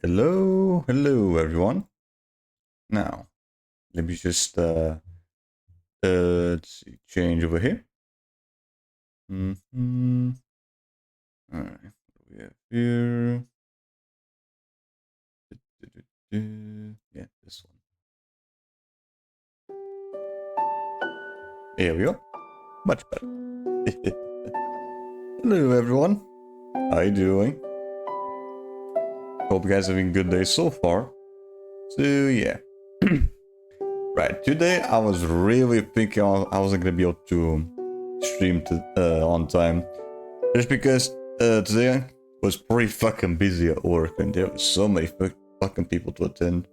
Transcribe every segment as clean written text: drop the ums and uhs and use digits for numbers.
Hello everyone. Now, let me just let's see, change over here. All right, what do we have here? Yeah, this one. Here we go. Much better. Hello everyone. How you doing? Hope you guys are having a good day so far. So yeah. Right, today I was really thinking I wasn't gonna be able to stream on time. Just because today was pretty fucking busy at work and there were so many fucking people to attend.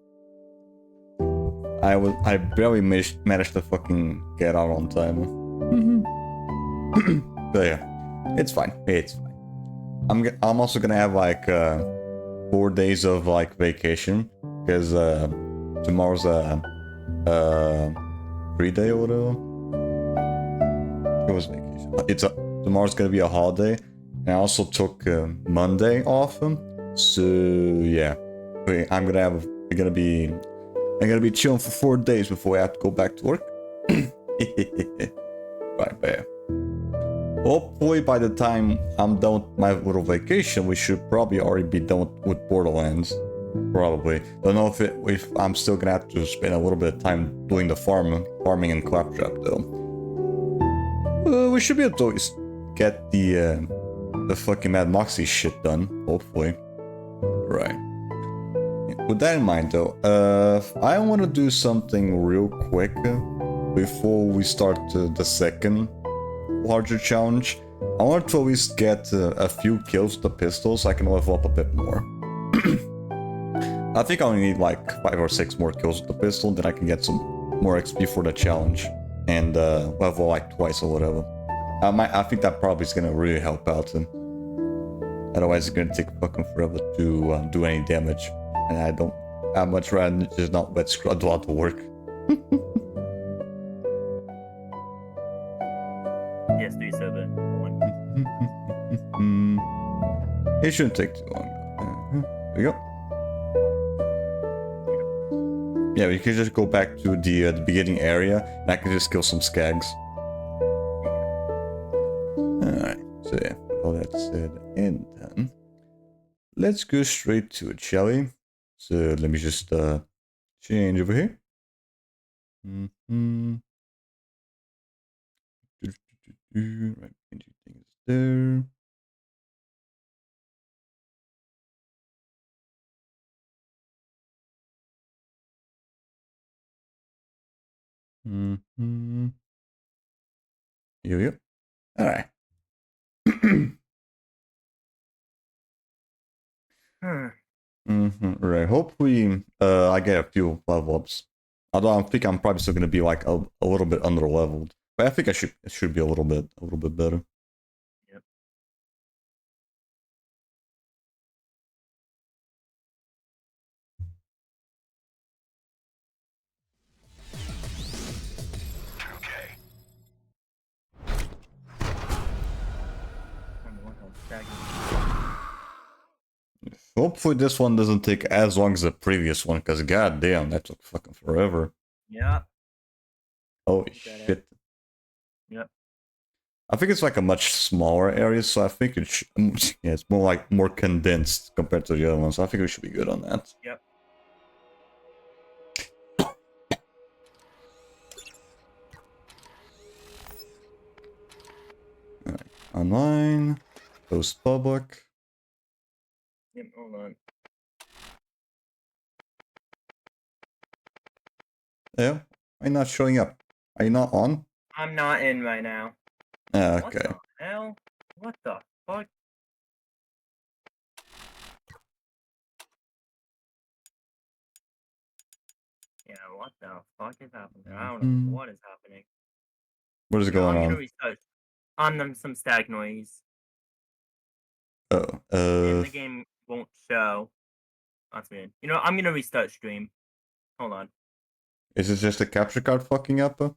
I barely managed to fucking get out on time. But yeah, it's fine. It's fine. I'm also gonna have like 4 days of like vacation because tomorrow's free day or whatever. It was vacation. Tomorrow's gonna be a holiday, and I also took Monday off. So yeah, I'm gonna be chilling for 4 days before I have to go back to work. Right there. Hopefully by the time I'm done with my little vacation, we should probably already be done with Borderlands. Probably. Don't know if I'm still gonna have to spend a little bit of time doing the farming and claptrap though. We should be able to at least get the fucking Mad Moxie shit done. Hopefully. Right. With that in mind though, I want to do something real quick before we start the second larger challenge. I want to at least get a few kills with the pistol so I can level up a bit more. I think I only need like 5 or 6 more kills with the pistol, then I can get some more XP for the challenge and level like twice or whatever. I think that probably is gonna really help out. Otherwise, it's gonna take fucking forever to do any damage, and I'd much rather just not let Scrub do all the work. Yes, 371. It shouldn't take too long. There we go. Yeah, we can just go back to the beginning area, and I can just kill some skags. Alright, so yeah, all that said and done. Let's go straight to it, shall we? So let me just change over here. Mm-hmm. Right, things there. Mm-hmm. Yep. All right. Mm-hmm. Right. Hopefully, I get a few level ups. Although I think I'm probably still gonna be like a little bit under leveled, but I think it should be a little bit better. Yep. What else? Hopefully, this one doesn't take as long as the previous one, because goddamn, that took fucking forever. Yeah. Oh That shit! Yep. I think it's like a much smaller area, so I think yeah, it's more condensed compared to the other ones. So I think we should be good on that. Yep. Alright. Online, post public. Yep. Hold on. Yeah, are you not showing up? Are you not on? I'm not in right now. Okay. What the hell? What the fuck? Yeah, what the fuck is happening? I don't know what is happening. What is going I'm gonna on? restart on them some stag noise. Oh, And the game won't show. That's weird. I'm gonna restart stream. Hold on. is it just a capture card fucking up? It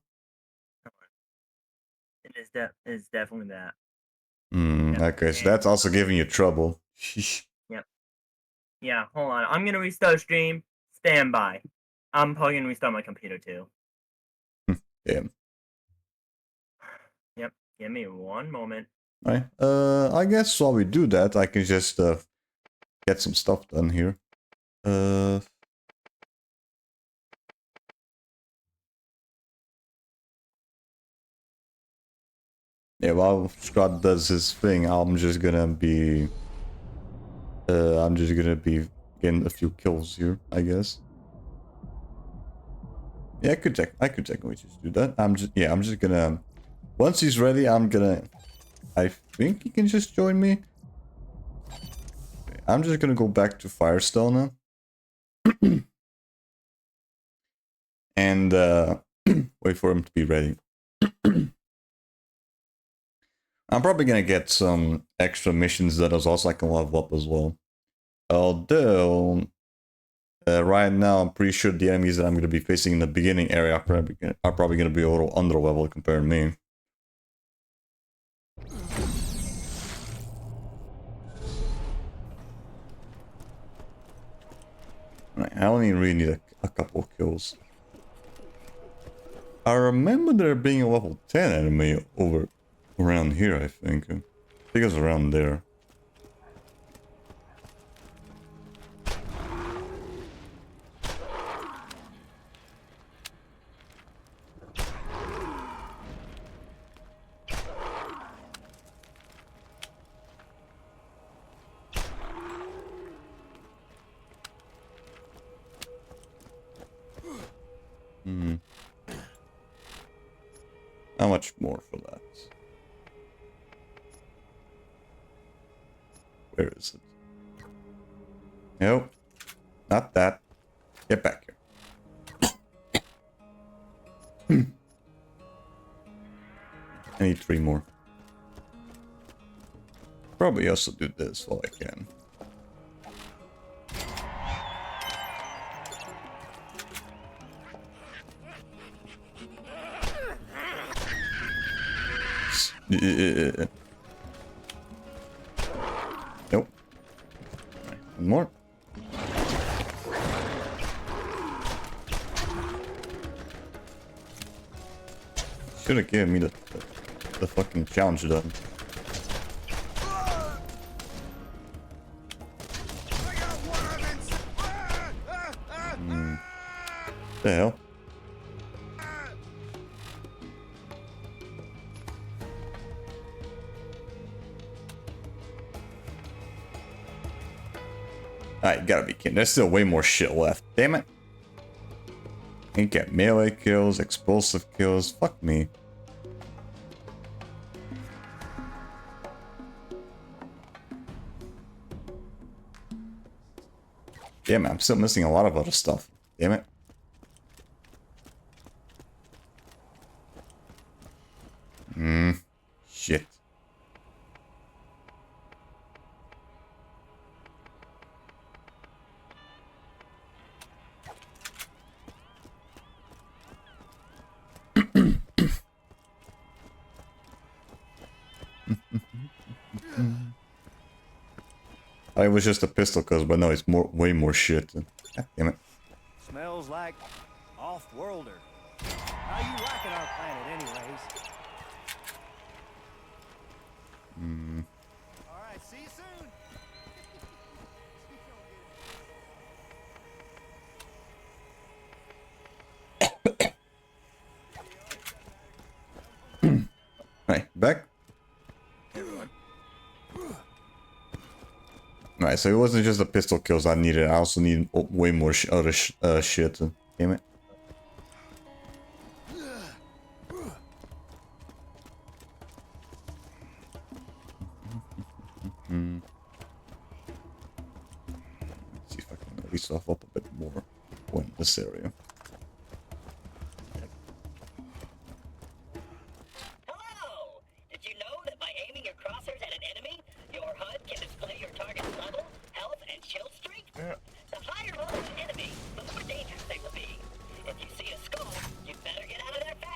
is definitely that. Okay, so that's also giving you trouble. Yep. Yeah, hold on. I'm gonna restart stream. Stand by. I'm probably gonna restart my computer too. Damn. Yep. Give me one moment. Right. I guess while we do that, I can just get some stuff done here. Yeah, while Scott does his thing, I'm just gonna be getting a few kills here, I guess. Yeah, I could technically just do that. I'm just gonna, once he's ready, I think he can just join me. I'm just gonna go back to Firestone now. And wait for him to be ready. I'm probably gonna get some extra missions that also I can level up as well. Although, right now I'm pretty sure the enemies that I'm gonna be facing in the beginning area are probably gonna be a little under level compared to me. Right, I only really need a couple kills. I remember there being a level 10 enemy over around here, I think. I think it was around there. Hmm. How much more for that? Where is it? Nope. Not that. Get back here. I need 3 more. Probably also do this while I can. Nope. Right, 1 more. Should have given me the fucking challenge done. The hell? Alright, gotta be kidding. There's still way more shit left. Damn it. You get melee kills, explosive kills. Fuck me. Damn it, I'm still missing a lot of other stuff. Damn it. Shit. It was just a pistol cuz, but no, it's way more shit. God damn it. Smells like off-worlder. How you liking our planet anyways? Alright, see you soon. Right, back. Alright, so it wasn't just the pistol kills I needed, I also need way more other shit. Damn it. Let's see if I can at least stuff up a bit more in this area. Hello! Did you know that by aiming your crosshairs at an enemy, your HUD can display your target's level, health, and shield streak? The higher level the enemy, the more dangerous they will be. If you see a skull, you better get out of there fast.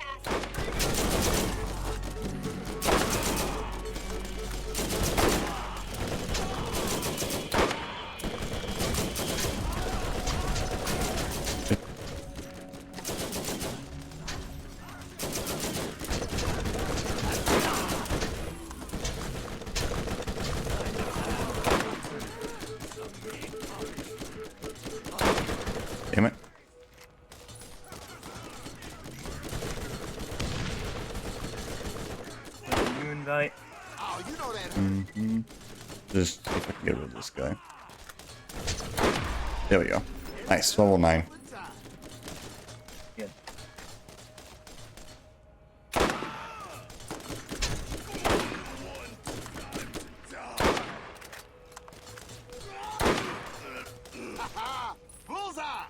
Damn it. New invite. Just see if I can get rid of this guy. There we go. Nice, level 9. Good. Bullseye!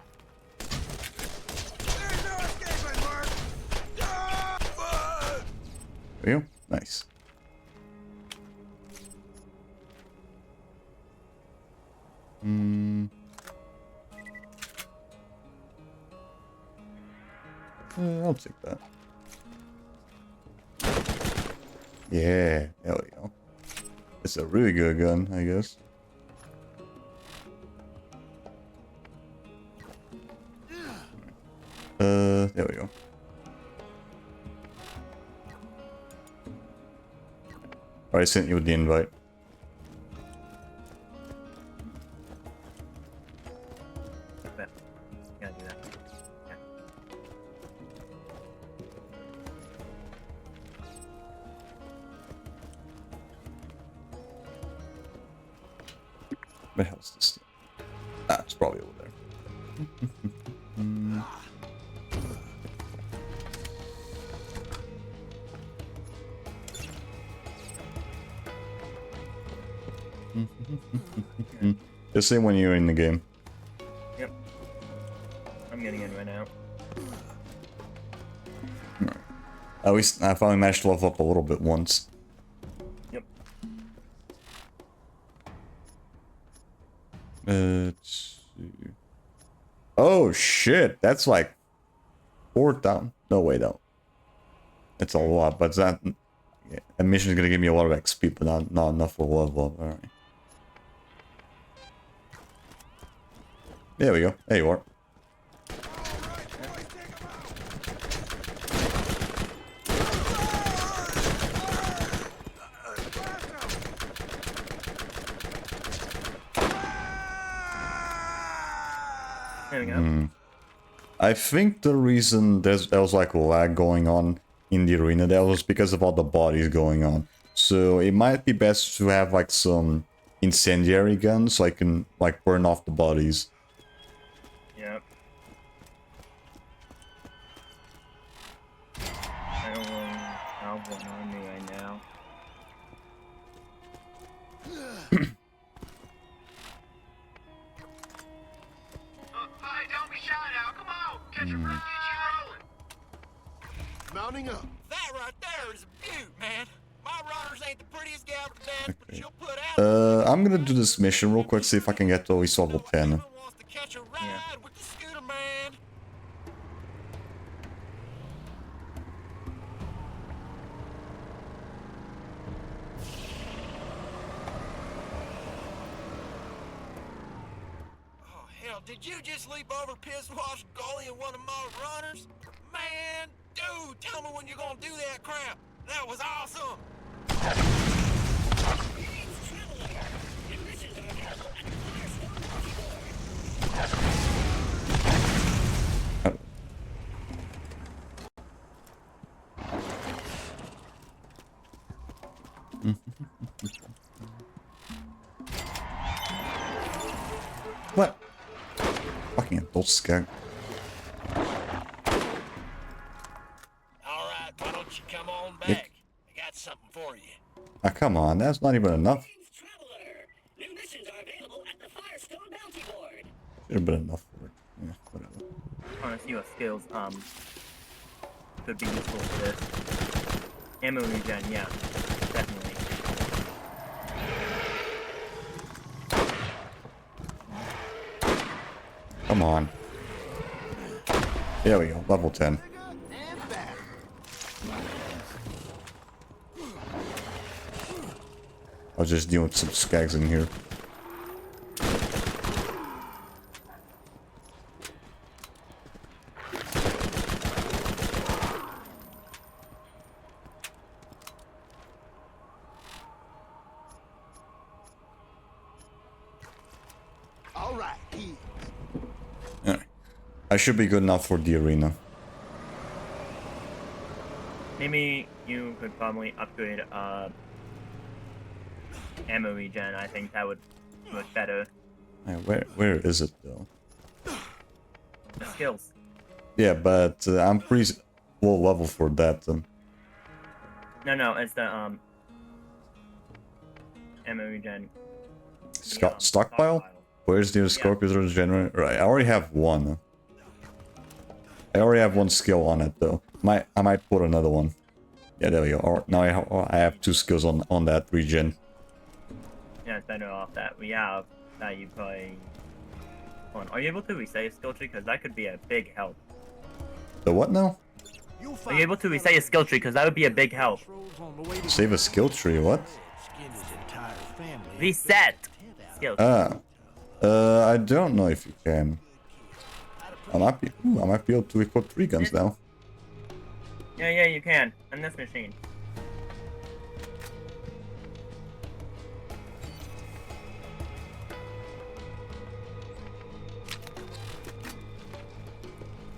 There's no escaping, Mark! There we go. Nice. I'll take that. Yeah, there we go. It's a really good gun, I guess. There we go. I sent you the invite. Bet. Gotta do that. Okay. Where the hell's this thing? Ah, it's probably over there. Just say when you're in the game. Yep. I'm getting in right now. At least I finally managed to level up a little bit once. Yep. Let's see. Oh shit, that's like 4,000. No, wait, no. It's a lot, but that mission is gonna give me a lot of XP, but not enough for level up. Alright. There we go. There you are. There we go. I think the reason there was like a lag going on in the arena, that was because of all the bodies going on. So it might be best to have like some incendiary gun so I can like burn off the bodies. Yep. I don't really have one on me right now. Hey, don't be shy now. Come on. Catch your breath, get you rolling. Mounting up. That right there is a beaut, man. My runners ain't the prettiest gal to dance, but she'll put out. I'm gonna do this mission real quick, see if I can get to at least level 10. Wants to catch a ride with the scooter man. Oh hell, did you just leap over piss wash goalie and one of my runners? Man, dude, tell me when you're gonna do that crap. That was awesome. What? Fucking adult skag. All right, why don't you come on back? I got something for you. Ah, come on, that's not even enough. Traveler. New missions are available at the Firestone Bounty Board. Should have been enough for it. Yeah, whatever. I want to see what skills could be useful for this. Ammo regen, yeah, definitely. Come on. There we go, level 10. I was just dealing with some skags in here. All right, he. Alright. I should be good enough for the arena. Maybe you could probably upgrade ammo regen. I think that would look better. Hey, where is it though? The skills. Yeah, but I'm pretty low level for that. No, it's the ammo regen. Stockpile? Where's the Scorpius generator? Right, I already have one. I already have one skill on it though. I might put another one. Yeah, there we go. Or, now I have 2 skills on that regen. Yeah, it's better off that we have that you probably. Hold on, are you able to reset your skill tree? Because that could be a big help. The what now? Are you able to reset your skill tree? Because that would be a big help. Save a skill tree, what? Reset! Skill tree. I don't know if you can. I might be able to equip 3 guns now. Yeah, you can. On this machine.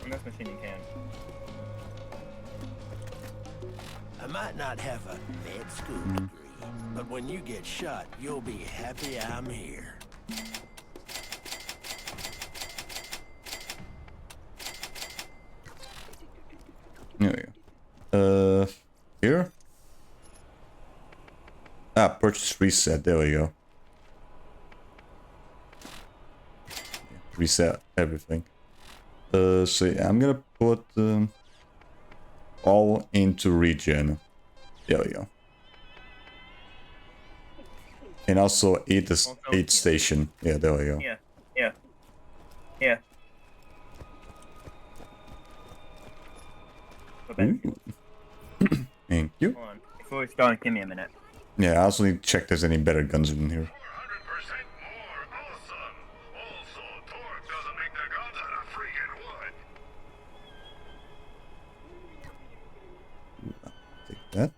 On this machine you can. I might not have a med school degree, but when you get shot, you'll be happy I'm here. There we go. Here? Ah, purchase reset, there we go. Reset everything. So yeah, I'm gonna put all into regen. There we go. And also aid station. Yeah, there we go. Yeah. Okay. Thank you. Hold on. Before we start, give me a minute. Yeah, I also need to check there's any better guns in here. 100% more awesome. Also, torque doesn't make their guns out of freaking wood. Take that.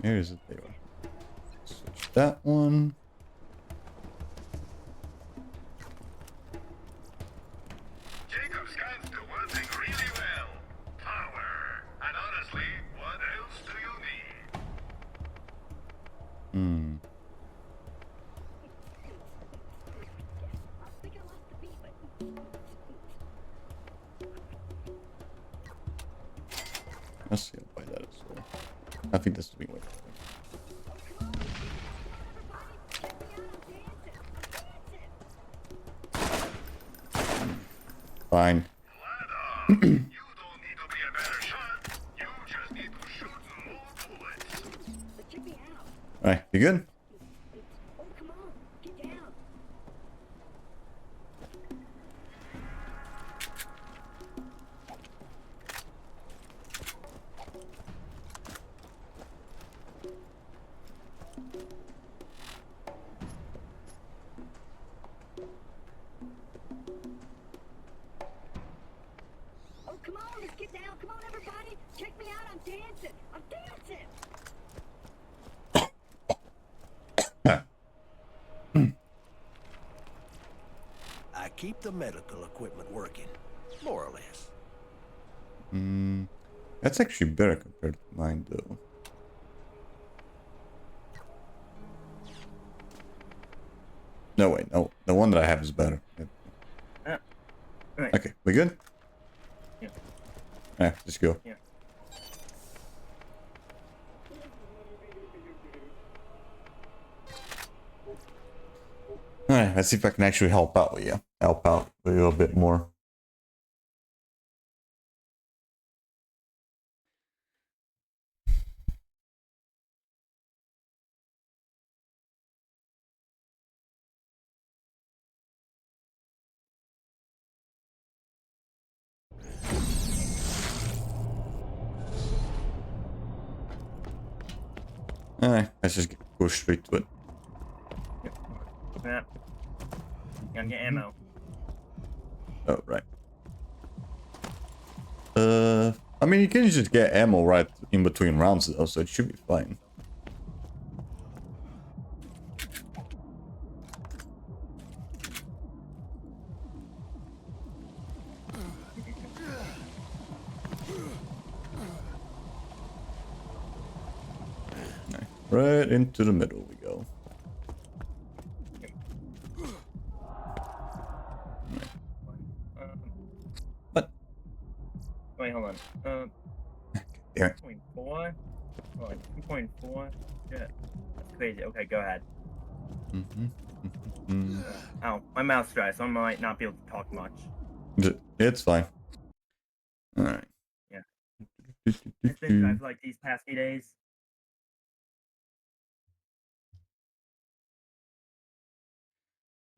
Where is it? There. Switch that one. Jacob scans do one thing really well. Power. And honestly, what else do you need? Hmm. Let's see, I'll buy that as well. I think that's the way. Fine. You don't need to be a better shot. You just need to shoot more bullets. Alright, you good? Oh, come on, get down. Oh, come on, let's get down. Come on, everybody. Check me out. I'm dancing. I'm dancing. I keep the medical equipment working, more or less. That's actually better compared to mine, though. No, wait, no. The one that I have is better. Right. Okay, we good? Yeah. Alright, let's go. Yeah. Alright, let's see if I can actually help out with you. Help out with you a bit more. Alright, let's just go straight to it. Yeah. Gotta get ammo. Oh, right. I mean, you can just get ammo right in between rounds, though, so it should be fine. Right into the middle we go. What? Wait, hold on. Damn it. 2.4? Hold on, 2.4? Yeah. That's crazy. Okay, go ahead. Ow, my mouth's dry, so I might not be able to talk much. It's fine. Alright. Yeah. It's been dry for like these past few days.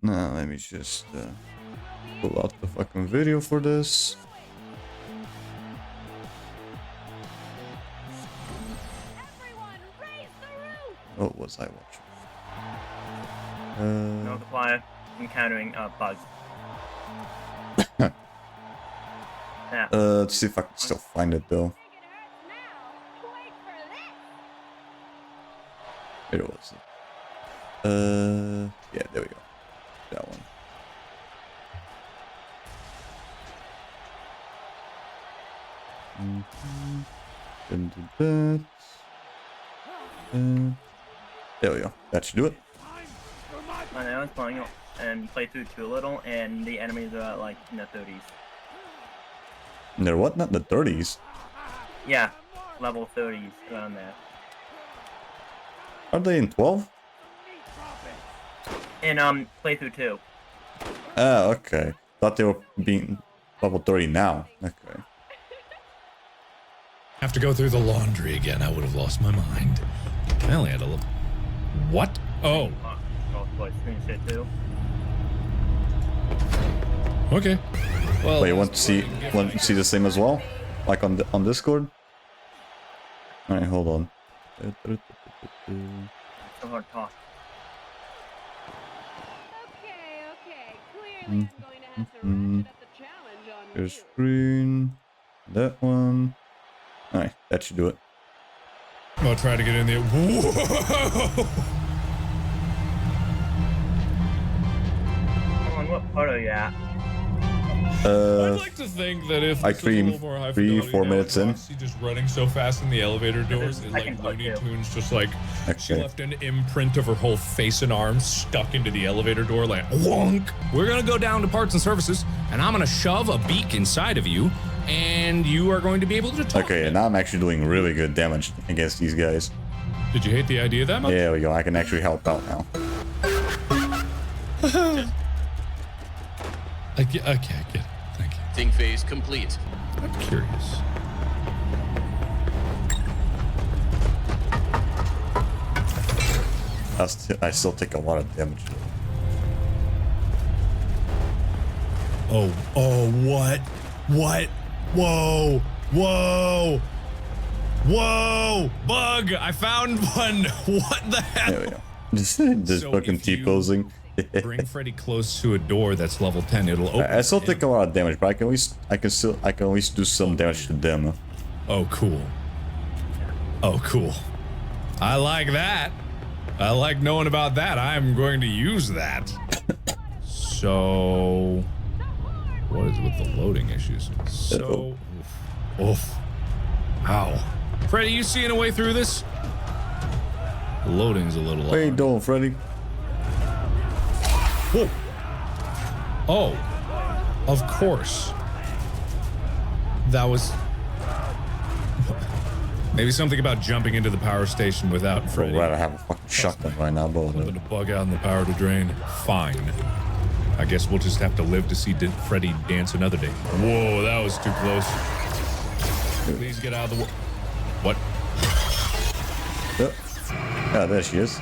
Now, let me just pull out the fucking video for this. What was I watching? Multiplier encountering bugs. Yeah. Let's see if I can still find it though. Where was it? Yeah, there we go. That one. Then do that. There we go. That should do it. I know I was playing it and played through too little, and the enemies are like in the 30s. And they're what? Not the 30s. Yeah, level 30s around there. Are they in 12? In playthrough 2. Ah, okay. Thought they were being level 30 now. Okay. Have to go through the laundry again. I would have lost my mind. I only had to look. What? Oh. Screen shit too. Okay. Well, Wait, you want to see the same as well? Like on Discord? Alright, hold on. So hard to talk. Okay. Clearly I'm going to have to ratchet up the challenge on Here's you. screen. That one. Alright, that should do it. I'll try to get in there. Whoa! Come on, what part are you at? I'd like to think that if like this was a little more high fidelity 4 now, minutes in. Roxy just running so fast in the elevator doors is like Looney Tunes, just like she Okay. left an imprint of her whole face and arms stuck into the elevator door, like wonk. We're gonna go down to parts and services, and I'm gonna shove a beak inside of you, and you are going to be able to talk. Okay, and now I'm actually doing really good damage against these guys. Did you hate the idea of that much? Yeah, there we go. I can actually help out now. Okay, I get it. Thank you. Think phase complete. I'm curious. I still take a lot of damage. Oh, what? What? Whoa, whoa, whoa, bug! I found one. What the hell? There we go. Just So fucking if you T-posing. Bring Freddy close to a door that's level 10. It'll open. I still take a lot of damage, but I can at least do some damage to them. Oh, cool. Oh, cool. I like that. I like knowing about that. I'm going to use that. So, what is with the loading issues? So, oof. Ow. Freddy, you seeing a way through this? The loading's a little. What are you doing, Freddy? Whoa. Oh, of course. That was maybe something about jumping into the power station without Freddy. I'd rather have a fucking shotgun right now, but Hoping to bug out in the power to drain. Fine. I guess we'll just have to live to see Freddy dance another day. Whoa, that was too close. Please get out of the way. What? Yeah, there she is.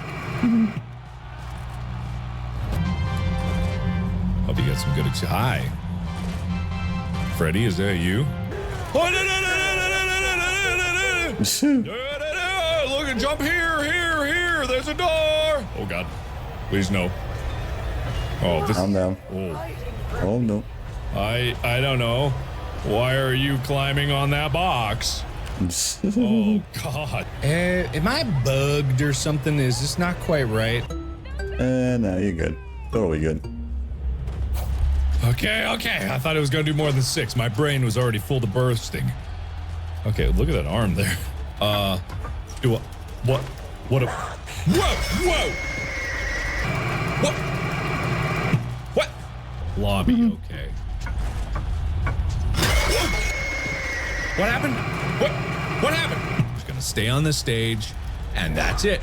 Hope you got some good Hi. Freddy, is that you? Oh, no. Look, jump here. There's a door. Oh, God. Please, no. Oh, this. Calm down. Oh, no. I don't know. Why are you climbing on that box? Oh, God. Am I bugged or something? Is this not quite right? No, you're good. Totally good. Okay. I thought it was going to do more than 6. My brain was already full to bursting. Okay, look at that arm there. What a... Whoa! What? Lobby, okay. What happened? What happened? I'm just gonna stay on the stage, and that's it.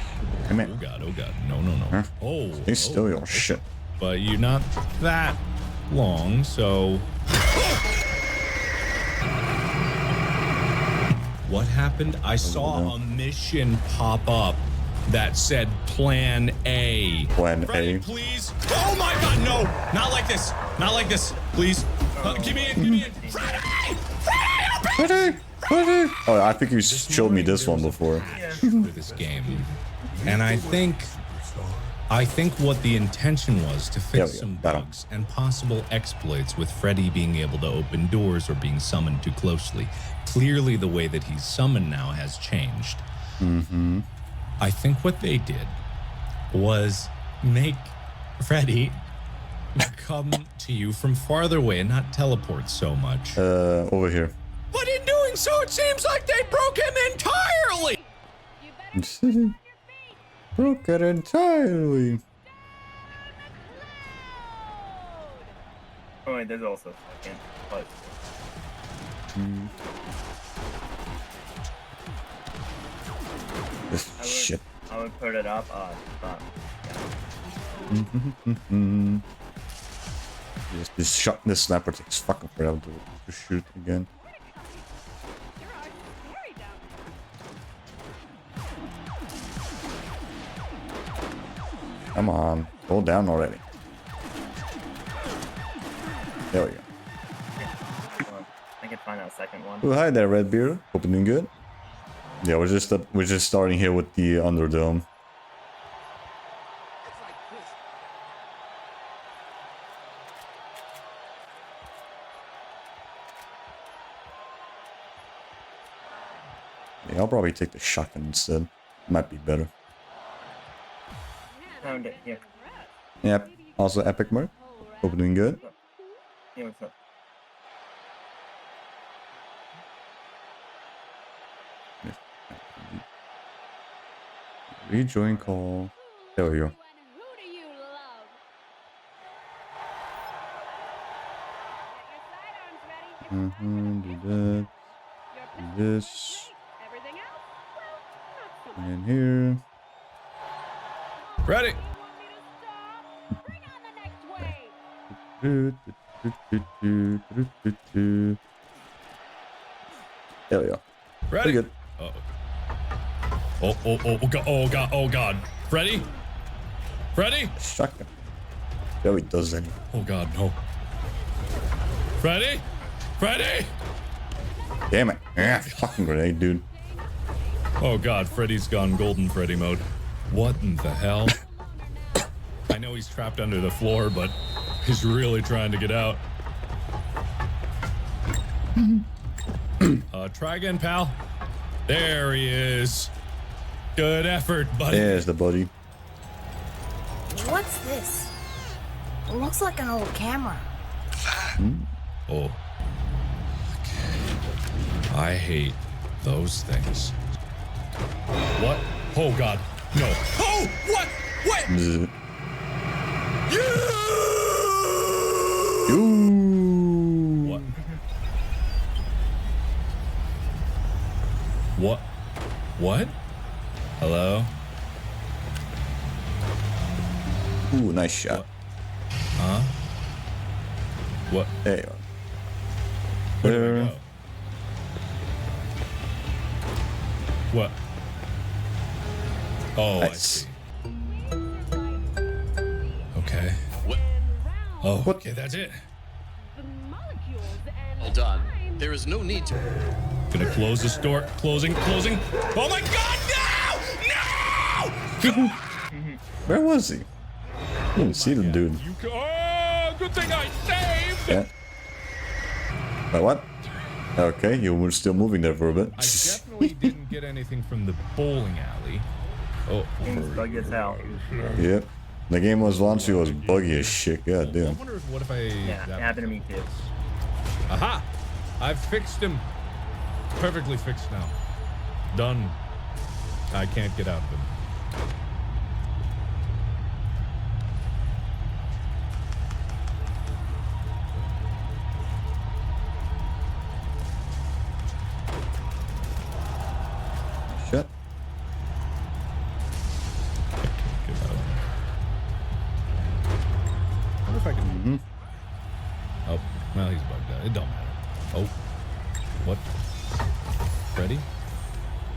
Come here. Oh God. No. Huh? Oh. Stay still, your shit. But you're not that long, so... What happened? I saw a mission pop up that said Plan A. Plan Freddy, A. please. Oh my God, no! Not like this. Please. Give me in. Freddy! Oh, I think you showed me this one before. For this game, and I think what the intention was to fix some bugs and possible exploits with Freddy being able to open doors or being summoned too closely. Clearly, the way that he's summoned now has changed. Mm-hmm. I think what they did was make Freddy come to you from farther away and not teleport so much. Over here. But in doing so, it seems like they broke him entirely. You better get on your feet. Broke it entirely. Oh, wait, there's also a second. But This shit. I would put it up. But This shot. This sniper takes fucking forever to shoot again. There are scary down there. Come on, go down already. There we go. I can find that second one. Oh, hi there, Redbeard. Hope you're doing good. Yeah, we're just starting here with the Underdome. Yeah, I'll probably take the shotgun instead. Might be better. Found it. Here. Yep. Also epic mode. Hope we're doing good. Yeah, what's up? Rejoin call. There we go. Who do you love? Get your sidearms ready. It's time for Do that. your Do pistol. this. Everything else? Well, not so much. And here. Ready. You want me to stop? Bring on the next wave. There we go. Ready. Pretty good. Oh god, oh god. Freddy? Freddy? Shotgun. Yeah, he does anything. Oh god, no. Freddy? Freddy? Damn it. Yeah, fucking grenade, dude. Oh god, Freddy's gone golden Freddy mode. What in the hell? I know he's trapped under the floor, but he's really trying to get out. Try again, pal. There he is. Good effort, buddy. There's the buddy. What's this? It looks like an old camera. Oh. I hate those things. What? Oh god. No. Oh! What? What? Zzz. You! Ooh. What? What? What? Hello? Ooh, nice shot. Huh? What? There you are. Where do I There. go? What? Oh, I Nice. see. Okay. What? Oh, What? okay, that's it. The molecules and Hold on. time. There is no need to. Gonna close this door. Closing. Oh my god, no! No! Where was he? Didn't see the dude. Oh, good thing I saved! Yeah. But what? Okay, you were still moving there for a bit. I definitely didn't get anything from the bowling alley. Oh, Game's buggy as hell. Yep. The game was once, it was buggy as shit. God I damn. wonder what if I... Yeah, it happened to me too. Aha! I've fixed him. Perfectly fixed now. Done. I can't get out of him. Shit. Get out of him. I wonder if I can... Oh, well, he's bugged out. It don't matter. Oh. What? Freddy?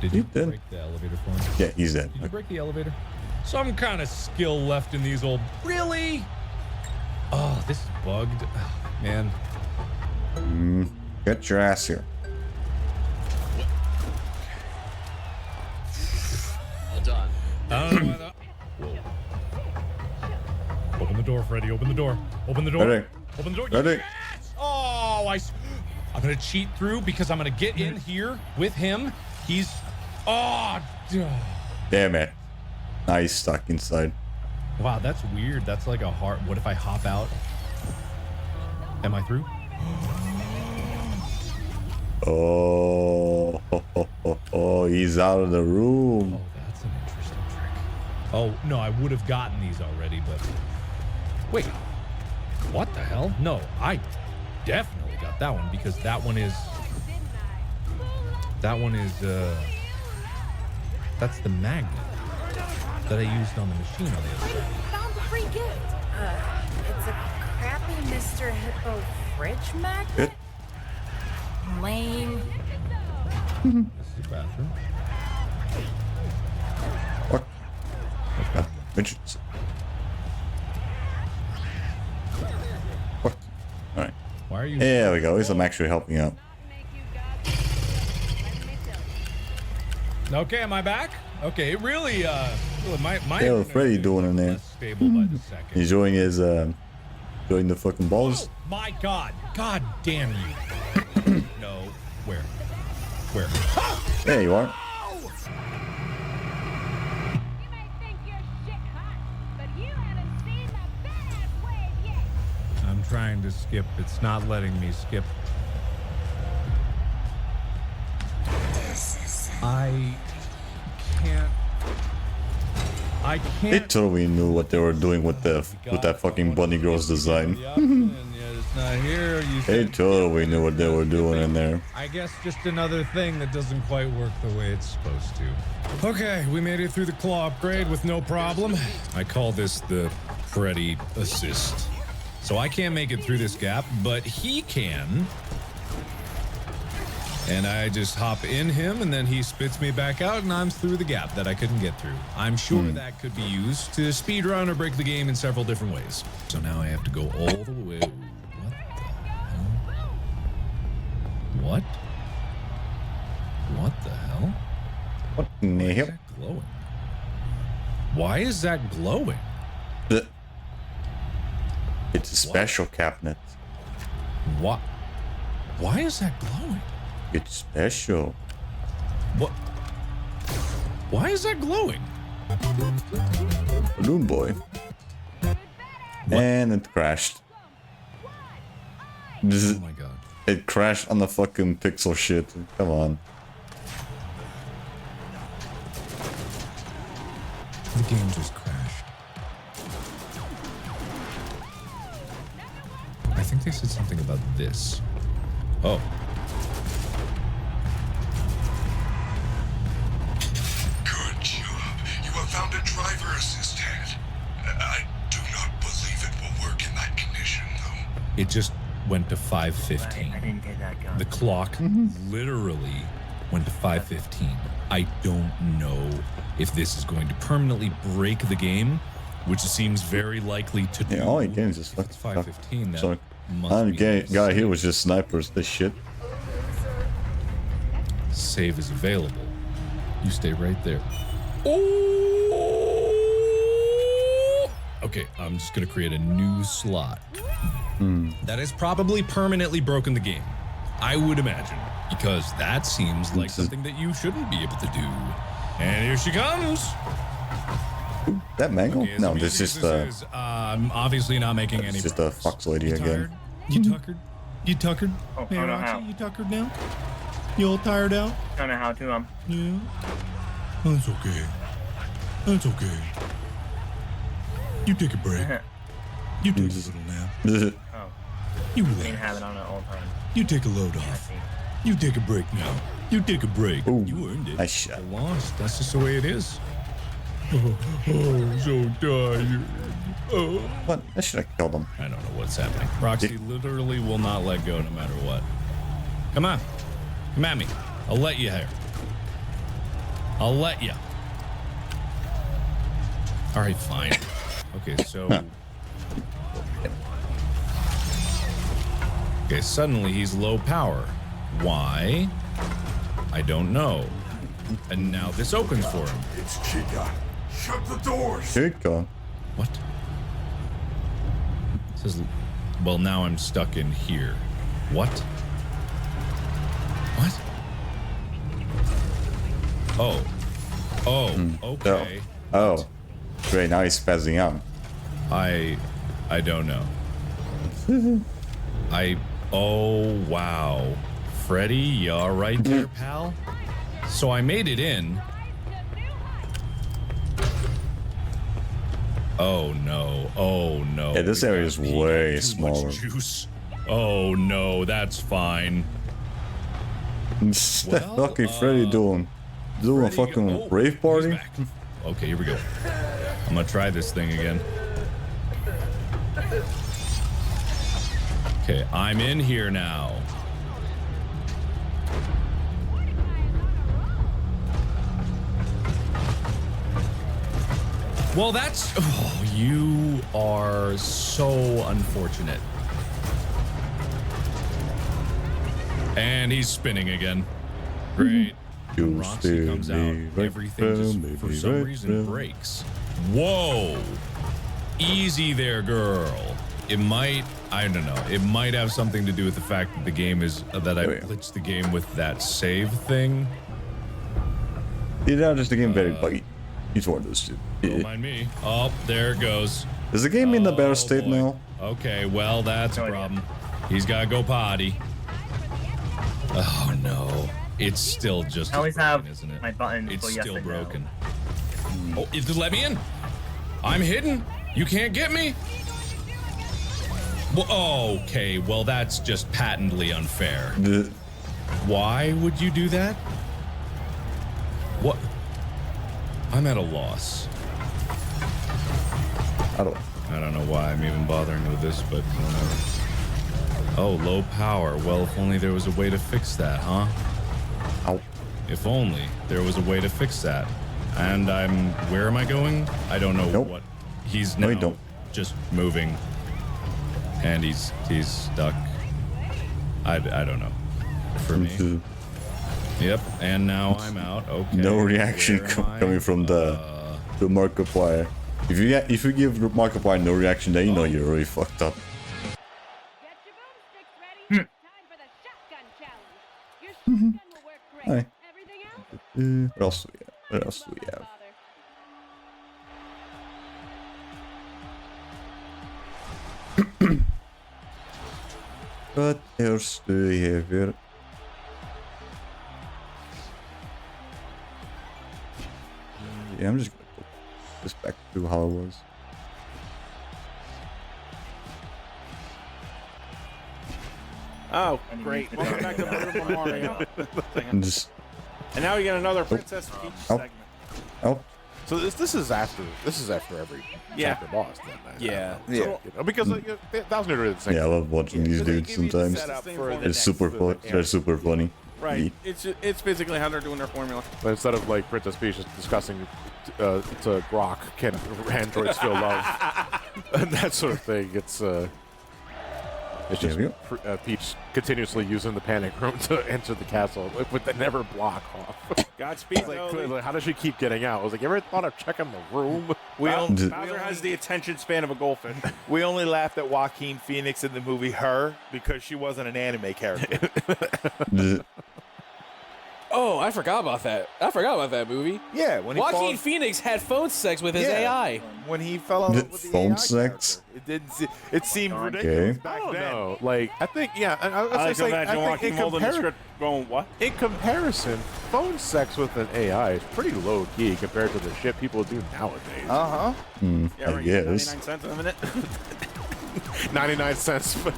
Did you He did. break the elevator for him? Yeah, he's dead. Did you break the elevator? Some kind of skill left in these old... Really? Oh, this is bugged. Oh, man. Get your ass here. Hold on. I don't know why that... Open the door, Freddy. Open the door. Open the door. Ready. Open the door. Ready. Yes! Oh, I'm going to cheat through because I'm going to get in here with him. He's... Oh, Damn it. Now he's stuck inside. wow, that's weird. That's like a hard... What if I hop out? Am I through? Oh, he's out of the room. Oh, that's an interesting trick. Oh, no, I would have gotten these already, but... Wait. What the hell? No, I definitely got that one because that one is... That one is, that's the magnet that I used on the machine on the other side. Found the free gift. It's a crappy Mr. Hippo fridge magnet? Good. Lame. This is the bathroom. What? God, midgets. What? Alright. Why are you... There we go. At least I'm actually helping out. Okay, am I back? Okay, it really, my Yeah, what's internet Freddy is doing in there? less stable by the second. Enjoying his, enjoying the fucking balls. Oh my god. God damn you. No. Where? Where? There you are. You may think you're shit hot, but you haven't seen the badass wave yet. I'm trying to skip. It's not letting me skip. I They can't. totally knew what they were doing with that fucking bunny girl's design. It's not here. They totally knew what they were doing in there. I guess just another thing that doesn't quite work the way it's supposed to. Okay, we made it through the claw upgrade with no problem. I call this the Freddy assist. So I can't make it through this gap, but he can. And I just hop in him, and then he spits me back out, and I'm through the gap that I couldn't get through. I'm sure that could be used to speedrun or break the game in several different ways. So now I have to go all the way. What? What the hell? What in the Why hell? is that glowing? Why is that glowing? It's a special cabinet. What? Why is that glowing? It's special. What? Why is that glowing? Balloon boy. And it crashed. Oh my god. It crashed on the fucking pixel shit. Come on. The game just crashed. I think they said something about this. Oh. Good job. You have found a driver assist head. I do not believe it will work in that condition, though. It just went to 5:15. I didn't get that gun. The clock literally went to 5:15. I don't know if this is going to permanently break the game, which seems very likely to do. Yeah, all he gains is If it's 5:15. That So, must I'm be guy here was just snipers. This shit. Save is available. You stay right there. Oh! Okay, I'm just gonna create a new slot. That has probably permanently broken the game. I would imagine, because that seems like something that you shouldn't be able to do. And here she comes. That mango? Okay, as No, amusing this is as the. is, I'm obviously not making any. It's just the progress. fox lady You again. tired? You tuckered? You tuckered? Oh, Hey, I don't know Roxy, how. you tuckered now? You all tired out? Don't know how to. Yeah. That's okay. That's okay. You take a break. You take a little nap. Oh, You I didn't have relax. it on at all times. You take a load I off. see. You take a break now. You take a break. Ooh, You earned it. nice shot. I lost. That's just the way it is. Oh, so tired. Oh. What? I should have killed him. I don't know what's happening. Roxy literally will not let go no matter what. Come on. Come at me. I'll let you here. I'll let you. All right, fine. Okay, so... Okay, suddenly he's low power. Why? I don't know. And now this opens for him. It's Chica. Shut the doors. Here you go. What? It says, well, now I'm stuck in here. What? What? Oh. Oh, okay. Oh. Great, now he's spazzing out. I don't know. Oh, wow. Freddy, you all right there, pal? So I made it in. Oh, no. Oh, no. Yeah, this We area got- is he got way too much smaller. Juice. Oh, no, that's fine. What's that Well, fucking Freddy doing? Doing a Freddy- fucking oh, rave he's party? back. Okay, here we go. I'm gonna try this thing again. Okay, I'm in here now. Well, that's... Oh, you are so unfortunate. And he's spinning again. Great. You Roxy steer comes out. me right Everything round, just, for baby, some right reason, round. breaks. Whoa. Easy there, girl. It might I don't know. It might have something to do with the fact that the game is that I glitched the game with that save thing. Yeah, just the game very buggy. Each one of those two. Don't mind me. Oh, there it goes. Is the game in a better state boy. now? Okay, well, that's a problem. He's got to go potty. Oh, no. It's still just I always broken, have isn't it? my button It's for yes still and no. broken. Oh, it let me in. I'm hidden. You can't get me. Well, okay, well, that's just patently unfair. Why would you do that? What? I'm at a loss. I don't know why I'm even bothering with this, but whatever. Oh, low power. Well, if only there was a way to fix that, huh? Ow. If only there was a way to fix that. And where am I going? I don't know what. He's now just moving. And he's stuck. I don't know. For me. Yep, and now I'm out. Okay. No reaction coming from the Markiplier. If you give Markiplier no reaction, then you know you're really fucked up. Time for the shotgun challenge. Your shotgun will work great. Hi. Everything else? What else do we have? What else do we have? What else do we have here? Yeah, I'm just gonna put this back to how it was. Oh, great. Welcome back to the Memorial. And just And now we get another Princess Peach segment. oh. So this is after every chapter boss. Then, Yeah. So, because like, that was nearly the same. Yeah, I love watching these dudes sometimes. It's super fun. They're super funny. Right. It's basically how they're doing their formula. But instead of like Princess Peach just discussing to Grok, can androids feel love, and that sort of thing, it's just Peach continuously using the panic room to enter the castle, but they never block off. Godspeed. Like, how does she keep getting out? I was like, you ever thought of checking the room? Bowser has the attention span of a goldfish. We only laughed at Joaquin Phoenix in the movie Her because she wasn't an anime character. Oh, I forgot about that. I forgot about that movie. Yeah, when he Joaquin Phoenix had phone sex with his AI. When he fell in love with the phone AI sex. It didn't. It seemed ridiculous Okay. back then. No, like I think I can imagine Joaquin holding the script going, what? In comparison, phone sex with an AI is pretty low key compared to the shit people do nowadays. Uh-huh. I guess. 99 cents a minute. 99 cents, but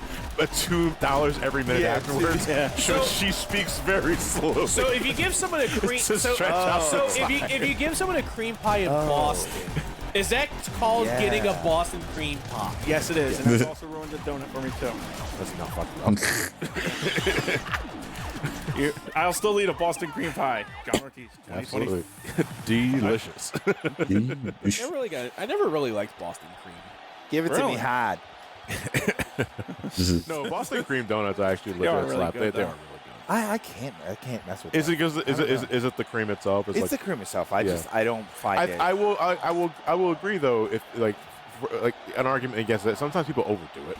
$2 every minute afterwards. Yeah. So she speaks very slowly. So if you give someone a cream, To stretch out so the if you give someone a cream pie in Boston, is that called getting a Boston cream pie? Yes, it is. And that's also ruined the donut for me, too. That's not fucking up. I'll still eat a Boston cream pie. John Ortiz, 2020. Absolutely. Delicious. I never really liked Boston cream. Give it to me hard. No, Boston cream donuts are actually They are legit really slap. good, They though. are really I can't mess with good. Is that. it because is it the cream itself? It's like, the cream itself. I don't find it. I will agree though, if like an argument against it. Sometimes people overdo it.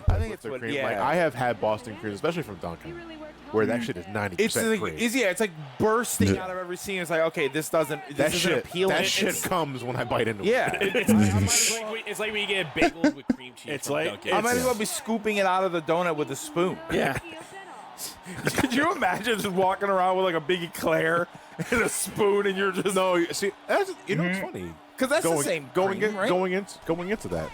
I think it's Their what, cream. yeah. Like I have had Boston cream, especially from Dunkin', where that shit is 90% cream. It's like bursting out of every scene. It's like, okay, this isn't appealing. That shit comes when I bite into it. Yeah. It's like when you get bagels with cream cheese. It's from like- Dunkin'. I might as well be scooping it out of the donut with a spoon. Yeah. Could you imagine just walking around with like a big eclair and a spoon and you're just... No, see, that's, it's funny. Because that's the same going cream, right? going into that.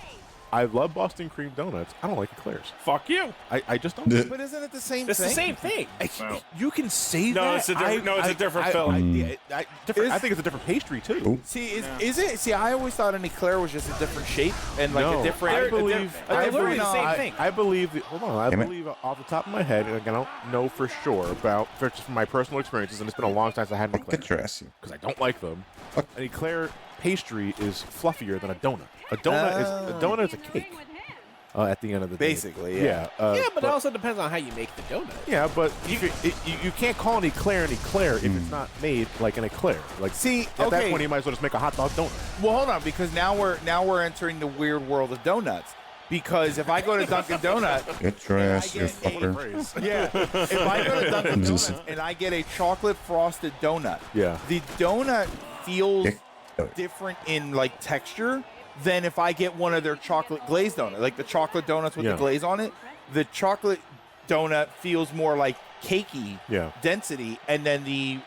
I love Boston cream donuts. I don't like eclairs. Fuck you. I just don't. But isn't it the same It's thing? the same thing. No. You can say No, that. it's a different, it's a different film. I think it's a different pastry too. See, is it? See, I always thought an eclair was just a different shape and like a different. I believe. They're literally the same thing. I believe. Hold on. I believe off the top of my head, and I don't know for sure just from my personal experiences, and it's been a long time since I had an eclair. Get your ass here. Because I don't like them. An eclair pastry is fluffier than a donut. A donut is a cake. At the end of the day. Basically, yeah. But it also depends on how you make the donut. Yeah, but you can't call an eclair if it's not made like an eclair. Like, See, at that point, you might as well just make a hot dog donut. Well, hold on, because now we're entering the weird world of donuts. because if I go to Dunkin' Donut, Get your ass, you fucker. yeah, if I go to Dunkin' Donuts and I get a chocolate frosted donut, Yeah. the donut feels different in like texture than if I get one of their chocolate glazed donuts, like the chocolate donuts with the glaze on it. The chocolate donut feels more like cakey density, and then the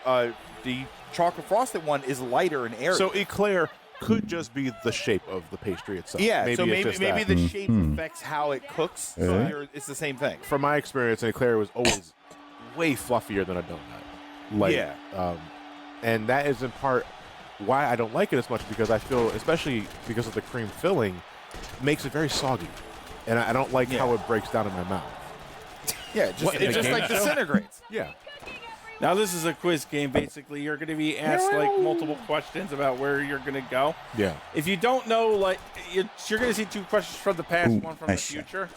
chocolate frosted one is lighter and airy. So eclair could just be the shape of the pastry itself. Yeah, maybe so it's maybe just the that. shape affects how it cooks. So it's the same thing. From my experience, an eclair was always way fluffier than a donut. Like, and that is in part why I don't like it as much, because I feel, especially because of the cream filling, makes it very soggy, and I don't like how it breaks down in my mouth. Yeah, it just like disintegrates. Yeah. Now this is a quiz game. Basically, you're going to be asked like multiple questions about where you're going to go. Yeah. If you don't know, like you're going to see 2 questions from the past, one from the future.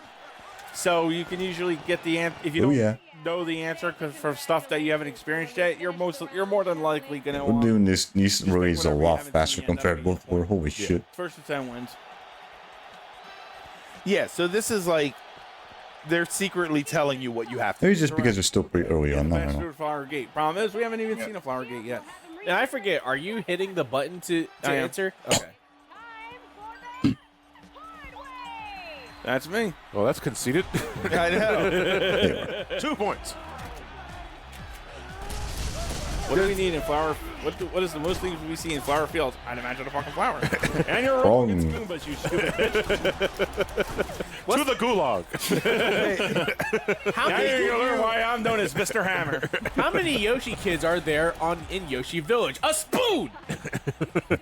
So you can usually get the answer if you don't know the answer from stuff that you haven't experienced yet. You're more than likely going to. We're doing these raids a lot faster compared to before. Holy shit! First to 10 wins. Yeah. So this is like they're secretly telling you what you have to. Maybe just because it's still pretty early on. I don't Fast know. food flower gate. Problem is, we haven't even seen a flower gate yet. And I forget, are you hitting the button to answer? Okay. That's me. Well, that's conceited. I know. 2 points. What do we need in flower? What is the most things we see in flower fields? I'd imagine a fucking flower. And you're wrong. It's Goombas, you stupid bitch. To the gulag. Now you're gonna learn why I'm known as Mr. Hammer. How many Yoshi kids are there in Yoshi Village? A spoon!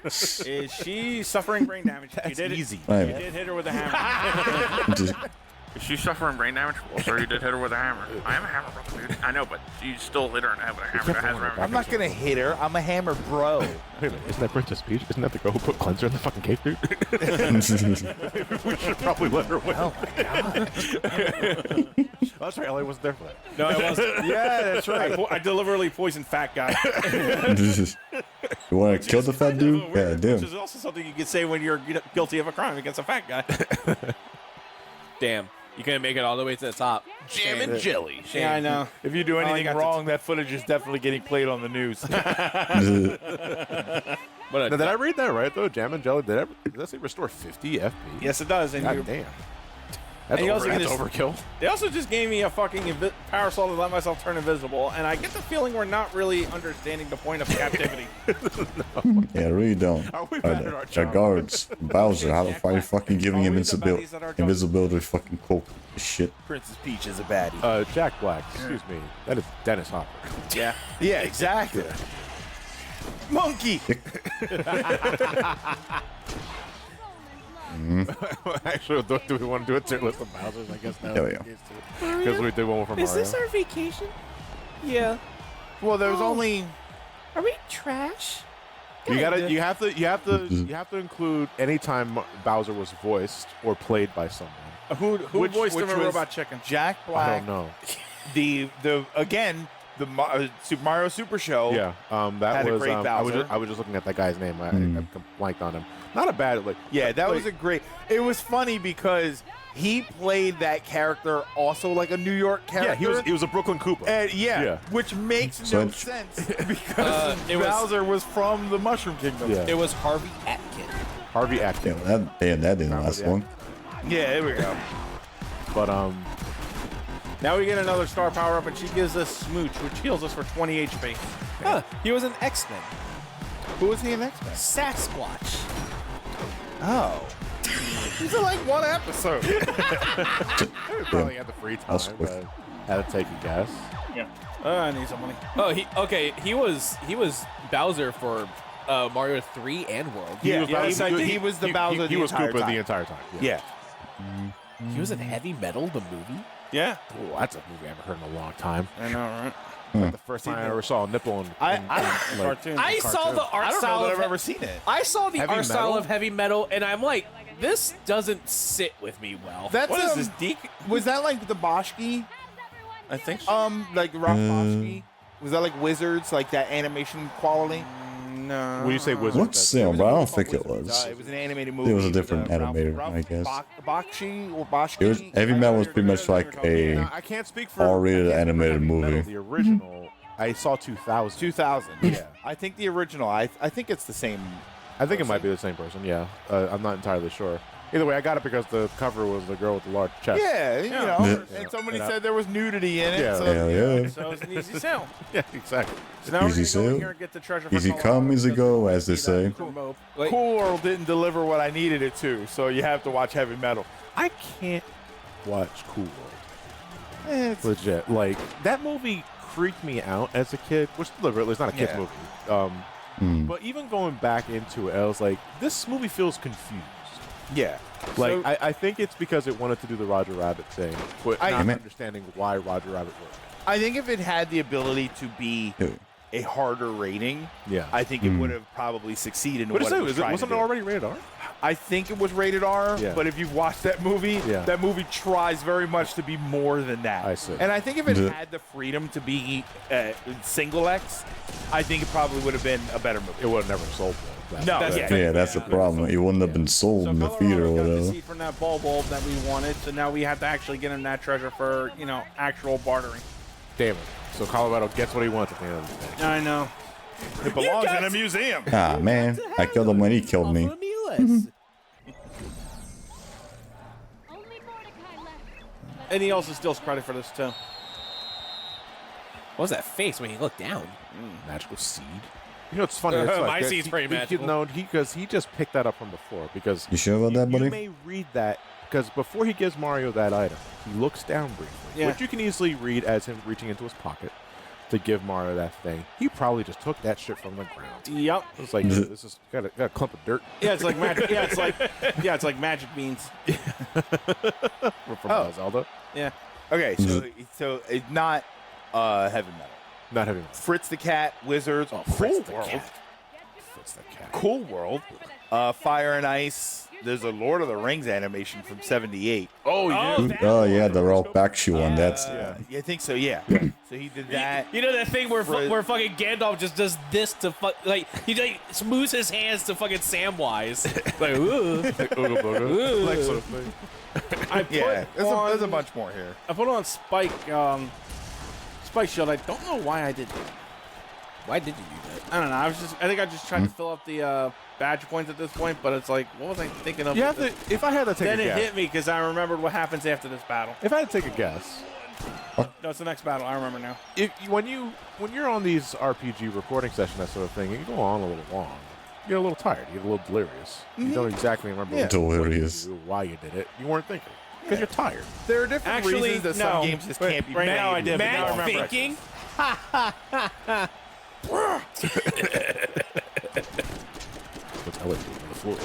Is she suffering brain damage? That's easy. You did hit her with a hammer. Is she suffering brain damage? Well, sir, you did hit her with a hammer. I am a hammer, bro, dude. I know, but you still hit her with a hammer. I'm not gonna hit her. I'm a hammer, bro. Wait a minute, isn't that Princess Peach? Isn't that the girl who put cleanser in the fucking cake, dude? We should probably let her win. Oh my god. Oh, that's right, Ellie wasn't there for that. No, I wasn't. Yeah, that's right. I deliberately poisoned fat guy. You want to kill the fat dude? Yeah, damn. Which is also something you could say when you're guilty of a crime against a fat guy. Damn. You couldn't make it all the way to the top. Jam and jelly. Shame. Yeah, I know. If you do anything wrong, that footage is definitely getting played on the news. But did I read that right though? Jam and jelly. Did that say restore 50 FP? Yes, it does. And God damn. That's overkill. They also just gave me a fucking power soul to let myself turn invisible, and I get the feeling we're not really understanding the point of captivity. No. Yeah, I really don't. The guards, Bowser, how the fuck are you fucking giving him invisibility fucking coke shit? Princess Peach is a baddie. Jack Black, excuse me. That is Dennis Hopper. Yeah. Yeah, exactly. Monkey! Actually, do we want to do a tier list of Bowser's? I guess now. There we go. Because we did one for Mario. Is this our vacation? Yeah. Well, there's only. Are we trash? You have to include any time Bowser was voiced or played by someone. Who voiced him in Robot Chicken? Jack Black. I don't know. The Super Mario Super Show. Yeah, that had was. A great Bowser. I was just looking at that guy's name. I blanked on him. Not a bad like. Yeah, that was a great. It was funny because he played that character also like a New York character. Yeah, he was a Brooklyn Koopa. And which makes no sense because Bowser was from the Mushroom Kingdom. Yeah. It was Harvey Atkin. Harvey Atkin. Yeah, that didn't last long. Yeah, there we go. But now we get another star power up, and she gives us Smooch, which heals us for 20 HP. Huh, he was an X-Men. Who was he in X-Men? Sasquatch. Oh. These are like one episode. Probably had the free time, but had to take a guess. Yeah. I need some money. Oh, he was Bowser for Mario 3 and World. He was the Bowser. He was Koopa the entire time. Yeah. He was in Heavy Metal, the movie. Yeah. Oh, that's a movie I haven't heard in a long time. I know, right? Like the first time I ever saw a nipple in cartoon. I saw the art I don't style. know that I've ever seen it. I saw the Heavy art style Metal? of Heavy Metal, and I'm like, this doesn't sit with me well. That's What is this, Deke? Was that like the Boschke? I think so. Like Ralph Boschke? Was that like Wizards, like that animation quality? No. When you say wizard, Looks similar, but I don't think it was. It was an animated movie. It was a different Ralph- animator, Ralph I guess. Bakshi or Boschke? It was Heavy Metal was pretty much like a I can't speak for R-rated animated Heavy Metal, movie. the original. I saw 2000. 2000. Yeah. I think the original. I think it's the same. I think it might be the same person. Yeah, I'm not entirely sure. Either way, I got it because the cover was the girl with the large chest. Yeah, you know. And somebody said there was nudity in it. Yeah. So, Hell yeah. So it's an easy sell. Yeah, exactly. So now Easy we're gonna go in sale. here and get the treasure for Easy Colorado come, easy because go, we as they need say. that remote. Like, Cool World didn't deliver what I needed it to, so you have to watch Heavy Metal. I can't watch Cool World. It's Legit. Like, that movie creeped me out as a kid, which deliberately is not a kid's movie. But even going back into it, I was like, this movie feels confused. Yeah. Like, I think it's because it wanted to do the Roger Rabbit thing, but not understanding why Roger Rabbit worked. I think if it had the ability to be a harder rating, I think it would have probably succeeded in what it was trying wasn't to it do. already rated R? I think it was rated R, but if you've watched that movie, that movie tries very much to be more than that. I see. And I think if it had the freedom to be single X, I think it probably would have been a better movie. It would have never sold well. No, Yeah, that's the problem. It wouldn't have been sold in the theater or got the whatever. seed from that bulb that we wanted, so now we have to actually get him that treasure for, you know, actual bartering. Damn it. So Colorado gets what he wants at the end of the day. I know. It belongs in a museum. Ah, man. I killed him when he killed me. And he also steals credit for this, too. What was that face when he looked down? Magical seed. You know, it's funny. It's like My that seed's pretty magical. No, because he just picked that up from before. Because You sure about that, buddy? You may read that because before he gives Mario that item, he looks down briefly, which you can easily read as him reaching into his pocket to give Mario that thing. He probably just took that shit from the ground. Yep. It's like this is got a clump of dirt. Yeah, it's like magic. It's like magic beans. From Zelda. Yeah. Okay, so it's not Heavy Metal. Not Heavy Metal. Fritz the Cat, Wizards, Cool World. Fritz the Cat. Cool World, Fire and Ice. There's a Lord of the Rings animation from '78. Oh, yeah. Oh, yeah, the Ralph Bakshi one. That's I think so. Yeah. So he did that. You know that thing where fucking Gandalf just does this to like he like moves his hands to fucking Samwise. Like ooh, Ooga booga. Like sort of thing. There's a bunch more here. I put on Spike Shield. I don't know why I did that. why did you do that? I don't know. I think I just tried to fill up the badge points at this point, but it's like, what was I thinking of? You have to. If I had to take then a it guess, hit me because I remembered what happens after this battle. if I had to take a guess, No, it's the next battle. I remember now. when you're on these RPG recording sessions, that sort of thing, and you go on a little long, you get a little tired, you get a little delirious. You don't exactly remember what Delirious. you do, why you did it. You weren't thinking because you're tired. There are different reasons that some games just can't be right made. now I did. but now I Mad remember it. thinking. What's Elliot doing on the floor?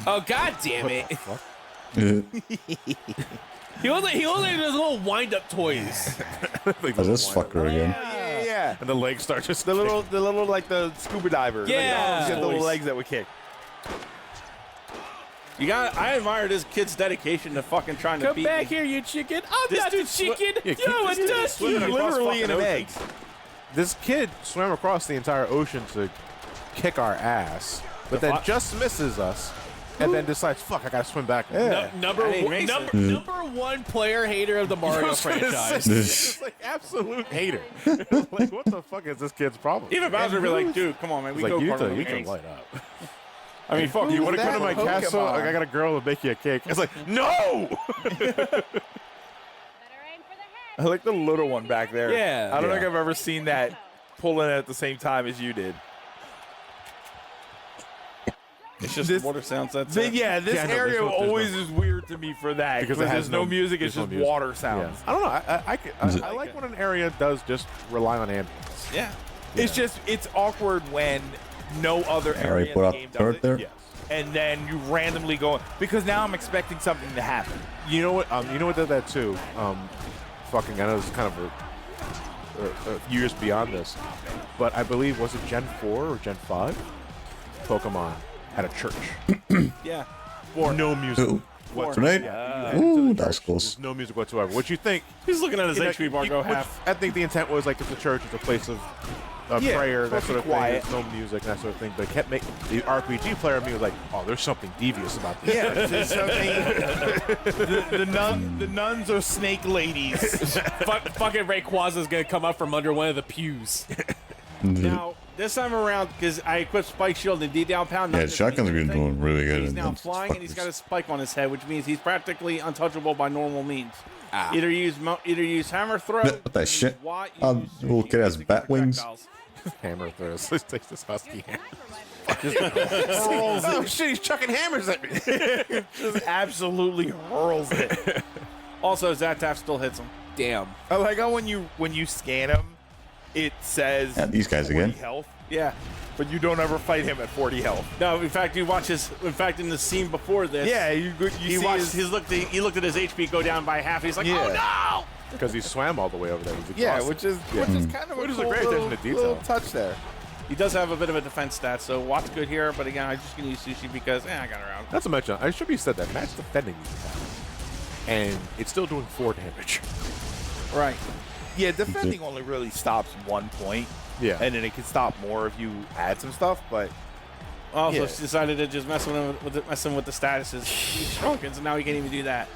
Oh god damn it! What? He only does little wind up toys. Oh, this fucker again. Yeah. And the legs start just The little like the scuba diver. Yeah. Like, the little legs that would kick. I admire this kid's dedication to fucking trying to Come beat back me. here, you chicken! I'm This not a dude's chicken. Yeah, Yo, keep a this dusty. kid Literally in an egg. This kid swam across the entire ocean to kick our ass, but then just misses us, and then decides, "Fuck, I gotta swim back." Yeah. Number one player hater of the Mario franchise. Just like absolute hater. Like, what the fuck is this kid's problem? Even Bowser would be like, dude, come on, man. We He's go like, you kart need to games. light up. I mean, fuck, You want to that come to my castle? Pokemon? Like, I got a girl to make you a cake. It's like, no! I like the little one back there. Yeah. I don't think I've ever seen that pulling at the same time as you did. It's just This- water sounds. That's This it. area there's no- always is weird to me for that Because because it has there's no music. It's there's no just music. water sounds. I don't know. I like when an area does just rely on ambience. Yeah. It's just it's awkward when no other Alright, area put in out the game the does turret it. there. Yes. And then you randomly go because now I'm expecting something to happen. You know what? You know what did that too? Fucking, I know this is kind of years beyond this, but I believe was it Gen 4 or Gen 5? Pokemon at a church. Yeah. For no music. Ooh. whatsoever. Tonight? Ooh, that was close. There's no music whatsoever. What you think? He's looking at his you know, HP bar go which half. I think the intent was like, if the church is a place of prayer, that sort of quiet. thing. There's no music, that sort of thing. But it kept making the RPG player in me was like, oh, there's something devious about this. Yeah, there's something. the nuns are snake ladies. Fucking Rayquaza's gonna come up from under one of the pews. Now, this time around, because I equipped Spike Shield and D down pound. Yeah, shotgun's been doing really good. He's now flying and he's got a spike on his head, which means he's practically untouchable by normal means. Either use hammer throw. What that shit? Little kid has bat wings. Hammer throws. Let's take this husky hammer. Oh shit, he's chucking hammers at me. Just absolutely hurls it. Also, Zataf still hits him. Damn. I like how when you scan him, it says these guys 40 again. health. Yeah. But you don't ever fight him at 40 health. No, in fact, you watch his. In fact, in the scene before this, yeah, you he see watched he looked at his HP go down by half. He's like, oh no! Because he swam all the way over there. He's yeah, exhausted. which is kind of Which a is a cool great attention to detail. little touch there. He does have a bit of a defense stat, so Watt's good here. But again, I'm just gonna use Sushi because I got around. Not to mention, I should be said that Matt's defending these attacks, and it's still doing 4 damage. Right. Yeah, defending only really stops 1 point. Yeah. And then it can stop more if you add some stuff, but Also, she decided to just mess with him with the statuses. He shrunk, and so now he can't even do that.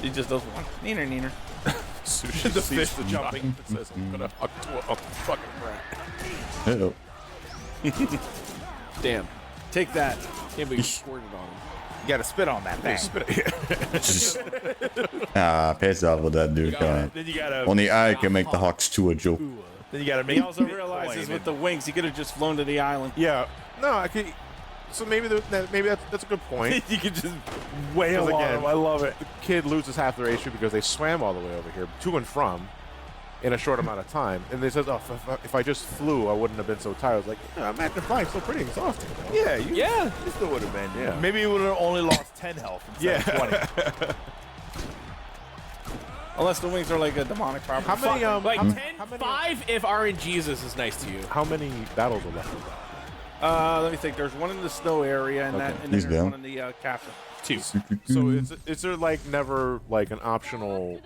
He just does one. Neener. Sushi The sees fish the jumping. It says, I'm gonna huck to a fucking rat. Uh-oh. Damn. Take that. Can't believe you squirted on him. You gotta spit on that thing. Piss off with that dude. Come on. Then you gotta Only I can make the Hawks 2 a joke. Then you gotta make He also realizes with the wings, he could have just flown to the island. Yeah. No, I could. So maybe that's a good point. you could just wail Because on again, him. I love it. The kid loses half their HP because they swam all the way over here, to and from, in a short amount of time. And they says, oh, if I just flew, I wouldn't have been so tired. I was like, yeah, imagine flying still pretty exhausting. Yeah, you still would have been. Yeah. Maybe you would have only lost 10 health instead of 20. Unless the wings are like a demonic property. How many, Like how 10, many- 5 if RNGesus is nice to you. How many battles are left? Let me think. There's one in the snow area, and, and then He's there's down. one in the castle. 2. So is there like never like an optional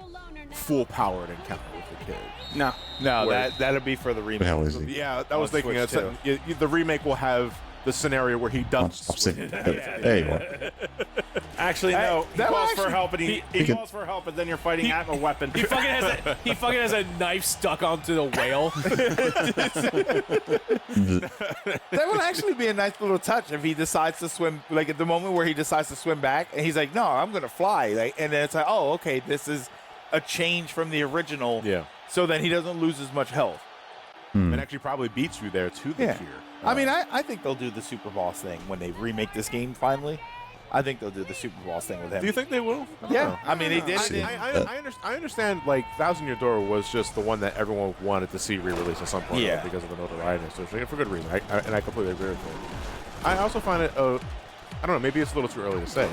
full powered encounter with the kid? No. No, Where- that'll be for the What remake. the hell is he? Yeah, that was On thinking Switch of the remake will have the scenario where he I'm does. sitting. There you are. Actually, no. He that calls actually- for help, and he could- calls for help, and then you're fighting at a weapon. He fucking has a knife stuck onto the whale. That would actually be a nice little touch if he decides to swim, like at the moment where he decides to swim back, and he's like, "No, I'm gonna fly," like, and then it's like, "Oh, okay, this is a change from the original." Yeah. So then he doesn't lose as much health. And actually probably beats you there to the Yeah. tier. I mean, I think they'll do the Super Boss thing when they remake this game finally. I think they'll do the Super Boss thing with him. Do you think they will? Yeah, I mean, they did it. I understand, like, Thousand Year Door was just the one that everyone wanted to see re-released at some point Yeah. because of the notoriety and stuff, for good reason, and I completely agree with it. I also find it, I don't know, maybe it's a little too early to say.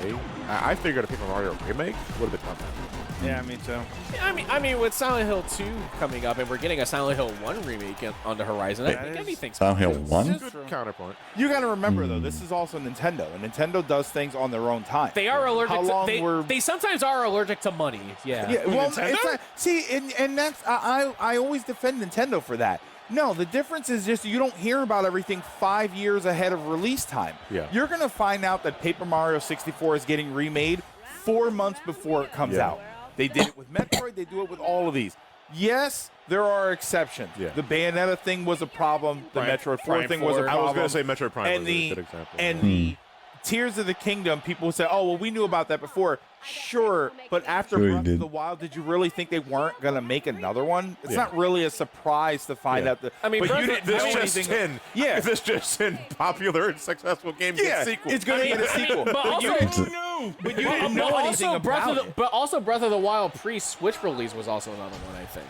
I figured a Paper Mario remake would have been tough. Yeah, me too. I mean, with Silent Hill 2 coming up, and we're getting a Silent Hill 1 remake on the horizon, I think anything's Silent Hill 1? Good counterpoint. You got to remember though, this is also Nintendo, and Nintendo does things on their own time. They are allergic. How long to, they sometimes are allergic to money. Yeah. Yeah, well, it's not, see, and that's I always defend Nintendo for that. No, the difference is just you don't hear about everything 5 years ahead of release time. Yeah. You're gonna find out that Paper Mario 64 is getting remade 4 months before it comes out. They did it with Metroid. They do it with all of these. Yes, there are exceptions. Yeah. The Bayonetta thing was a problem. The Metroid 4 thing was a problem. I was going to say Metroid Prime and was the a good example. and the Tears of the Kingdom, people say, "Oh, well, we knew about that before." Sure, but after Sure you Breath of did. the Wild, did you really think they weren't gonna make another one? It's not really a surprise to find out that. I mean, but Breath you of- didn't know This just anything. in. Yeah, This just in. Popular and successful game gets sequel. it's gonna get a sequel. but also- you didn't It's a- know. But you didn't know anything about it. But also Breath of the Wild pre-Switch release was also another one, I think.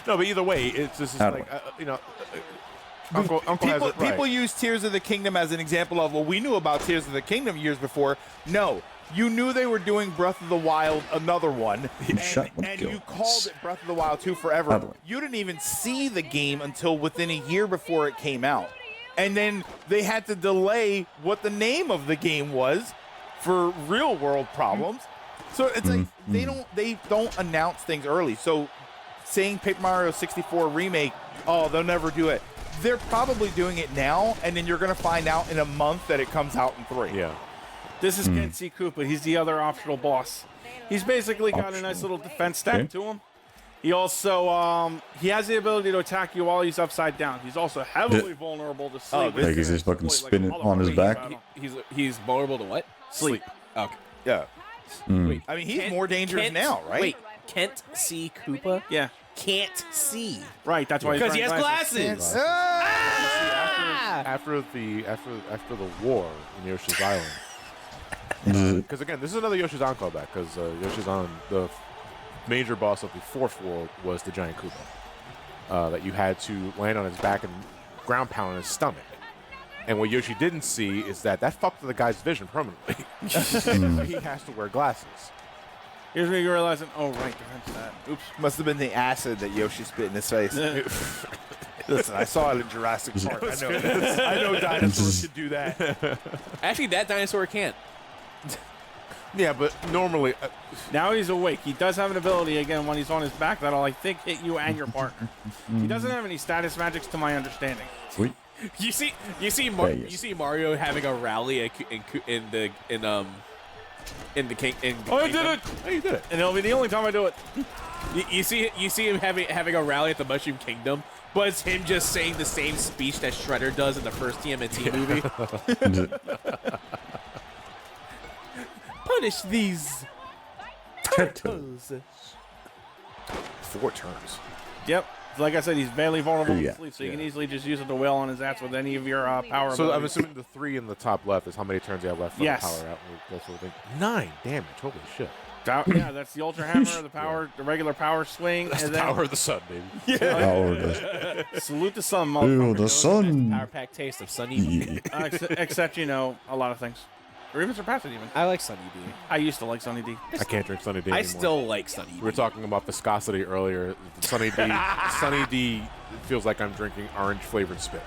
No, but either way, it's this is like Uncle has People, it right. people use Tears of the Kingdom as an example of, well, we knew about Tears of the Kingdom years before. No, you knew they were doing Breath of the Wild, another one, Shut up, and Gil. you called it Breath of the Wild 2 forever. You didn't even see the game until within a year before it came out. And then they had to delay what the name of the game was for real world problems. So it's like they don't announce things early. So saying Paper Mario 64 remake, oh, they'll never do it. They're probably doing it now, and then you're going to find out in a month that it comes out in 3. Yeah. This is Kent C. Koopa. He's the other optional boss. He's basically got a nice little defense stack to him. He also he has the ability to attack you while he's upside down. He's also heavily vulnerable to sleep. Like he's just fucking spinning on his back. He's vulnerable to what? Sleep. Okay. Yeah. Wait, I mean, he's more dangerous now, right? Wait, Kent C. Koopa? Yeah. Can't see. Right, that's why because he has glasses. After the war in Yoshi's Island. Because again, this is another Yoshi's On callback. Because Yoshi's On, the major boss of the fourth world was the giant Koopa that you had to land on his back and ground pound on his stomach. And what Yoshi didn't see is that fucked with the guy's vision permanently. He has to wear glasses. Here's where you're realizing, oh, right, defense that. Oops. Must have been the acid that Yoshi spit in his face. Listen, I saw it in Jurassic Park. I know dinosaurs could do that. Actually, that dinosaur can't. Yeah, but normally... now he's awake. He does have an ability, again, when he's on his back, that'll, I think, hit you and your partner. He doesn't have any status magics, to my understanding. Sweet. You see Mario having a rally in the king. Oh, I did it! Oh, you did it. And it'll be the only time I do it. You see him having a rally at the Mushroom Kingdom, but it's him just saying the same speech that Shredder does in the first TMNT movie. Punish these turtles. 4 turns. Yep. Like I said, he's barely vulnerable to sleep, so you can easily just use it to wail on his ass with any of your power So abilities. I'm assuming the 3 in the top left is how many turns you have left for Yes. the power out. That sort of thing. 9 damage. Holy shit. Yeah, that's the Ultra Hammer, the power, the regular power swing, That's and the then power of the sun, baby. Yeah. Power of the- Salute the sun, Ew, motherfucker. the sun. Power pack taste of Sunny. Except a lot of things, or even surpass it. Even I like Sunny D. I used to like Sunny D. I can't drink Sunny D I anymore. still like Sunny D. We were talking about viscosity earlier. Sunny D, Sunny D feels like I'm drinking orange-flavored spit.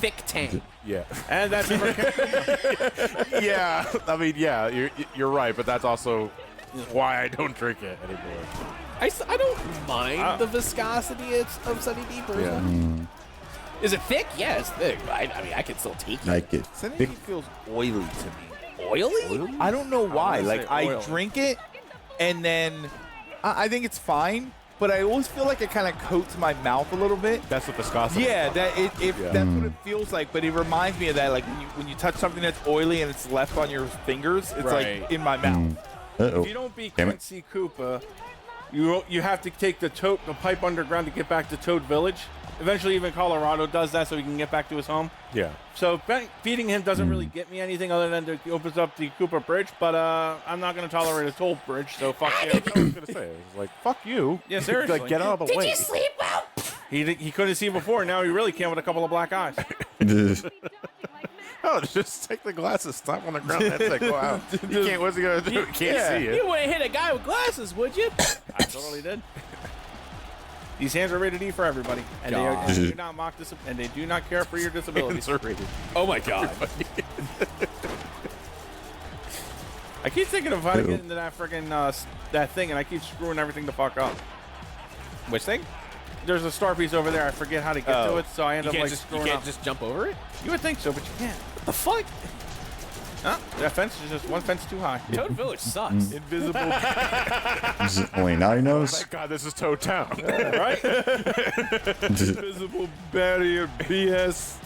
Thick tang. Yeah. And that's yeah. I mean, yeah, you're right, but that's also why I don't drink it anymore. I don't mind the viscosity of Sunny D personally. Is it thick? Yeah, it's thick. But I mean, I can still take it. Like it. Sunny D feels oily to me. Oily? I don't know why. gonna Like, say I oil. drink it, and then I think it's fine, but I always feel like it kind of coats my mouth a little bit. That's what viscosity. Yeah, that's what it feels like. But it reminds me of that, like when you touch something that's oily and it's left on your fingers, it's like in my mouth. If you don't beat Kent C. Koopa, you have to take the pipe underground to get back to Toad Village. Eventually, even Colorado does that so he can get back to his home. Yeah. So beating him doesn't really get me anything other than it opens up the Koopa Bridge, but I'm not going to tolerate a toll bridge, so fuck you. I was going to say, like, fuck you. Yeah, seriously. Like, get out of the way. Did you sleep well? He couldn't see before, now he really can with a couple of black eyes. Oh, just take the glasses, stop on the ground, that's it, go out. You can't, what's he going to do? He can't see it. You wouldn't hit a guy with glasses, would you? I totally did. These hands are rated E for everybody, and they do not mock and they do not care for your disabilities. Hands are rated. Oh my god! I keep thinking of how to get into that freaking that thing, and I keep screwing everything the fuck up. Which thing? There's a star piece over there. I forget how to get to it, so I end up like you screwing can't up. just jump over it. You would think so, but you can't. What the fuck? Huh? That fence is just one fence too high. Toad Village sucks. Invisible. Is it only now he knows? Thank God this is Toad Town. Right? Invisible barrier BS.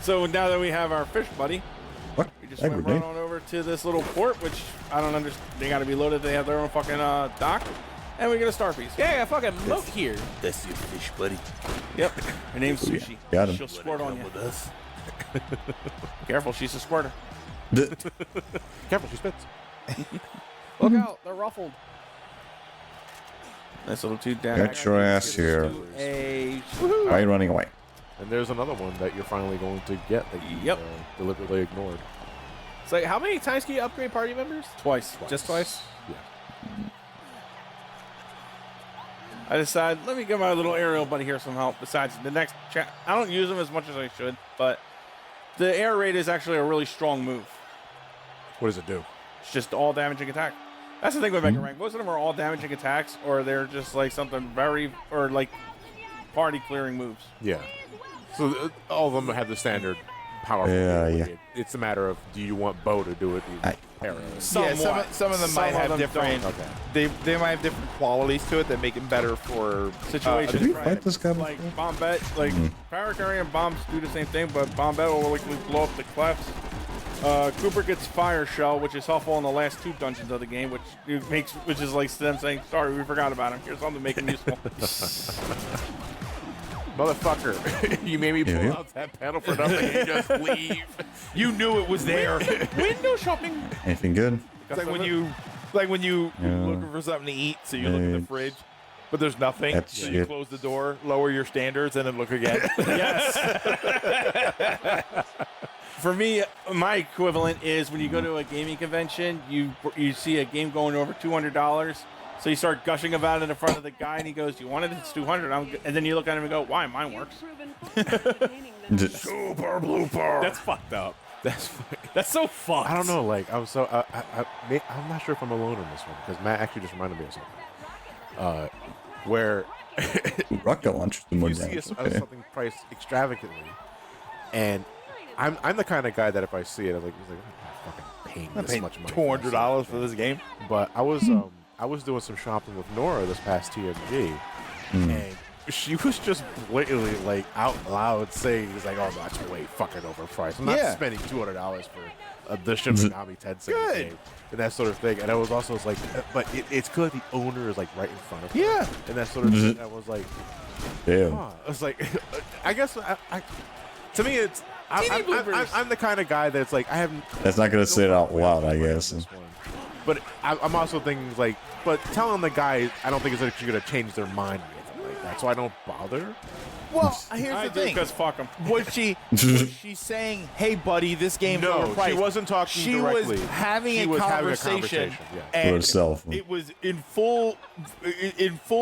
So now that we have our fish buddy, What? we just went right on over to this little port, which I don't understand. They got to be loaded. They have their own fucking dock. And we get a star piece. Yeah, I got fucking moat here. That's your fish, buddy. Yep. Her name's Sushi. Got him. She'll squirt on you. With us. Careful, she's a squirter. Careful, she spits. Look out, they're ruffled. Nice little two down. Get your ass here. Why are you running away? And there's another one that you're finally going to get that you deliberately ignored. It's like, how many times can you upgrade party members? Twice. Just twice? Yeah. I decided, let me give my little aerial buddy here some help. Besides, the next chat, I don't use them as much as I should, but the air raid is actually a really strong move. What does it do? It's just all damaging attack. That's the thing with Mega Rank. Most of them are all damaging attacks, or they're just like something or like party clearing moves. Yeah. So all of them have the standard powerful. Yeah. It's a matter of, do you want Bo to do it? Some of them might have different. Okay. They might have different qualities to it that make it better for situations. Did we fight this guy before? Like Bombette, like power carry and bombs do the same thing, but Bombette will like blow up the clefts. Cooper gets Fire Shell, which is helpful in the last 2 dungeons of the game, which is like them saying, "Sorry, we forgot about him. Here's something to make him useful." Motherfucker, you made me pull out that panel for nothing and just leave. You knew it was there. Window shopping. Anything good? It's like when you looking for something to eat, so you look in the fridge, but there's nothing. That's so you shit. close the door, lower your standards, and then look again. Yes. For me, my equivalent is when you go to a gaming convention, you see a game going over $200, so you start gushing about it in front of the guy, and he goes, "You want it? It's $200." And then you look at him and go, "Why? Mine works." Super blooper. That's fucked up. That's so fucked. I don't know. Like I'm not sure if I'm alone on this one because Matt actually just reminded me of something. Where rocket launchers do more you see damage. something priced extravagantly, and I'm the kind of guy that if I see it, I'm fucking paying this much money. $200 for this game. But I was doing some shopping with Nora this past TMG, and she was just blatantly like out loud saying, "He's like, oh, that's way fucking overpriced. I'm not spending $200 for the Shin Megami Tensei game and that sort of thing." And I was also like, but it's good the owner is like right in front of her. Yeah, and that sort of thing. I was like, damn. I was like, I guess to me it's. I'm the kind of guy that's like, I haven't. That's not gonna say it out loud, I guess. But I'm also thinking like, but telling the guy, I don't think it's actually gonna change their mind or anything like that. So I don't bother. Well, here's the thing. Because fuck him. Was she saying, "Hey, buddy, this game's overpriced"? She wasn't talking she directly. Was having a conversation, and for herself. It was in full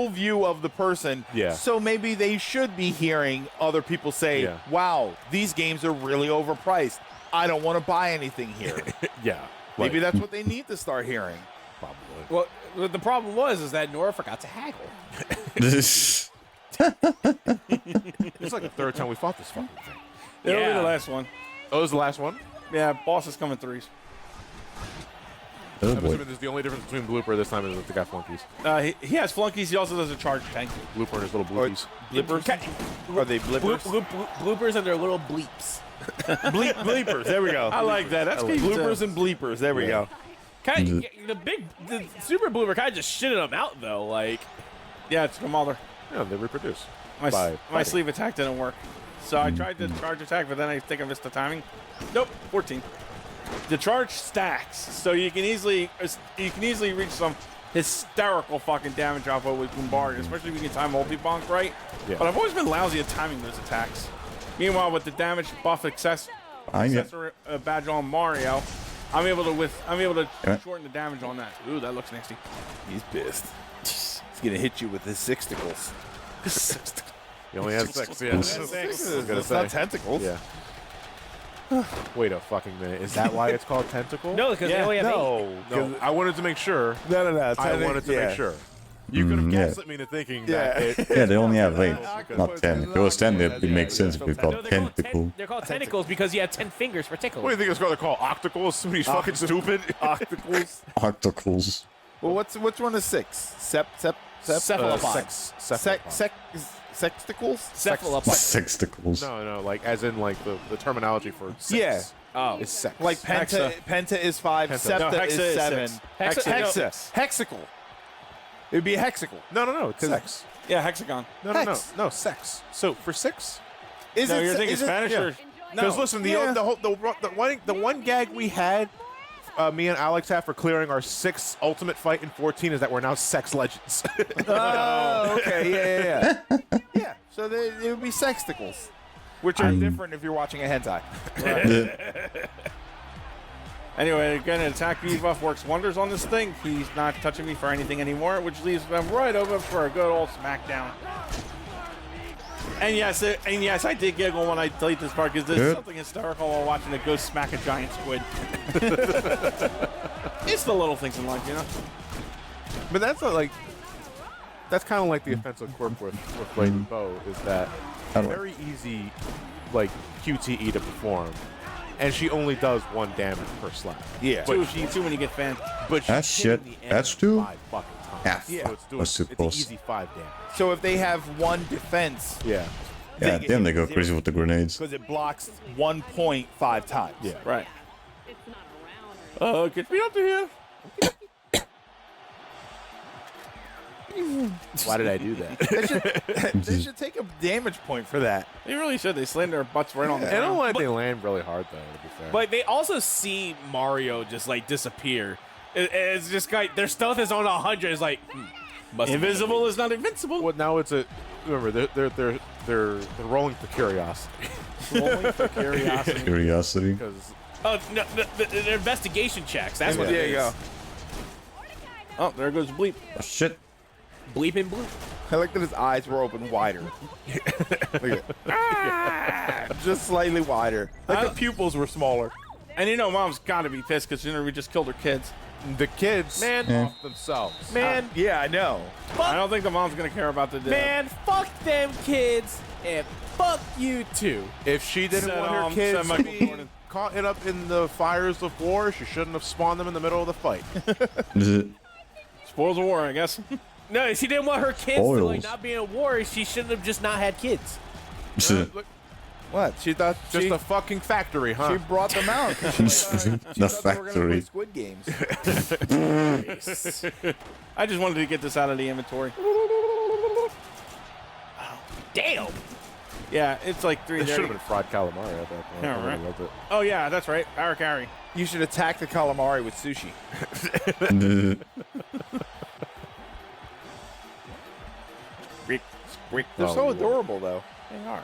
view of the person. Yeah. So maybe they should be hearing other people say, "Wow, these games are really overpriced. I don't want to buy anything here." Yeah. Maybe that's what they need to start hearing. Probably. Well, the problem was that Nora forgot to haggle. It's like the 3rd time we fought this fucking thing. It'll be the last one. Oh, it was the last one? Yeah, boss is coming 3s. Oh, I'm boy. assuming there's the only difference between Blooper this time is that the guy flunkies. He has flunkies. He also does a charge tank. Blooper and his little bloopies. Blippers? Are they blippers? Bloopers and their little bleeps. Bleepers. There we go. I like that. That's good. Bloopers and bleepers. There we go. Kind of, the super blooper kind of just shitted him out though. Like, yeah, it's the mother. Yeah, they reproduce. My sleeve attack didn't work, so I tried to charge attack, but then I think I missed the timing. Nope, 14. The charge stacks, so you can easily reach some hysterical fucking damage off of with Bombard, especially if you can time multi-bonk right. Yeah. But I've always been lousy at timing those attacks. Meanwhile, with the damage buff accessory badge on Mario, I'm able to shorten the damage on that. Ooh, that looks nasty. He's pissed. He's gonna hit you with his sixticles. He only has 6. Yeah, That's not tentacles. Yeah. Wait a fucking minute. Is that why it's called tentacle? No, because they only have 8. No, I wanted to make sure. No. I wanted to make sure. You could have gaslit me into thinking that. They only have 8, not 10. If it was 10, it would make sense if we called tentacle. They're called tentacles because you have 10 fingers for tickles. What do you think it's called? They're called octacles? Somebody's fucking stupid. Octacles. Octacles. Well, which one is 6? Cephalopods. Sexticles? Cephalopods. Sexticles. No, like as in like the terminology for sex. Yeah. Oh. It's sex. Like penta is 5, septa is 7. Hexical. It would be a hexical. No, it's sex. Yeah, hexagon. No, sex. So for 6? You're thinking Spanish or? Because listen, the one gag we had, me and Alex have for clearing our 6th ultimate fight in 14 is that we're now sex legends. Oh, okay, yeah. So it would be sexticles, which are different if you're watching a hentai. Anyway, again, an attack debuff works wonders on this thing. He's not touching me for anything anymore, which leaves them right over for a good old smackdown. And yes, I did giggle when I played this part because there's something hysterical while watching a ghost smack a giant squid. It's the little things in life, you know? But that's that's kind of like the offensive quirk with Lady Bow is that very easy, like QTE to perform, and she only does 1 damage per slap. Yeah, but two when you get fan. But that's shit. That's 2. 5 fucking times. Yeah, So it's an easy 5 damage. So if they have 1 defense, yeah, damn, they go crazy with the grenades. because it blocks 1 point 5 times. Yeah, right. Get me up to here. Why did I do that? They should take a damage point for that. They really should. They slammed their butts right on the I ground. don't like they land really hard though. To be fair, But they also see Mario just like disappear. It's just like their stealth is on 100. It's like invisible is not invincible. well, now it's a remember they're rolling for curiosity. Rolling for curiosity. Curiosity. Because Oh no, the investigation checks. That's what it There is. you go. Oh, there goes Bleep. Oh, shit. Bleep and Bloop. I like that his eyes were open wider. Look at it. Just slightly wider. Like the pupils were smaller. And you know, Mom's got to be pissed because we just killed her kids. the kids Man. off themselves. Man, Yeah, I know. I don't think the mom's gonna care about the death. Man, fuck them kids and fuck you too. If she didn't Said, want her said kids to Michael be Jordan. caught up in the fires of war, she shouldn't have spawned them in the middle of the fight. Spoils of war, I guess. No, she didn't want her kids to Spoils. like not be in war. She shouldn't have just not had kids. Look, What? She thought just she, a fucking factory, huh? she brought them out. 'cause she thought The they were gonna play factory. Squid Games. I just wanted to get this out of the inventory. Oh, damn. Yeah, it's like It 3. should have been fried calamari at that point. Yeah, I would've right. loved it. Oh yeah, that's right. Power carry. You should attack the calamari with sushi. They're so adorable, though. They are.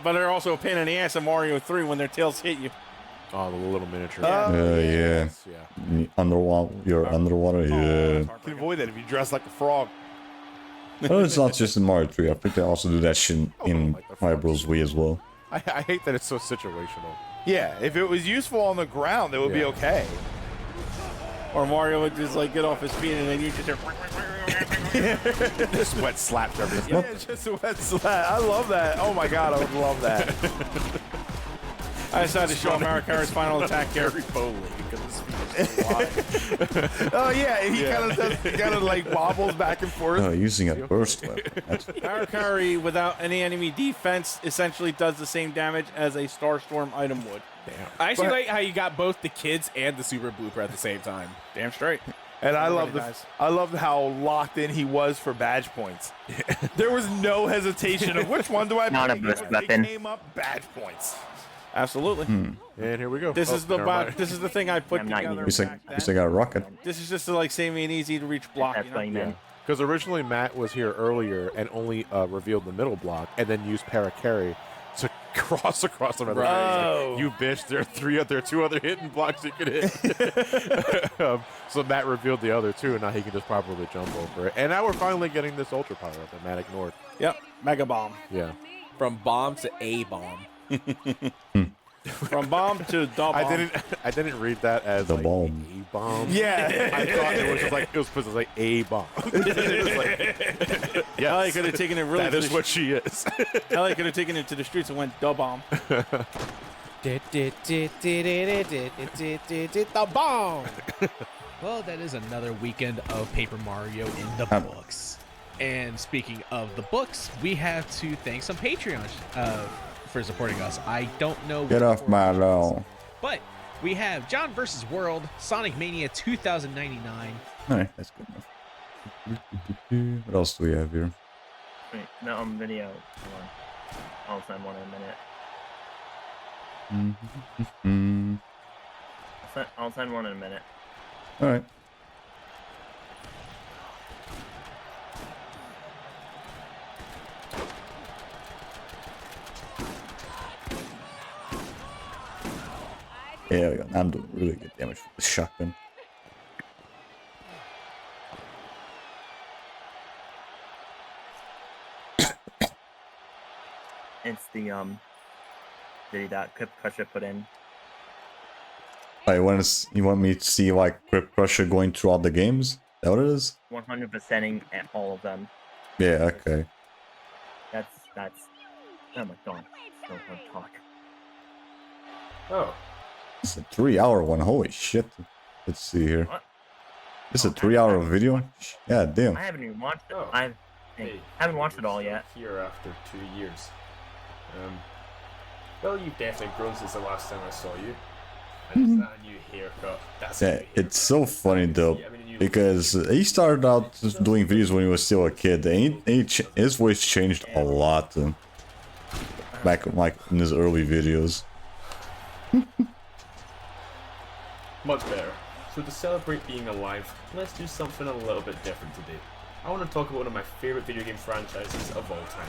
But they're also a pain in the ass in Mario 3 when their tails hit you. Oh, the little miniature. Yeah. Yeah. Underwater. You're underwater. Yeah. You can avoid that if you dress like a frog. Oh, it's not just in Mario 3. I think they also do that shit in Mario Bros. Wii as well. I hate that it's so situational. Yeah, if it was useful on the ground, it would be Yeah. okay. Or Mario would just like get off his feet and then you just hear. Just wet slapped everything. Yeah, just a wet slap. I love that. Oh my god, I would love that. I decided to show him Power Carry's final attack here. Oh yeah, he kind of does. He kind of like wobbles back and forth. Oh, using a burst weapon. That's Power Carry without any enemy defense essentially does the same damage as a Starstorm item would. Damn. I actually like how you got both the kids and the Super Blooper at the same time. Damn straight. And I Everybody love dies. I loved how locked in he was for badge points. There was no hesitation of which one do I Not a pick. burst It weapon. came up badge points. Absolutely. And here we go. This Oh, is the never mind. this is the thing I put I'm not together. At least I back then. got a rocket. This is just to like save me an easy to reach block. That's You know? what you meant. Because originally Matt was here earlier and only revealed the middle block and then used para-carry to cross across the middle. Right. You bitch, there are 2 other hidden blocks you could hit. So Matt revealed the other 2 and now he can just properly jump over it. And now we're finally getting this ultra power up that Matt ignored. Yep. Mega bomb. Yeah. From bomb to a bomb. From bomb to the bomb. I didn't read that as The like bomb. a bomb. Yeah. I thought it was just like it was supposed to like a bomb. It was like, Hell, he could have taken it really. that is what she is. Hell, he could have taken it to the streets and went the bomb. The bomb. Well, that is another weekend of Paper Mario in the books. And speaking of the books, we have to thank some Patreons for supporting us. I don't know. Get off my lawn. But we have John vs. World, Sonic Mania 2099. Alright, that's good enough. What else do we have here? Wait, no, on video. Hold on. I'll send one in a minute. I'll send one in a minute. Alright. Yeah, I'm doing really good damage with the shotgun. It's the that Clip Crusher put in. I you want me to see like Crypt Crusher going through all the games? Is that what it is? 100%ing at all of them. Yeah, okay. That's oh my god. So hard talk. Oh. It's a 3-hour one. Holy shit. Let's see here. What? This is a 3-hour video? Yeah, damn. I haven't even watched it. Oh. I haven't watched it all yet. Here after 2 years. Well, you've definitely grown since the last time I saw you. And is that a new haircut? That's a new haircut. It's so funny though, because he started out just doing videos when he was still a kid, and his voice changed a lot back like in his early videos. Much better. So to celebrate being alive, let's do something a little bit different today. I want to talk about one of my favourite video game franchises of all time,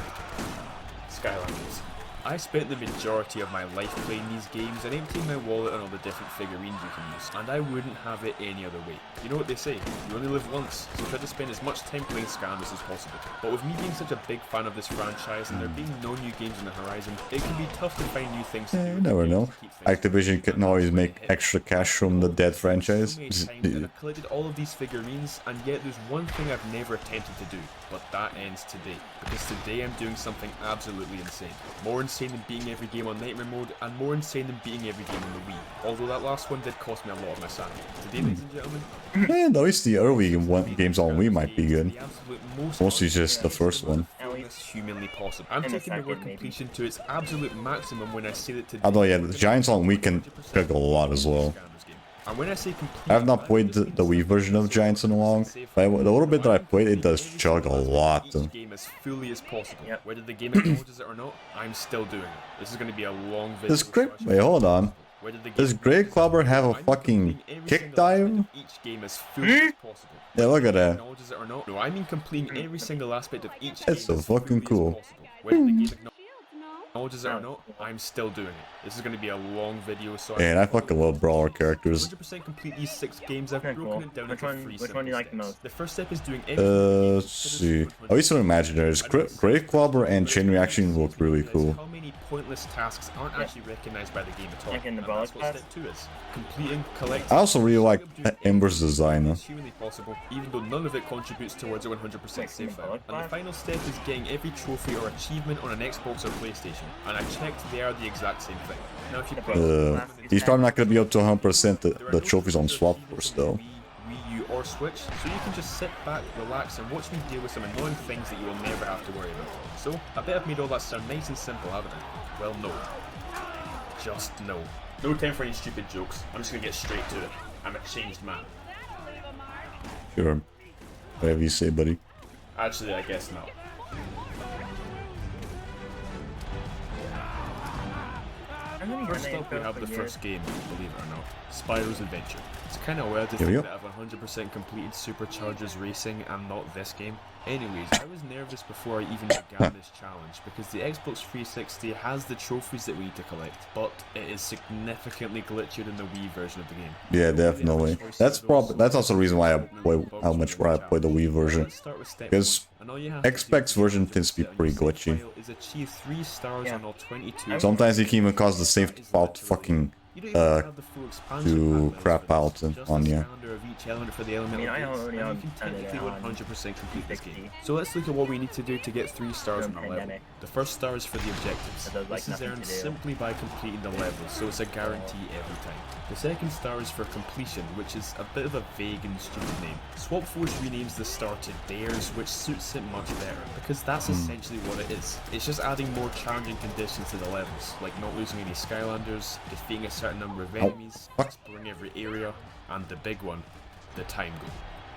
Skylanders. I spent the majority of my life playing these games and emptying my wallet on all the different figurines you can use, and I wouldn't have it any other way. You know what they say, you only live once, so try to spend as much time playing Skylanders as possible. But with me being such a big fan of this franchise and there being no new games on the horizon, it can be tough to find new things to do. You never know. Activision can always make extra cash from the dead franchise. I've collected all of these figurines, and yet there's one thing I've never attempted to do, but that ends today. Because today I'm doing something absolutely insane. More insane than beating every game on Nightmare Mode, and more insane than beating every game on the Wii. Although that last one did cost me a lot of my sanity. Today, ladies and gentlemen... And at least the early games on Wii might be good. Mostly just the first one. Humanly possible. I'm taking the word completion to its absolute maximum when I say that today... Although yeah, the Giants on Wii can chug a lot as well. And when I say complete, I have not played the Wii version of Giants in a long, but the little bit that I played, it does chug a lot. Each game as fully as possible. Whether the game acknowledges it or not, I'm still doing it. This is going to be a long video. Wait, hold on. Does Greg Clubber have a fucking kick dive? Each game as fully as possible. Yeah, look at that. Acknowledges it or not? No, I mean completing every single aspect of each game. That's so fucking cool. Whether the game acknowledges it or not, I'm still doing it. This is going to be a long video, so And I fucking love brawler characters. 100% complete these 6 games. I've broken it down into 3 Which one do you like the most? The first step is doing let's see. At least on Imaginaries. Grave Clubber and Chain Reaction look really cool. How many pointless tasks aren't actually recognized by the game at all? Like in the and that's what step 2 is. Completing, collecting... I also really like Ember's design. Humanly possible, even though none of it contributes towards a 100% save file. And the final step is getting every trophy or achievement on an Xbox or PlayStation. And I checked they are the exact same thing. Now if you he's probably not going to be up to 100% the trophies on Swap Force though. Wii U or Switch, so you can just sit back, relax, and watch me deal with some annoying things that you will never have to worry about. So, I bet I've made all that sound nice and simple, haven't I? Well, no. Just no. No time for any stupid jokes. I'm just gonna get straight to it. I'm a changed man. Sure. Whatever you say, buddy. Actually, I guess not. First up, we have the first game, believe it or not, Spyro's Adventure. It's kind of weird to think that I've 100% completed Superchargers Racing and not this game. Anyways, I was nervous before I even began this challenge because the Xbox 360 has the trophies that we need to collect, but it is significantly glitchier than the Wii version of the game. Yeah, definitely. That's also the reason why I play how much more I play the Wii version, because Xbox version tends to be pretty glitchy. Sometimes it can even cause the save file to fucking to crap out on you. So let's look at what we need to do to get 3 stars on a level. The first star is for the objectives. This is earned simply by completing the levels, so it's a guarantee every time. The second star is for completion, which is a bit of a vague and stupid name. Swap Force renames the star to Dares, which suits it much better, because that's essentially what it is. It's just adding more challenging conditions to the levels, like not losing any Skylanders, defeating a certain number of enemies, exploring every area, and the big one, the time goal.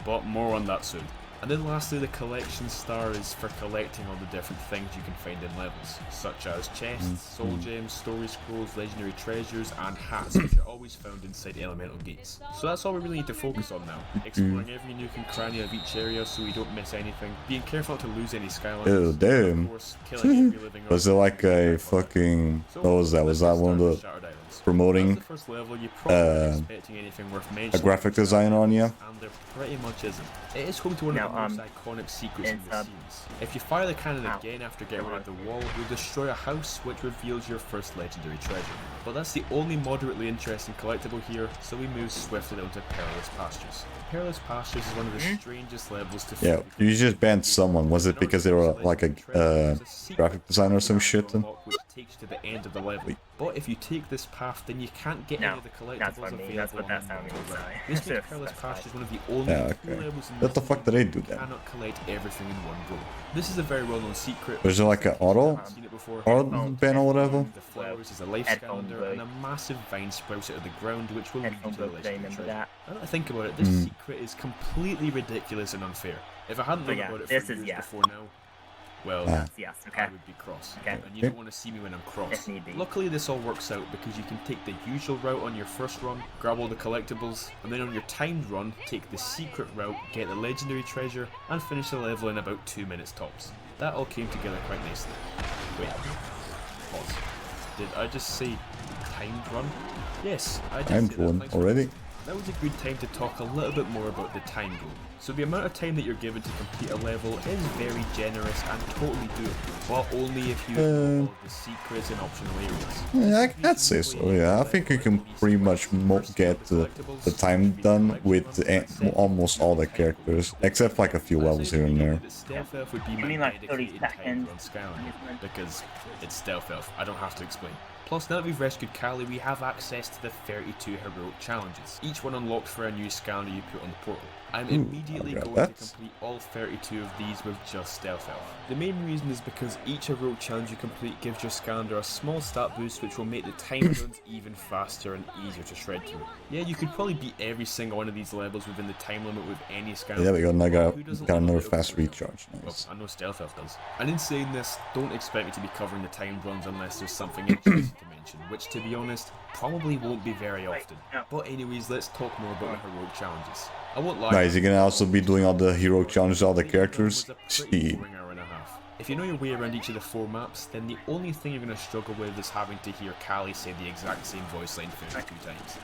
But more on that soon. And then lastly, the collection star is for collecting all the different things you can find in levels, such as chests, soul gems, story scrolls, legendary treasures, and hats, which are always found inside elemental gates. So that's all we really need to focus on now, exploring every nook and cranny of each area so we don't miss anything, being careful not to lose any Skylanders, Ew, damn. of course, killing every living Was it like a fucking... What was that? Was that one of the promoting a graphic design on you? And there pretty much isn't. It is home to one of the most iconic secrets in the series. If you fire the cannon again after getting rid of the wall, you'll destroy a house which reveals your first legendary treasure. But that's the only moderately interesting collectible here, so we move swiftly onto Perilous Pastures. Perilous Pastures is one of the strangest levels to Yeah, you just banned someone. Was it because they were like a graphic designer or some shit? Which takes you to the end of the level. But if you take this path, then you can't get any of the collectibles available. That's what that sound means. This makes Perilous Pastures one of the only two levels in What the fuck did they do you then? cannot collect everything in one go. This is a very well-known secret. Was there like an auto ban or whatever? The flowers is a life scavenger and a massive vine sprouts out of the ground which will lead you to the legendary treasure. Now that I think about it, this secret is completely ridiculous and unfair. If I hadn't known about it for years before now, well, I would be cross. And you don't want to see me when I'm cross. Luckily, this all works out because you can take the usual route on your first run, grab all the collectibles, and then on your timed run, take the secret route, get the legendary treasure, and finish the level in about 2 minutes tops. That all came together quite nicely. Wait, pause. Did I just say timed run? Yes, I did. Timed one already? That was a good time to talk a little bit more about the time goal. So the amount of time that you're given to complete a level is very generous and totally doable, but only if you do all the secrets and optional areas. Yeah, I'd say so, yeah. I think you can pretty much get the time done with almost all the characters, except like a few levels here and there. Stealth Elf would be my dedicated time run scaling, because it's Stealth Elf, I don't have to explain. Plus, now that we've rescued Callie, we have access to the 32 heroic challenges, each one unlocked for a new scanner you put on the portal. I'm immediately going to complete all 32 of these with just Stealth Elf. The main reason is because each heroic challenge you complete gives your scanner a small stat boost which will make the time runs even faster and easier to shred through. Yeah, you could probably beat every single one of these levels within the time limit with any scanner. Yeah, we got another fast recharge. Nice. Well, I know Stealth Elf does. And in saying this, don't expect me to be covering the timed runs unless there's something interesting to mention, which to be honest, probably won't be very often. But anyways, let's talk more about the heroic challenges. I won't lie. Is he gonna also be doing all the heroic challenges, all the characters? If you know your way around each of the 4 maps, then the only thing you're going to struggle with is having to hear Callie say the exact same voice line 52 times.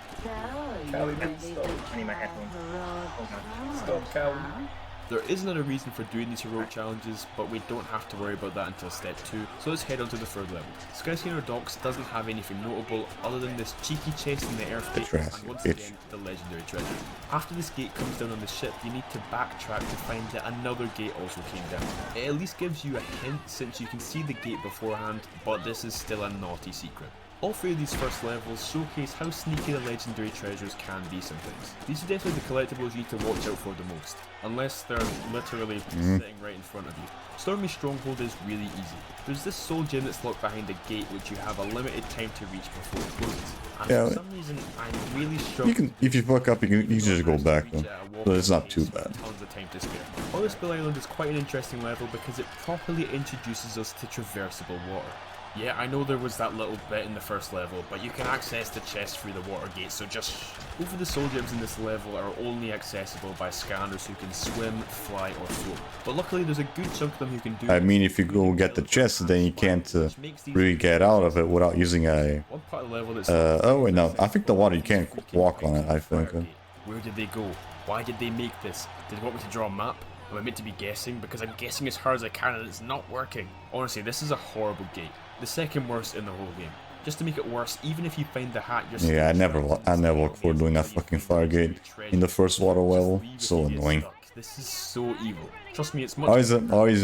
Callie, stop. I need my headphones. Stop, Callie. There is another reason for doing these heroic challenges, but we don't have to worry about that until step 2, so let's head on to the 3rd level. Skyscanner Docks doesn't have anything notable other than this cheeky chest in the earth gate, and once again, the legendary treasure. After this gate comes down on the ship, you need to backtrack to find that another gate also came down. It at least gives you a hint since you can see the gate beforehand, but this is still a naughty secret. All 3 of these first levels showcase how sneaky the legendary treasures can be sometimes. These are definitely the collectibles you need to watch out for the most, unless they're literally sitting right in front of you. Stormy Stronghold is really easy. There's this soul gem that's locked behind a gate which you have a limited time to reach before it closes. And for some reason, I'm really struggling. If you fuck up, you can just go back though, so it's not too bad. Tons of time to spare. Oilspill Island is quite an interesting level because it properly introduces us to traversable water. Yeah, I know there was that little bit in the first level, but you can access the chest through the water gate, so just... Both of the soul gems in this level are only accessible by scanners who can swim, fly, or float. But luckily there's a good chunk of them who can do... I mean, if you go get the chest, then you can't really get out of it without using a... One part of the level that's oh wait, no, I think the water, you can't walk on it, I think. Where did they go? Why did they make this? Did they want me to draw a map? Am I meant to be guessing? Because I'm guessing as hard as I can and it's not working. Honestly, this is a horrible gate. The second worst in the whole game. Just to make it worse, even if you find the hat, you're I never look for doing that fucking fire gate in the first water level. So annoying. This is so evil. Trust me, it's much... Always a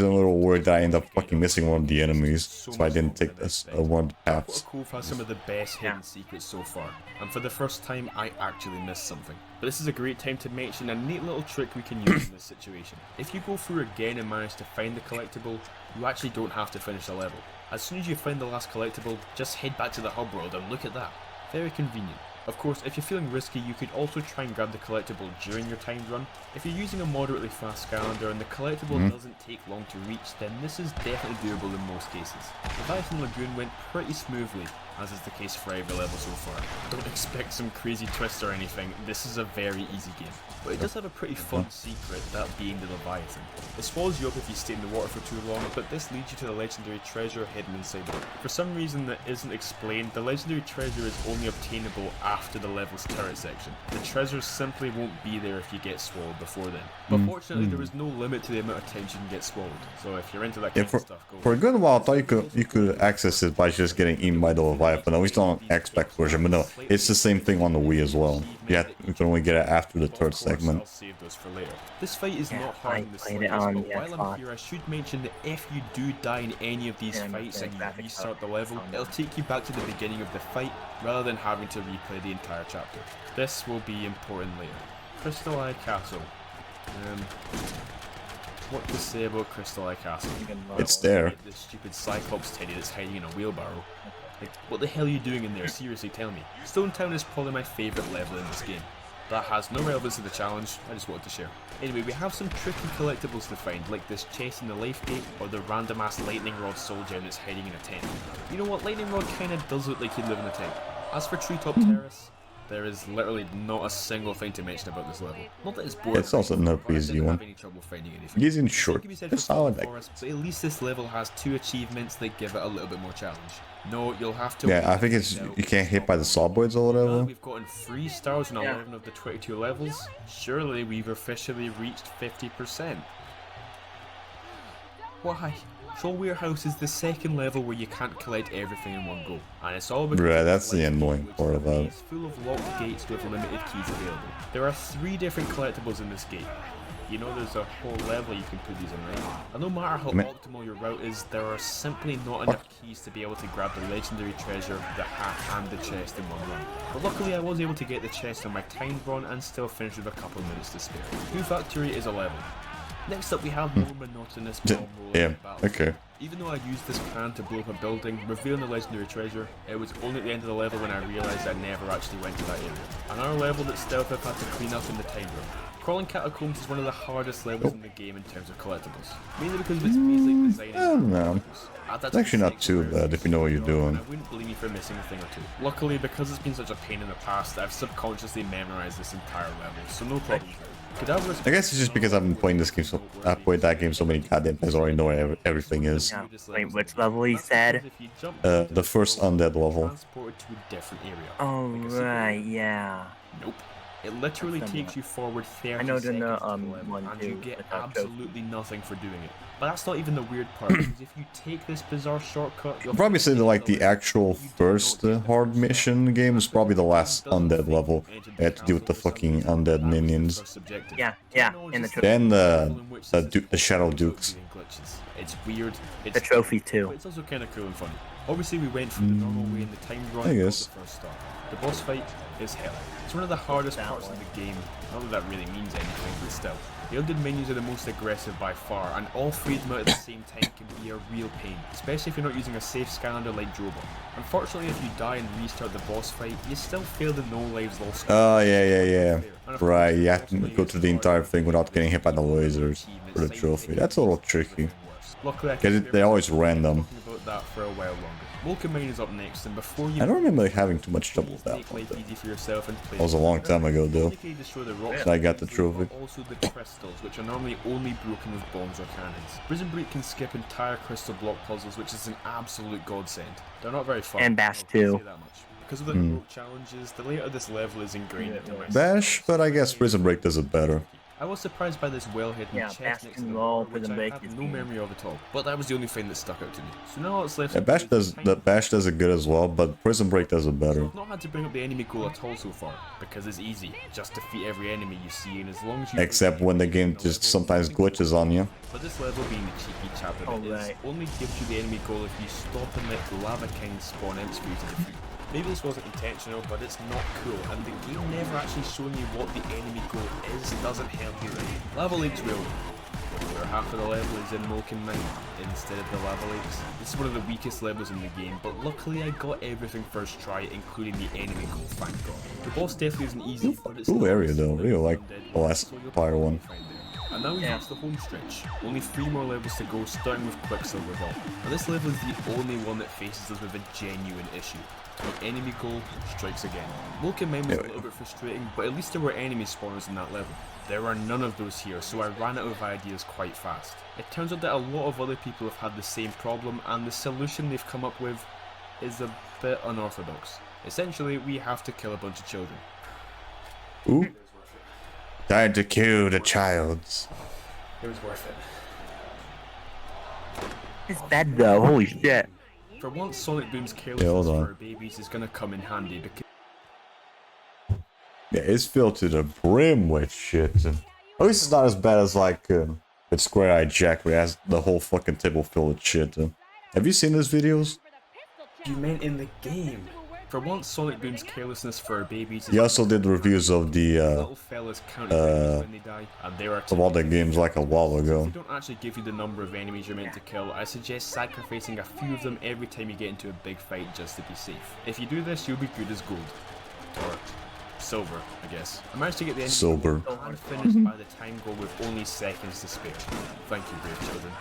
little worried that I end up fucking missing one of the enemies, so I didn't take this one of the paths. Cove has some of the best hidden secrets so far, and for the first time, I actually missed something. But this is a great time to mention a neat little trick we can use in this situation. If you go through again and manage to find the collectible, you actually don't have to finish the level. As soon as you find the last collectible, just head back to the hub world and look at that. Very convenient. Of course, if you're feeling risky, you could also try and grab the collectible during your timed run. If you're using a moderately fast calendar and the collectible doesn't take long to reach, then this is definitely doable in most cases. Leviathan Lagoon went pretty smoothly, as is the case for every level so far. Don't expect some crazy twist or anything, this is a very easy game. But it does have a pretty fun secret, that being the Leviathan. It swallows you up if you stay in the water for too long, but this leads you to the legendary treasure hidden inside it. For some reason that isn't explained, the legendary treasure is only obtainable after the level's turret section. The treasure simply won't be there if you get swallowed before then. But fortunately, there is no limit to the amount of times you can get swallowed, so if you're into that kind of stuff, go for a good while, I thought you could access it by just getting eaten by the Leviathan, at least on Xbox version, but no, it's the same thing on the Wii as well. You can only get it after the third segment. I'll save those for later. This fight is not hard in the slightest, but while I'm here, I should mention that if you do die in any of these fights and you restart the level, it'll take you back to the beginning of the fight, rather than having to replay the entire chapter. This will be important later. Crystal Eye Castle. What to say about Crystal Eye Castle? It's there. This stupid Cyclops teddy that's hiding in a wheelbarrow. Like, what the hell are you doing in there? Seriously, tell me. Stone Town is probably my favourite level in this game. That has no relevance to the challenge, I just wanted to share. Anyway, we have some tricky collectibles to find, like this chest in the life gate, or the random ass lightning rod soul gem that's hiding in a tent. You know what, lightning rod kinda does look like he'd live in a tent. As for Treetop Terrace, there is literally not a single thing to mention about this level. Not that it's boring. It's also not easy one. Easy and short. It's solid. But at least this level has 2 achievements that give it a little bit more challenge. No, you'll have to. Yeah, I think it's you can't hit by the sawboards or whatever. We've gotten 3 stars on 11 of the 22 levels. Surely we've officially reached 50%. Why? Troll Warehouse is the second level where you can't collect everything in one go, and it's all because that's the annoying part about it. It's full of locked gates with limited keys available. There are 3 different collectibles in this gate. You know there's a whole level you can put these in, right? And no matter how optimal your route is, there are simply not enough keys to be able to grab the legendary treasure, the hat, and the chest in one run. But luckily I was able to get the chest on my timed run and still finish with a couple minutes to spare. New Factory is a level. Next up we have more monotonous bomb rolling battle. Okay. Even though I used this can to blow up a building, revealing the legendary treasure, it was only at the end of the level when I realised I never actually went to that area. Another level that Stealth have had to clean up in the time room. Crawling Catacombs is one of the hardest levels in the game in terms of collectibles, mainly because of its basic design. I don't know. It's actually not too bad if you know what you're doing. I wouldn't blame you for missing a thing or two. Luckily, because it's been such a pain in the past, I've subconsciously memorised this entire level, so no problem. I guess it's just because I've been playing this game so I've played that game so many goddamn times, I already know where everything is. Wait, which level he said? The first undead level. Oh right, yeah. Nope. It literally takes you forward 30 seconds to the level, and you get absolutely nothing for doing it. But that's not even the weird part, because if you take this bizarre shortcut, you'll probably say that like the actual first hard mission game is probably the last undead level. You had to deal with the fucking undead minions. Yeah, in the trophy. Then the Shadow Dukes. It's weird. It's the trophy too. But it's also kind of cool and funny. Obviously, we went from the normal way in the time run to the first star. The boss fight is hell. It's one of the hardest parts of the game. Not that that really means anything, but still. The undead minions are the most aggressive by far, and all 3 of them out at the same time can be a real pain, especially if you're not using a safe scavenger like Joba. Unfortunately, if you die and restart the boss fight, you still fail the no lives lost. Oh, yeah. Right, you have to go through the entire thing without getting hit by the lasers for the trophy. That's a little tricky. Because they're always random. That for a while longer. Vulcan Mine is up next, and before you I don't remember having too much trouble with that one. That was a long time ago though. So I got the trophy. Also the crystals, which are normally only broken with bombs or cannons. Prison Break can skip entire crystal block puzzles, which is an absolute godsend. They're not very fun. And Bash 2. Because of the rope challenges, the layout of this level is ingrained into my Bash, but I guess Prison Break does it better. I was surprised by this well-hidden chest next to the door, which I had no memory of at all, but that was the only thing that stuck out to me. So now it's left. Yeah, Bash does it good as well, but Prison Break does it better. I've not had to bring up the enemy goal at all so far, because it's easy. Just defeat every enemy you see, and as long as you... Except when the game just sometimes glitches on you. But this level being the cheeky chapter that is, only gives you the enemy goal if you stop and let the Lava King spawn imps for you to defeat. Maybe this wasn't intentional, but it's not cool, and the game never actually showing you what the enemy goal is doesn't help you really. Lava Lakes will, where half of the level is in Vulcan Mine instead of the Lava Lakes. This is one of the weakest levels in the game, but luckily I got everything first try, including the enemy goal, thank god. The boss definitely isn't easy, but it's cool area though, really like the last fire one. And now we've reached the home stretch. Only 3 more levels to go, starting with Quicksilver Hill. Now this level is the only one that faces us with a genuine issue. The enemy goal strikes again. Woken Mine was a little bit frustrating, but at least there were enemy spawners in that level. There are none of those here, so I ran out of ideas quite fast. It turns out that a lot of other people have had the same problem, and the solution they've come up with is a bit unorthodox. Essentially, we have to kill a bunch of children. Ooh. Time to kill the childs. It was worth it. It's bad though, holy shit. For once, Sonic Boom's carelessness for our babies is gonna come in handy because... Yeah, it's filled to the brim with shit. At least it's not as bad as like with Square Eye Jack, where it has the whole fucking table filled with shit. Have you seen those videos? You meant in the game. For once, Sonic Boom's carelessness for our babies is... He also did reviews of the little fellas count when they die, and there are of all the games like a while ago. If they don't actually give you the number of enemies you're meant to kill, I suggest sacrificing a few of them every time you get into a big fight just to be safe. If you do this, you'll be good as gold. Or silver, I guess. I managed to get the enemy silver and finished by the time goal with only seconds to spare. Thank you, brave children.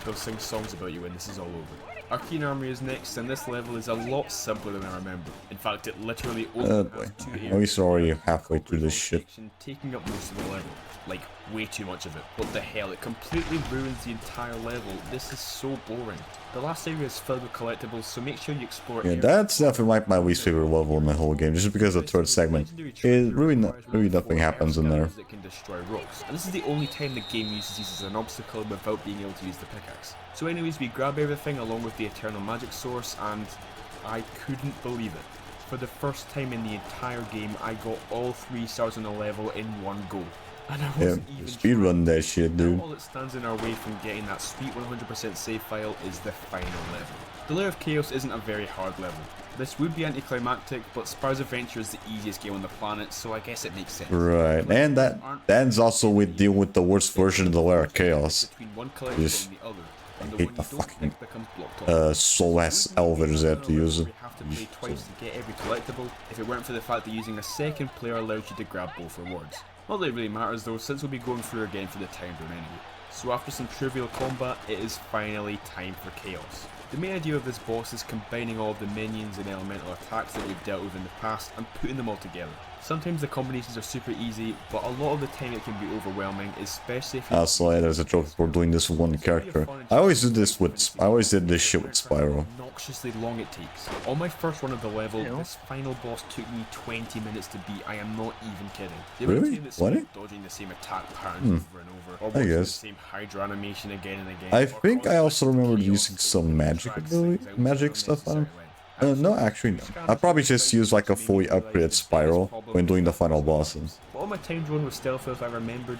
They'll sing songs about you when this is all over. Arcane Armory is next, and this level is a lot simpler than I remember. In fact, it literally only has 2 areas. We're already halfway through this shit. Taking up most of the level. Like, way too much of it. What the hell, it completely ruins the entire level. This is so boring. The last area is filled with collectibles, so make sure you explore it. Yeah, that's definitely like my least favorite level in the whole game, just because the third segment, really nothing happens in there. That can destroy rocks. And this is the only time the game uses these as an obstacle without being able to use the pickaxe. So anyways, we grab everything along with the Eternal Magic Source, and I couldn't believe it. For the first time in the entire game, I got all 3 stars on the level in one go. And I wasn't even speedrun that shit, dude. Now all that stands in our way from getting that sweet 100% save file is the final level. The Lair of Chaos isn't a very hard level. This would be anticlimactic, but Spyro's Adventure is the easiest game on the planet, so I guess it makes sense. Right, and that ends also with dealing with the worst version of the Lair of Chaos. Just, I hate the fucking soul-ass elevators they have to use. You have to play twice to get every collectible, if it weren't for the fact that using a second player allows you to grab both rewards. Not that it really matters though, since we'll be going through again for the time zone anyway. So after some trivial combat, it is finally time for chaos. The main idea of this boss is combining all of the minions and elemental attacks that we've dealt with in the past and putting them all together. Sometimes the combinations are super easy, but a lot of the time it can be overwhelming, especially if also, there's a trophy for doing this with one character. I always did this shit with Spyro. Obnoxiously long it takes. On my first run of the level, this final boss took me 20 minutes to beat. I am not even kidding. Really? What? Dodging the same attack patterns over and over, or I guess. the same Hydra animation again and again. I think I also remember using some magic stuff on him. No, actually no. I probably just use like a fully upgraded Spyro when doing the final bosses. But on my time run with Stealth Elf, I remembered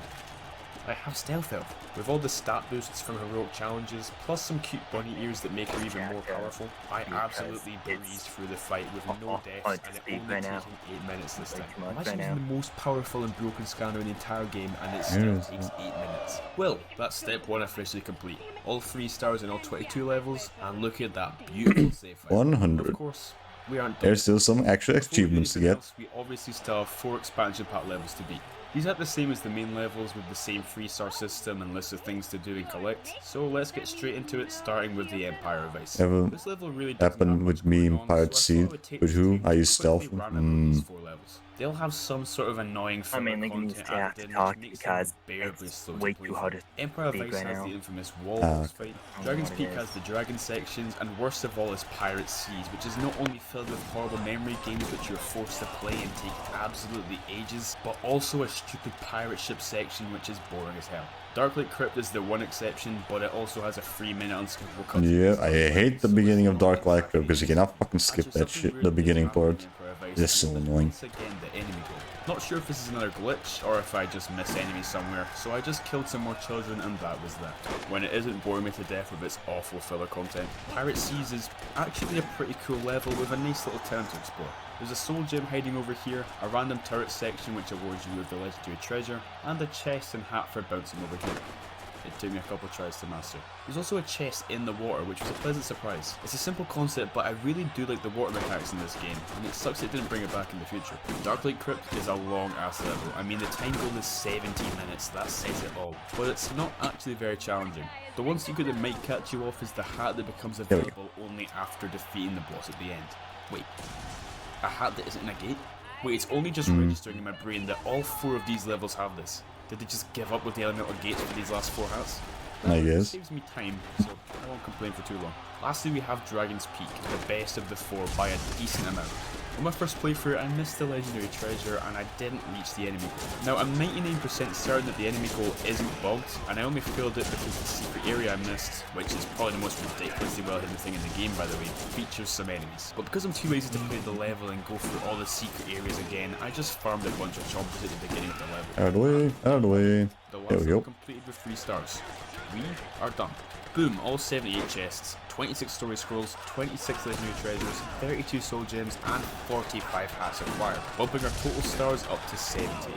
I have Stealth Elf. With all the stat boosts from heroic challenges, plus some cute bunny ears that make her even more powerful, I absolutely breezed through the fight with no deaths and it only taking 8 minutes this time. Imagine using the most powerful and broken scanner in the entire game and it still takes 8 minutes. Well, that's step 1 officially complete. All 3 stars in all 22 levels, and look at that beautiful save file. 100. Of course, we aren't done. There's still some extra achievements to get. We obviously still have 4 expansion pack levels to beat. These aren't the same as the main levels with the same 3-star system and list of things to do and collect, so let's get straight into it, starting with the Empire of Ice. This level really happened with me in Pirate Seed, with who I used stealth. They'll have some sort of annoying content added in which makes them bearably slow to play through. Empire of Ice has the infamous wall boss fight, Dragon's Peak has the dragon sections, and worst of all is Pirate Seas, which is not only filled with horrible memory games which you're forced to play and take absolutely ages, but also a stupid pirate ship section which is boring as hell. Darklight Crypt is the one exception, but it also has a 3-minute unskippable cutscene. Yeah, I hate the beginning of Darklight Crypt because you cannot fucking skip that shit, the beginning part. It's so annoying. Not sure if this is another glitch or if I just missed enemies somewhere, so I just killed some more children and that was that. When it isn't boring me to death with its awful filler content. Pirate Seas is actually a pretty cool level with a nice little town to explore. There's a soul gem hiding over here, a random turret section which awards you with the legendary treasure, and a chest and hat for bouncing over here. It took me a couple tries to master. There's also a chest in the water, which was a pleasant surprise. It's a simple concept, but I really do like the water mechanics in this game, and it sucks it didn't bring it back in the future. Darklight Crypt is a long ass level. I mean, the time goal is 17 minutes, that says it all. But it's not actually very challenging. The one secret that might catch you off is the hat that becomes available only after defeating the boss at the end. Wait, a hat that isn't in a gate? Wait, it's only just registering in my brain that all 4 of these levels have this. Did they just give up with the elemental gates for these last 4 hats? I guess. It saves me time, so I won't complain for too long. Lastly, we have Dragon's Peak, the best of the 4 by a decent amount. On my first playthrough, I missed the legendary treasure and I didn't reach the enemy goal. Now, I'm 99% certain that the enemy goal isn't bugged, and I only failed it because the secret area I missed, which is probably the most ridiculously well hidden thing in the game by the way, features some enemies. But because I'm too lazy to play the level and go through all the secret areas again, I just farmed a bunch of chompers at the beginning of the level. Out of the way, out of the way. The There we last go. level completed with 3 stars. We are done. Boom, all 78 chests, 26 story scrolls, 26 legendary treasures, 32 soul gems, and 45 hats acquired, bumping our total stars up to 78.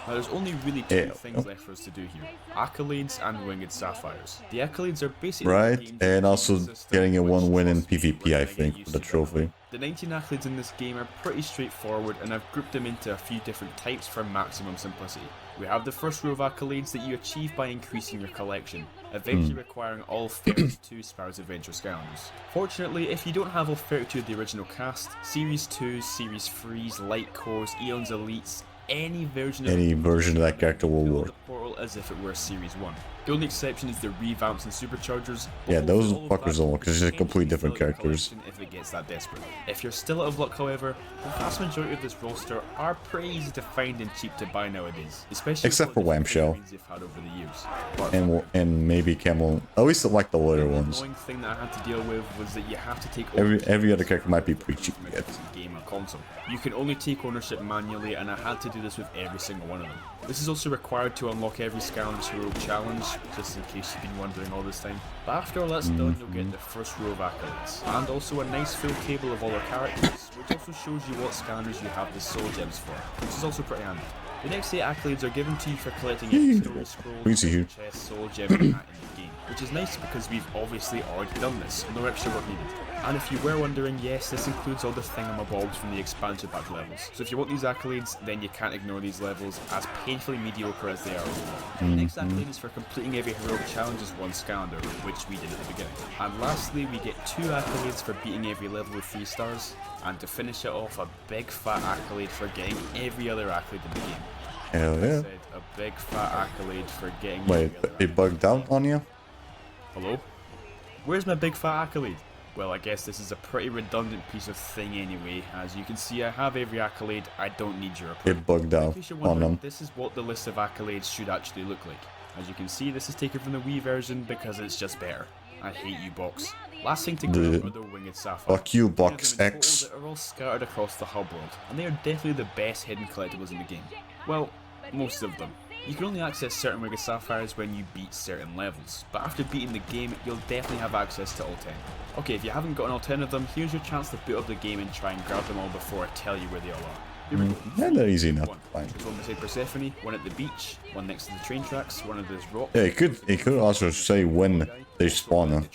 Now there's only really 2 things left for us to do here, accolades and winged sapphires. The accolades are basically Right, and also getting a 1 win in PvP, I think, for the trophy. The 19 accolades in this game are pretty straightforward, and I've grouped them into a few different types for maximum simplicity. We have the first row of accolades that you achieve by increasing your collection, eventually requiring all 32 Sparrows Adventure Scoundrels. Fortunately, if you don't have all 32 of the original cast, Series 2s, Series 3s, Light Cores, Eon's Elites, any version of that character will work. The portal as if it were Series 1. The only exception is the revamps and superchargers. Yeah, those fuckers don't work because they're completely different characters. If it gets that desperate. If you're still out of luck, however, the vast majority of this roster are pretty easy to find and cheap to buy nowadays, especially Except for Whamshell. you've had over the years. And maybe Camel. I always like the later ones. The annoying thing that I had to deal with was that you have to take Every other character might be pretty cheap to get. Game or console. You can only take ownership manually, and I had to do this with every single one of them. This is also required to unlock every Scalen's Hero challenge, just in case you've been wondering all this time. But after all that's done, you'll get the first row of accolades, and also a nice full table of all our characters, which also shows you what scanners you have the soul gems for, which is also pretty handy. The next 8 accolades are given to you for collecting every story scroll, chest, soul gem, and hat in the game, which is nice because we've obviously already done this, no extra work needed. And if you were wondering, yes, this includes all the thingamabobs from the expansion pack levels. So if you want these accolades, then you can't ignore these levels, as painfully mediocre as they are overall. The next accolade is for completing every heroic challenge as 1 Scander, which we did at the beginning. And lastly, we get 2 accolades for beating every level with 3 stars, and to finish it off, a big fat accolade for getting every other accolade in the game. Hell yeah. A big fat accolade for getting Wait, it bugged out on you? Hello? Where's my big fat accolade? Well, I guess this is a pretty redundant piece of thing anyway. As you can see, I have every accolade. I don't need your approval. It bugged out on them. This is what the list of accolades should actually look like. As you can see, this is taken from the Wii version because it's just better. I hate you, Box. Last thing to go are the Winged Sapphire. Fuck you, Box X. That are all scattered across the hub world, and they are definitely the best hidden collectibles in the game. Well, most of them. You can only access certain Winged Sapphires when you beat certain levels, but after beating the game, you'll definitely have access to all 10. Okay, if you haven't got all 10 of them, here's your chance to boot up the game and try and grab them all before I tell you where they all are. Here we go. Yeah, they're easy enough. Fine. There's one beside Persephone, one at the beach, one next to the train tracks, one of those rocks. Yeah, it could also say when they spawn.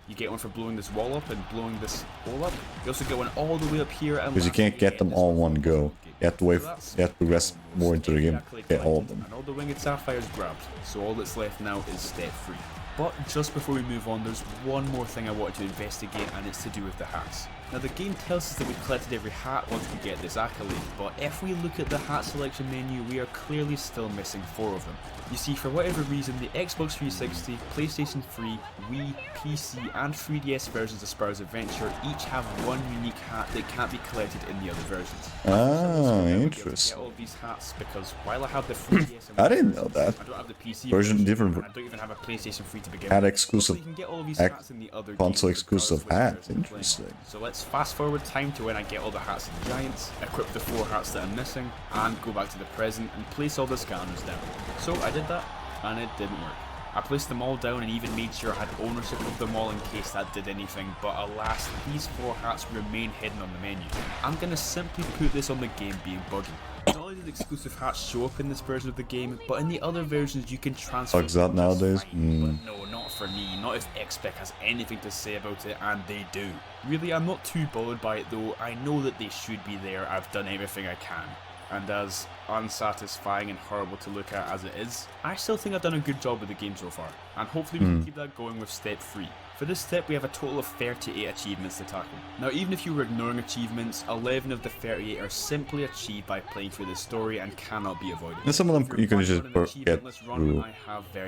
You get one for blowing this wall up and blowing this hole up. You also get one all the way up here. Because you can't get them all in one go. You have to wait. You have to progress more into the game. Get all of them. And all the Winged Sapphires grabbed. So all that's left now is step 3. But just before we move on, there's one more thing I wanted to investigate, and it's to do with the hats. Now the game tells us that we've collected every hat once we get this accolade, but if we look at the hat selection menu, we are clearly still missing 4 of them. You see, for whatever reason, the Xbox 360, PlayStation 3, Wii, PC, and 3DS versions of Sparrow's Adventure each have one unique hat that can't be collected in the other versions. Ah, interesting. Get all these hats because while I have the 3DS and I didn't know that. I don't have the PC version different. I don't even have a PlayStation 3 to begin Hat with. exclusive. So you can get all of these hats in the other console games exclusive regardless hat. of which version you're Interesting. playing. So let's fast forward time to when I get all the hats in Giants, equip the 4 hats that I'm missing, and go back to the present and place all the scanners down. So I did that, and it didn't work. I placed them all down and even made sure I had ownership of them all in case that did anything, but alas, these 4 hats remain hidden on the menu. I'm gonna simply put this on the game being buggy. Not only only did exclusive hats show up in this version of the game, but in the other versions you can transfer. Bugs out nowadays? But no, not for me. Not if XSpec has anything to say about it, and they do. Really, I'm not too bothered by it though. I know that they should be there. I've done everything I can. And as unsatisfying and horrible to look at as it is, I still think I've done a good job with the game so far, and hopefully we can keep that going with step 3. For this step we have a total of 38 achievements to tackle. Now even if you were ignoring achievements, 11 of the 38 are simply achieved by playing through the story and cannot be avoided. And some of them you can just get through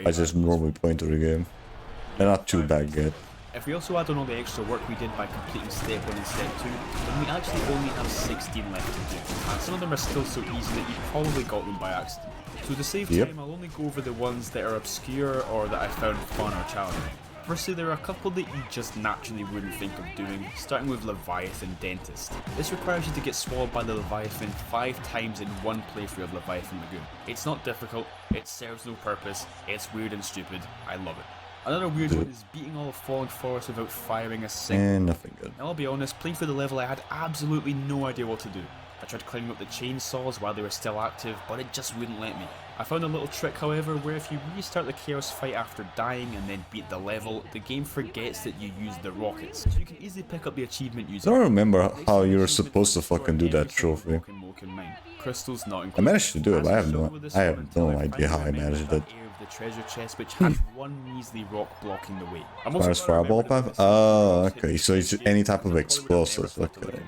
by just normally playing through the game. They're not too bad yet. If we also add on all the extra work we did by completing step 1 and step 2, then we actually only have 16 left to do, and some of them are still so easy that you probably got them by accident. So to save time, I'll only go over the ones that are obscure or that I found fun or challenging. Firstly, there are a couple that you just naturally wouldn't think of doing, starting with Leviathan Dentist. This requires you to get swallowed by the Leviathan 5 times in one playthrough of Leviathan Lagoon. It's not difficult, it serves no purpose, it's weird and stupid, I love it. Another weird one is beating all of Falling Forest without firing a single. And nothing good. Now I'll be honest, playing through the level I had absolutely no idea what to do. I tried climbing up the chainsaws while they were still active, but it just wouldn't let me. I found a little trick however, where if you restart the Chaos fight after dying and then beat the level, the game forgets that you used the rockets. So you can easily pick up the achievement using I don't remember how you were supposed to fucking do that trophy. Crystals not included. I managed to do it, but I have no idea how I managed it. The treasure chest, which had one measly rock blocking the way. Fires fireball path? Oh, okay. So it's any type of explosives. Okay.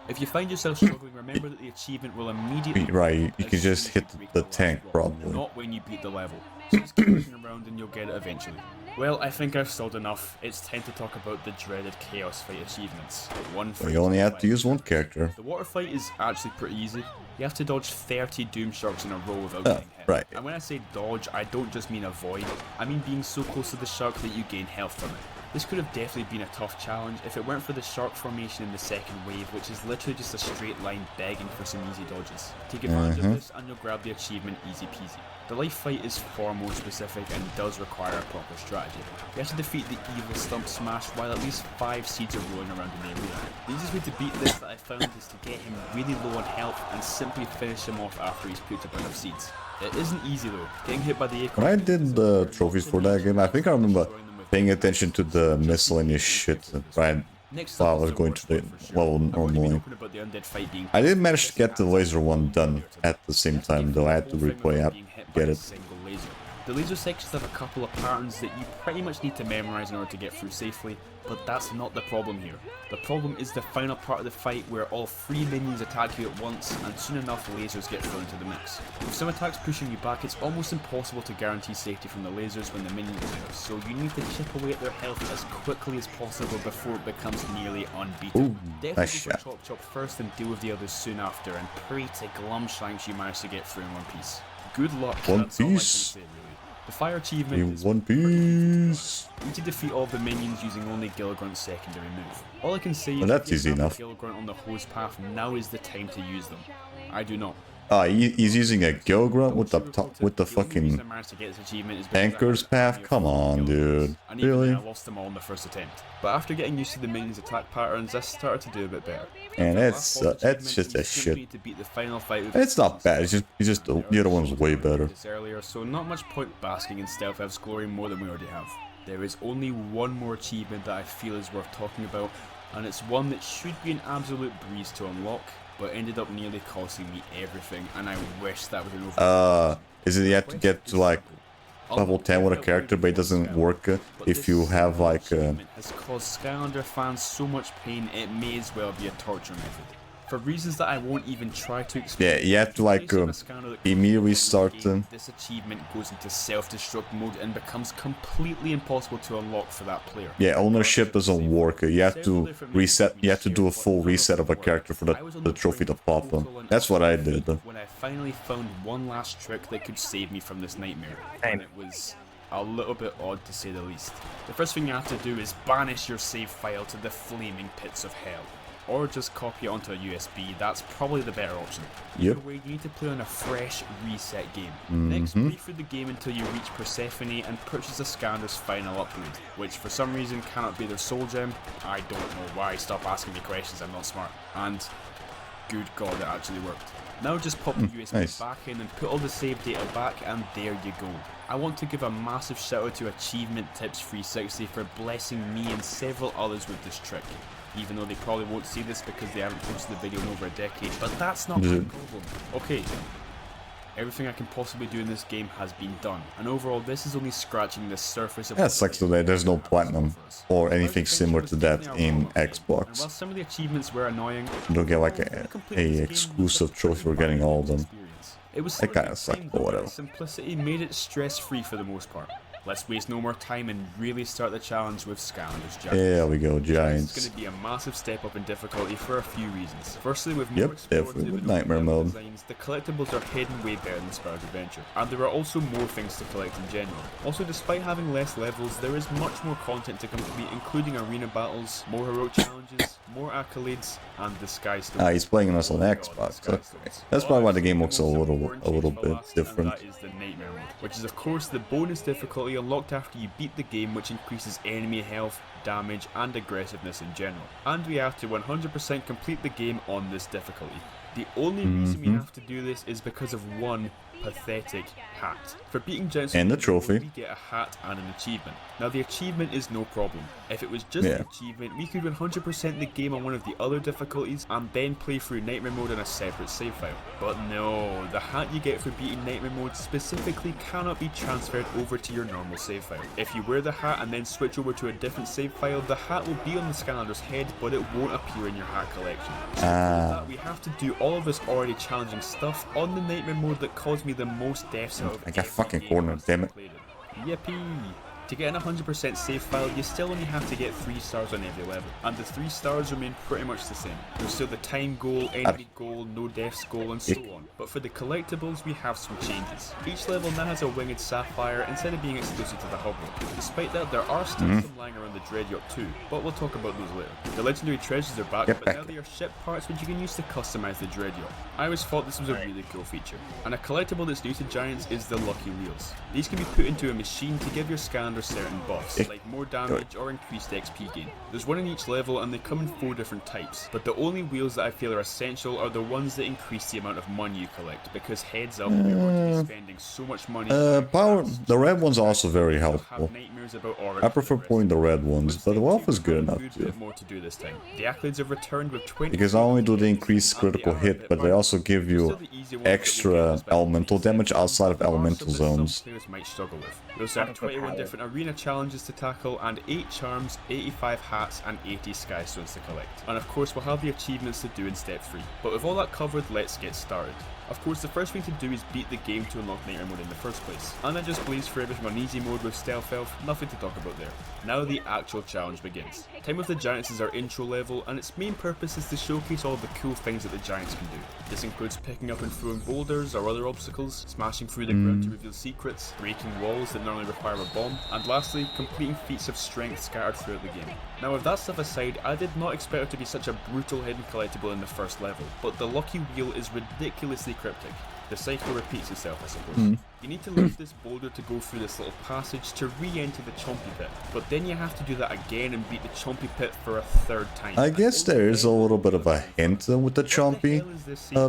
If you find yourself struggling, remember that the achievement will immediately... Right, you can just hit the tank, probably. Not when you beat the level. So just keep looking around and you'll get it eventually. Well, I think I've stalled enough. It's time to talk about the dreaded Chaos Fight achievements. Well, you only have to use one character. The water fight is actually pretty easy. You have to dodge 30 Doom Sharks in a row without getting hit. Right. And when I say dodge, I don't just mean avoid. I mean being so close to the shark that you gain health from it. This could have definitely been a tough challenge if it weren't for the shark formation in the second wave, which is literally just a straight line begging for some easy dodges. Take advantage of this and you'll grab the achievement easy peasy. The life fight is far more specific and does require a proper strategy. You have to defeat the evil Stump Smash while at least 5 seeds are rolling around in the arena. The easiest way to beat this that I found is to get him really low on health and simply finish him off after he's picked up enough seeds. It isn't easy though. Getting hit by the acorn... When I did the trophies for that game, I think I remember paying attention to the miscellaneous shit right while I was going to the level normally. I didn't manage to get the laser one done at the same time though. I had to replay it, get it. The laser sections have a couple of patterns that you pretty much need to memorize in order to get through safely, but that's not the problem here. The problem is the final part of the fight where all 3 minions attack you at once and soon enough lasers get thrown into the mix. With some attacks pushing you back, it's almost impossible to guarantee safety from the lasers when the minions are there, so you need to chip away at their health as quickly as possible before it becomes nearly unbeatable. Definitely go for Chop first and deal with the others soon after, and pray to Glumshanks you manage to get through in one piece. Good luck. One That's all I can piece. say, really. The fire achievement is One Piece. you need to defeat all of the minions using only Gilligrunt's secondary move. All I can say is that's if you easy have enough. Gilligrunt on the hose path, now is the time to use them. I do not. He's using a Gilgrunt with the fucking Anchor's path? Come on, dude. Really? I lost them all in the first attempt. But after getting used to the minions' attack patterns, I started to do a bit better. And it's just a shit. To beat the final fight with It's not bad. It's just the other one's way better. earlier, so not much point basking in Stealth Elf's glory more than we already have. There is only one more achievement that I feel is worth talking about, and it's one that should be an absolute breeze to unlock, but ended up nearly costing me everything, and I wish that was an over. Is it you have to get to like level 10 with a character, but it doesn't work if you have like has caused Skylander fans so much pain it may as well be a torture method. For reasons that I won't even try to explain. Yeah, you have to like immediately start this achievement goes into self-destruct mode and becomes completely impossible to unlock for that player. Yeah, ownership doesn't work. You have to reset. You have to do a full reset of a character for the trophy to pop them. That's what I did. When I finally found one last trick that could save me from this nightmare, and it was a little bit odd to say the least. The first thing you have to do is banish your save file to the flaming pits of hell. Or just copy it onto a USB, that's probably the better option. Either way, you need to play on a fresh reset game. Next, play through the game until you reach Persephone and purchase Iskander's final upgrade, which for some reason cannot be their soul gem. I don't know why, stop asking me questions, I'm not smart. And good god, it actually worked. Now just pop the USB back in and put all the save data back, and there you go. I want to give a massive shout out to Achievement Tips 360 for blessing me and several others with this trick. Even though they probably won't see this because they haven't posted the video in over a decade, but that's not my problem. Okay, everything I can possibly do in this game has been done, and overall this is only scratching the surface of Yeah, it sucks today. There's no platinum or anything similar to that in Xbox. And while some of the achievements were annoying, You don't get like a exclusive trophy for getting all of them. it was It kind of sucked, but whatever. simplicity made it stress-free for the most part. Let's waste no more time and really start the challenge with Scalender's Giants. There we go, Giants. It's going to be a massive step up in difficulty for a few reasons. Firstly, with more Definitely with Nightmare mode. designs, the collectibles are hidden way better than Sparrow's Adventure, and there are also more things to collect in general. Also, despite having less levels, there is much more content to complete, including arena battles, more heroic challenges, more accolades, and the Sky Stone. He's playing us on Xbox. Okay. That's probably why the game looks a little bit different. That is the Nightmare mode, which is of course the bonus difficulty unlocked after you beat the game, which increases enemy health, damage, and aggressiveness in general. And we have to 100% complete the game on this difficulty. The only reason we have to do this is because of one pathetic hat. For beating Giants and the trophy, we get a hat and an achievement. Now the achievement is no problem. If it was just an achievement, we could 100% the game on one of the other difficulties and then play through Nightmare mode on a separate save file. But no, the hat you get for beating Nightmare mode specifically cannot be transferred over to your normal save file. If you wear the hat and then switch over to a different save file, the hat will be on the Scalender's head, but it won't appear in your hat collection. So for that, we have to do all of this already challenging stuff on the Nightmare mode that caused me the most deaths out of I got fucking cornered, damn it. Yippee! To get an 100% save file, you still only have to get 3 stars on every level, and the 3 stars remain pretty much the same. There's still the time goal, enemy goal, no deaths goal, and so on. But for the collectibles, we have some changes. Each level now has a winged sapphire instead of being exclusive to the hub world. Despite that, there are still some lying around the Dreadyacht too, but we'll talk about those later. The legendary treasures are back, but now they are ship parts which you can use to customize the Dreadyacht. I always thought this was a really cool feature. And a collectible that's new to Giants is the Lucky Wheels. These can be put into a machine to give your Scalender's certain buffs, like more damage or increased XP gain. There's one in each level and they come in 4 different types, but the only wheels that I feel are essential are the ones that increase the amount of money you collect, because heads up, we're going to be spending so much money. The red ones are also very helpful. I prefer pulling the red ones, but the wolf is good enough too. More to do this time. The accolades have returned with 20 Because not only do they increase critical hit, but they also give you extra elemental damage outside of elemental zones. Might struggle with. We also have 21 different arena challenges to tackle, and 8 charms, 85 hats, and 80 sky stones to collect. And of course we'll have the achievements to do in step 3. But with all that covered, let's get started. Of course, the first thing to do is beat the game to unlock Nightmare mode in the first place. And I just blazed for everything on easy mode with stealth elf, nothing to talk about there. Now the actual challenge begins. Time of the Giants is our intro level, and its main purpose is to showcase all the cool things that the Giants can do. This includes picking up and throwing boulders or other obstacles, smashing through the ground to reveal secrets, breaking walls that normally require a bomb, and lastly, completing feats of strength scattered throughout the game. Now with that stuff aside, I did not expect it to be such a brutal hidden collectible in the first level, but the Lucky Wheel is ridiculously cryptic. The cycle repeats itself, I suppose. You need to lift this boulder to go through this little passage to re-enter the Chompy Pit, but then you have to do that again and beat the Chompy Pit for a 3rd time. I guess there is a little bit of a hint with the Chompy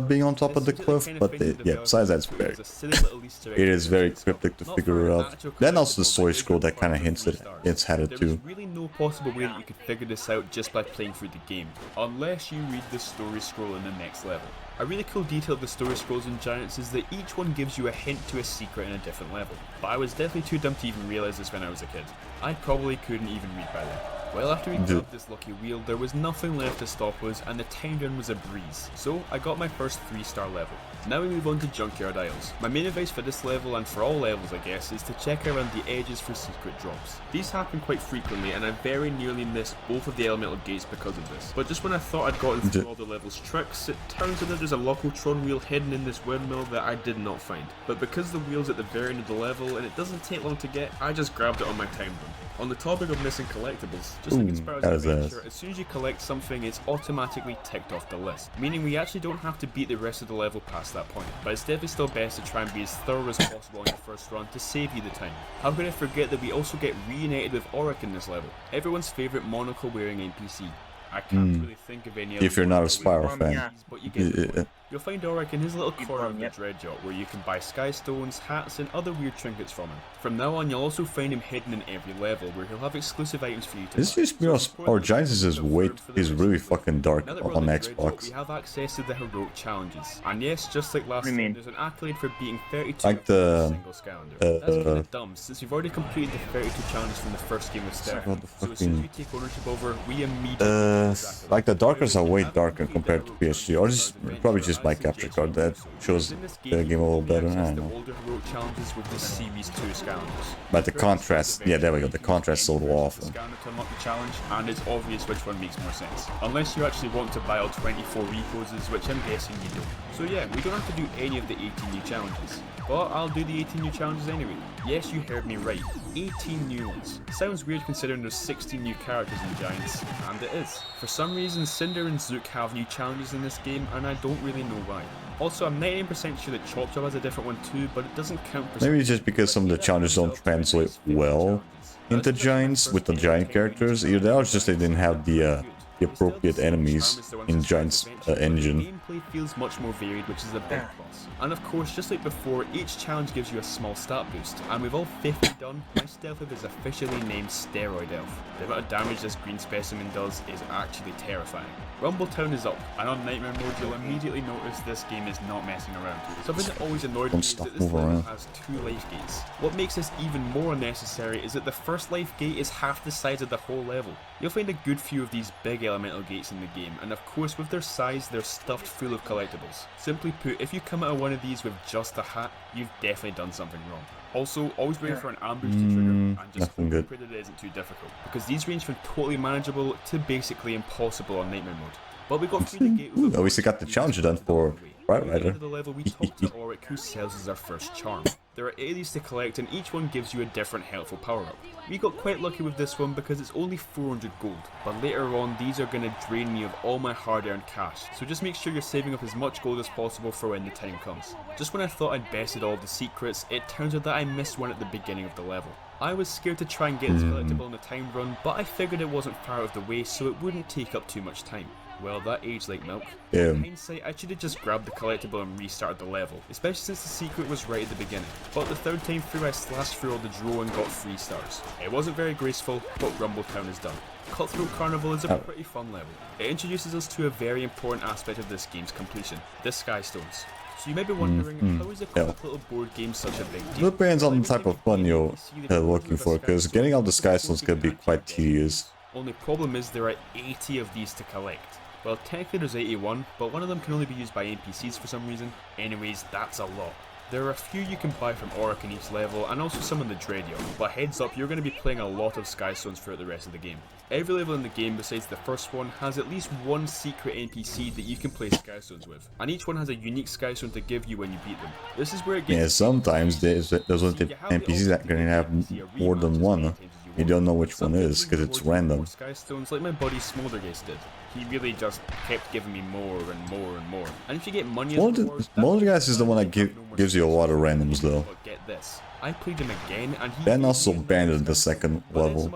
being on top of the cliff, but yeah, besides that, it is very cryptic to figure out. Then also the story scroll that kind of hints that it's headed to. There is really no possible way that you could figure this out just by playing through the game, unless you read the story scroll in the next level. A really cool detail of the story scrolls in Giants is that each one gives you a hint to a secret in a different level, but I was definitely too dumb to even realise this when I was a kid. I probably couldn't even read by then. Well, after we grabbed this lucky wheel, there was nothing left to stop us, and the time run was a breeze. So, I got my first 3-star level. Now we move on to Junkyard Isles. My main advice for this level, and for all levels I guess, is to check around the edges for secret drops. These happen quite frequently, and I very nearly missed both of the elemental gates because of this. But just when I thought I'd gotten through all the level's tricks, it turns out that there's a Locotron wheel hidden in this windmill that I did not find. But because the wheel's at the very end of the level, and it doesn't take long to get, I just grabbed it on my time run. On the topic of missing collectibles, just like in Sparrow's Adventure, as soon as you collect something, it's automatically ticked off the list, meaning we actually don't have to beat the rest of the level past that point. But it's definitely still best to try and be as thorough as possible on your first run to save you the time. How could I forget that we also get reunited with Auric in this level, everyone's favourite monocle wearing NPC. I can't really think of any other. If you're not a Spyro fan. But you get You'll find Auric in his little corner of the Dread Yacht where you can buy sky stones, hats and other weird trinkets from him. From now on you'll also find him hidden in every level where he'll have exclusive items for you to This buy. just because our Giants is really fucking dark on Xbox. We have access to the heroic challenges. And yes, just like last time, there's an accolade for beating 32 like the single Skylander. That's kind of dumb, since we've already completed the 32 challenges from the first game of Star. So as soon as we take ownership over, we immediately like the darkers are way darker compared to PS3, or just probably just my capture card that shows the game a little better. I don't know. older heroic challenges with the Series 2 Skylanders. But the contrast, yeah, there we go. The contrast is so awful. To unlock the challenge, and it's obvious which one makes more sense. Unless you actually want to buy all 24 reposes, which I'm guessing you don't. So yeah, we don't have to do any of the 18 new challenges. But I'll do the 18 new challenges anyway. Yes, you heard me right. 18 new ones. Sounds weird considering there's 16 new characters in Giants, and it is. For some reason, Cinder and Zook have new challenges in this game, and I don't really know why. Also, I'm 99% sure that Chop Chop has a different one too, but it doesn't count for maybe it's just because some of the challenges don't translate well into Giants with the Giant characters. Either that or it's just they didn't have the appropriate enemies in Giant's engine. Gameplay feels much more varied, which is a big plus. And of course, just like before, each challenge gives you a small stat boost, and with all 50 done, my stealth elf is officially named Steroid Elf. The amount of damage this green specimen does is actually terrifying. Rumbletown is up, and on Nightmare mode you'll immediately notice this game is not messing around. Something that always annoyed me is that this level has 2 life gates. What makes this even more unnecessary is that the first life gate is half the size of the whole level. You'll find a good few of these big elemental gates in the game, and of course with their size they're stuffed full of collectibles. Simply put, if you come out of one of these with just a hat, you've definitely done something wrong. Also, always wait for an ambush to trigger, and just pray that it isn't too difficult, because these range from totally manageable to basically impossible on Nightmare mode. But we got through the gate with at least we got the challenge done for Right Rider. The level we talked to Auric, who sells us our first charm. There are 8 of these to collect, and each one gives you a different helpful power-up. We got quite lucky with this one because it's only 400 gold, but later on these are going to drain me of all my hard-earned cash, so just make sure you're saving up as much gold as possible for when the time comes. Just when I thought I'd bested all the secrets, it turns out that I missed one at the beginning of the level. I was scared to try and get this collectible in the time run, but I figured it wasn't far out of the way so it wouldn't take up too much time. Well, that aged like milk. In hindsight, I should have just grabbed the collectible and restarted the level, especially since the secret was right at the beginning. But the third time through, I slashed through all the draw and got 3 stars. It wasn't very graceful, but Rumbletown is done. Cutthroat Carnival is a pretty fun level. It introduces us to a very important aspect of this game's completion, the Sky Stones. So you may be wondering, how is a quick little board game such a big deal? It depends on the type of fun you're looking for, because getting all the Sky Stones can be quite tedious. Only problem is there are 80 of these to collect. Well, technically there's 81, but one of them can only be used by NPCs for some reason. Anyways, that's a lot. There are a few you can buy from Auric in each level, and also some in the Dread Yacht, but heads up, you're going to be playing a lot of Sky Stones throughout the rest of the game. Every level in the game besides the first one has at least one secret NPC that you can play Sky Stones with, and each one has a unique Sky Stone to give you when you beat them. This is where it gets... Yeah, sometimes there's NPCs that can have more than one. You don't know which one is, because it's random. Sky Stones like my buddy Smoldergeist did. He really just kept giving me more and more and more. And if you get money as rewards... Smoldergeist is the one that gives you a lot of randoms, though. But get this. I played him again, and he... Then also banned at the second level,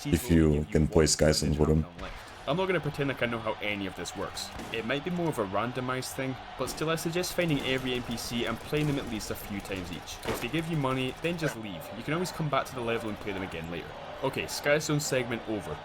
if you can play Sky Stones with him. I'm not going to pretend like I know how any of this works. It might be more of a randomized thing, but still I suggest finding every NPC and playing them at least a few times each. If they give you money, then just leave. You can always come back to the level and play them again later. Okay, Sky Stone segment over.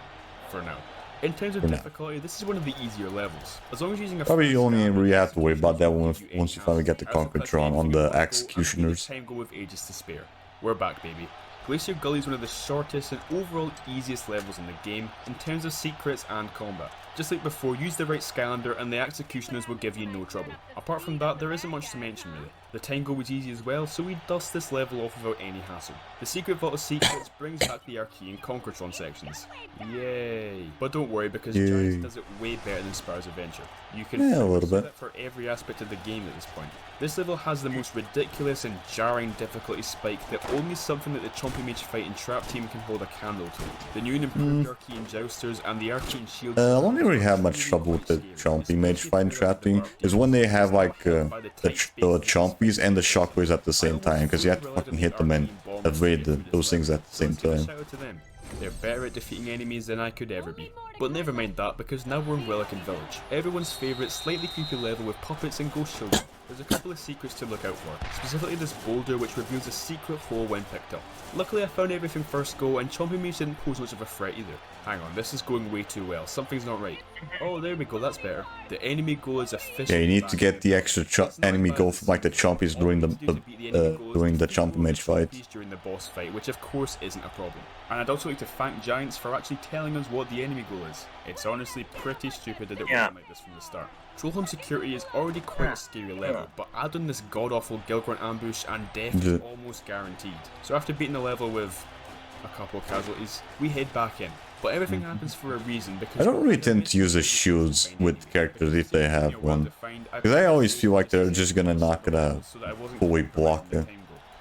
For now. In terms of difficulty, this is one of the easier levels. As long as you're using a... Probably you only really have to worry about that one once you finally get the Conquertron on the Executioners. Time go with ages to spare. We're back, baby. Glacier Gully is one of the shortest and overall easiest levels in the game in terms of secrets and combat. Just like before, use the right Skylander and the Executioners will give you no trouble. Apart from that, there isn't much to mention really. The Tango was easy as well, so we dust this level off without any hassle. The Secret Vault of Secrets brings back the Archaean Conquertron sections. Yay! But don't worry, because Giants does it way better than Spyro's Adventure. You can a little bit for every aspect of the game at this point. This level has the most ridiculous and jarring difficulty spike that only something like the Chompy Mage Fight and Trap Team can hold a candle to. The new and improved Archaean Jousters and the Archaean Shield... I don't really have much trouble with the Chompy Mage Fight and Trap Team, is when they have like the Chompies and the Shockwaves at the same time, because you have to fucking hit them and evade those things at the same time. They're better at defeating enemies than I could ever be. But never mind that, because now we're in Wellican Village. Everyone's favourite slightly creepy level with puppets and ghost children. There's a couple of secrets to look out for, specifically this boulder which reveals a secret hole when picked up. Luckily I found everything first go, and chomping meat didn't pose much of a threat either. Hang on, this is going way too well, something's not right. Oh, there we go, that's better. The enemy goal is officially Yeah, you need to get the extra enemy goal from like the chompies during the chomp mage fight. During the boss fight, which of course isn't a problem. And I'd also like to thank Giants for actually telling us what the enemy goal is. It's honestly pretty stupid that it wasn't like this from the start. Trollholm security is already quite a scary level, but add on this god-awful Gilgrunt ambush and death is almost guaranteed. So after beating the level with a couple of casualties, we head back in. But everything happens for a reason, because I don't really tend to use the shields with characters if they have one, because I always feel like they're just gonna knock it out before we block it.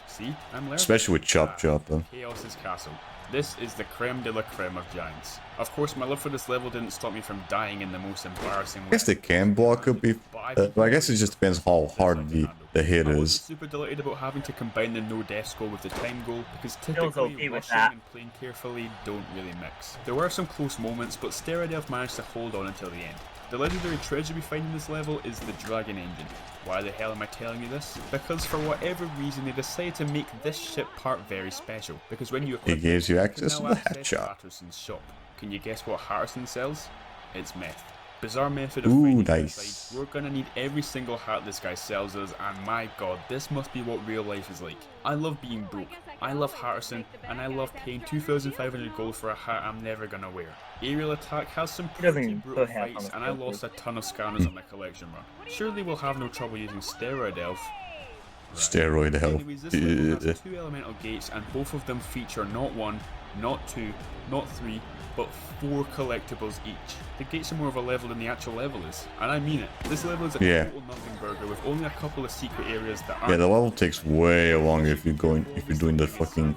See, I'm learning. Especially with Chop Chop. Chaos's Castle. This is the creme de la creme of Giants. Of course, my love for this level didn't stop me from dying in the most embarrassing way. I guess they can block up if, but I guess it just depends how hard the hit I was is. super delighted about having to combine the no death goal with the time goal, because typically rushing and playing carefully don't really mix. There were some close moments, but Steradelf managed to hold on until the end. The legendary treasure we find in this level is the Dragon Engine. Why the hell am I telling you this? Because for whatever reason they decided to make this ship part very special. Because when you equip It gives you access to the hat shop. Hatterson's shop. Can you guess what Hatterson sells? It's meth. Bizarre method of finding nice. We're gonna need every single hat this guy sells us, and my god, this must be what real life is like. I love being broke, I love Hatterson, and I love paying 2,500 gold for a hat I'm never gonna wear. Aerial Attack has some pretty brutal fights, and I lost a ton of scanners on my collection run. Surely we'll have no trouble using Steroid Elf. Steroid Elf. Anyways, this level has 2 elemental gates, and both of them feature not 1, not 2, not 3, but 4 collectibles each. The gates are more of a level than the actual level is, and I mean it. This level is a total nothing burger with only a couple of secret areas that aren't. Yeah, the level takes way longer if you're doing the fucking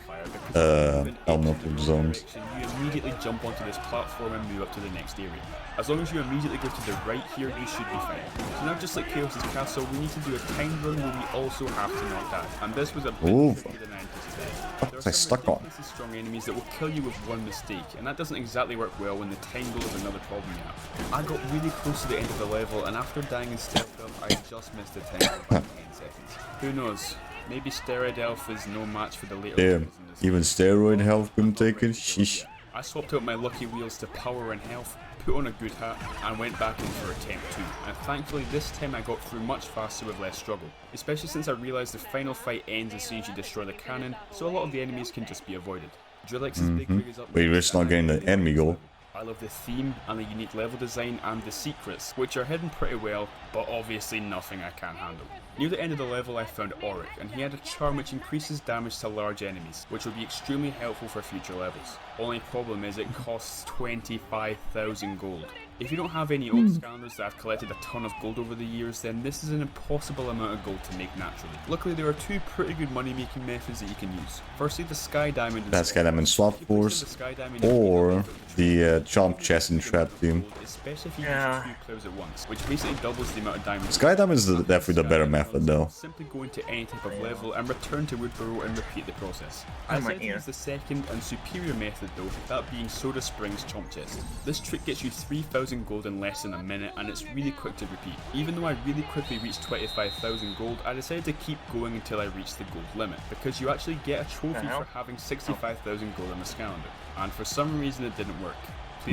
elemental zones. You immediately jump onto this platform and move up to the next area. As long as you immediately go to the right here, you should be fine. So now, just like Chaos's Castle, we need to do a timed run where we also have to not die, and this was a bit trickier than I anticipated. What was I stuck on? Strong enemies that will kill you with one mistake, and that doesn't exactly work well when the time goal is another problem you have. I got really close to the end of the level, and after dying in stealth build, I just missed the time goal by 10 seconds. Who knows? Maybe Steroid Elf is no match for the later Damn, even Steroid Health couldn't take it? Sheesh. I swapped out my lucky wheels to power and health, put on a good hat, and went back in for attempt 2, and thankfully this time I got through much faster with less struggle, especially since I realised the final fight ends as soon as you destroy the cannon, so a lot of the enemies can just be avoided. Drillex's big rig is up. But you're just not getting the enemy goal. I love the theme and the unique level design and the secrets, which are hidden pretty well, but obviously nothing I can't handle. Near the end of the level I found Auric, and he had a charm which increases damage to large enemies, which will be extremely helpful for future levels. Only problem is it costs 25,000 gold. If you don't have any old scanners that have collected a ton of gold over the years, then this is an impossible amount of gold to make naturally. Luckily there are 2 pretty good money making methods that you can use. Firstly, the Sky Diamond. That Sky Diamond Swap Force, or the Chomp Chest and Trap Team. Especially if you use 2 players at once, which basically doubles the amount of diamonds. Sky Diamond is definitely the better method though. Simply go into any type of level and return to Woodburrow and repeat the process. I decided to use the second and superior method though, that being Soda Springs Chomp Chest. This trick gets you 3,000 gold in less than a minute, and it's really quick to repeat. Even though I really quickly reached 25,000 gold, I decided to keep going until I reached the gold limit, because you actually get a trophy for having 65,000 gold on this calendar, and for some reason it didn't work.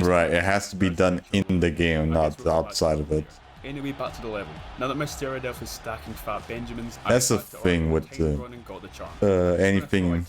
Right, it has to be done in the game, not outside of it. Anyway, back to the level. Now that my Steroid Elf is stacking fat Benjamins, that's the thing with anything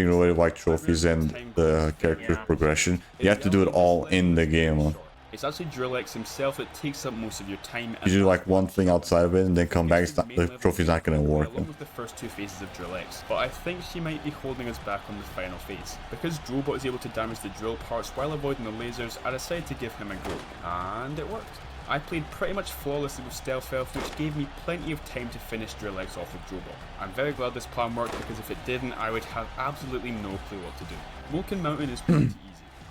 related like trophies and the character progression. You have to do it all in the game. It's actually Drillex himself that takes up most of your time. You do like one thing outside of it and then come back, the trophy's not going to work. Along with the first 2 phases of Drillex, but I think she might be holding us back on the final phase. Because Drobot is able to damage the drill parts while avoiding the lasers, I decided to give him a go. And it worked. I played pretty much flawlessly with Stealth Elf, which gave me plenty of time to finish Drillex off with Drobot. I'm very glad this plan worked, because if it didn't, I would have absolutely no clue what to do. Moken Mountain is pretty easy.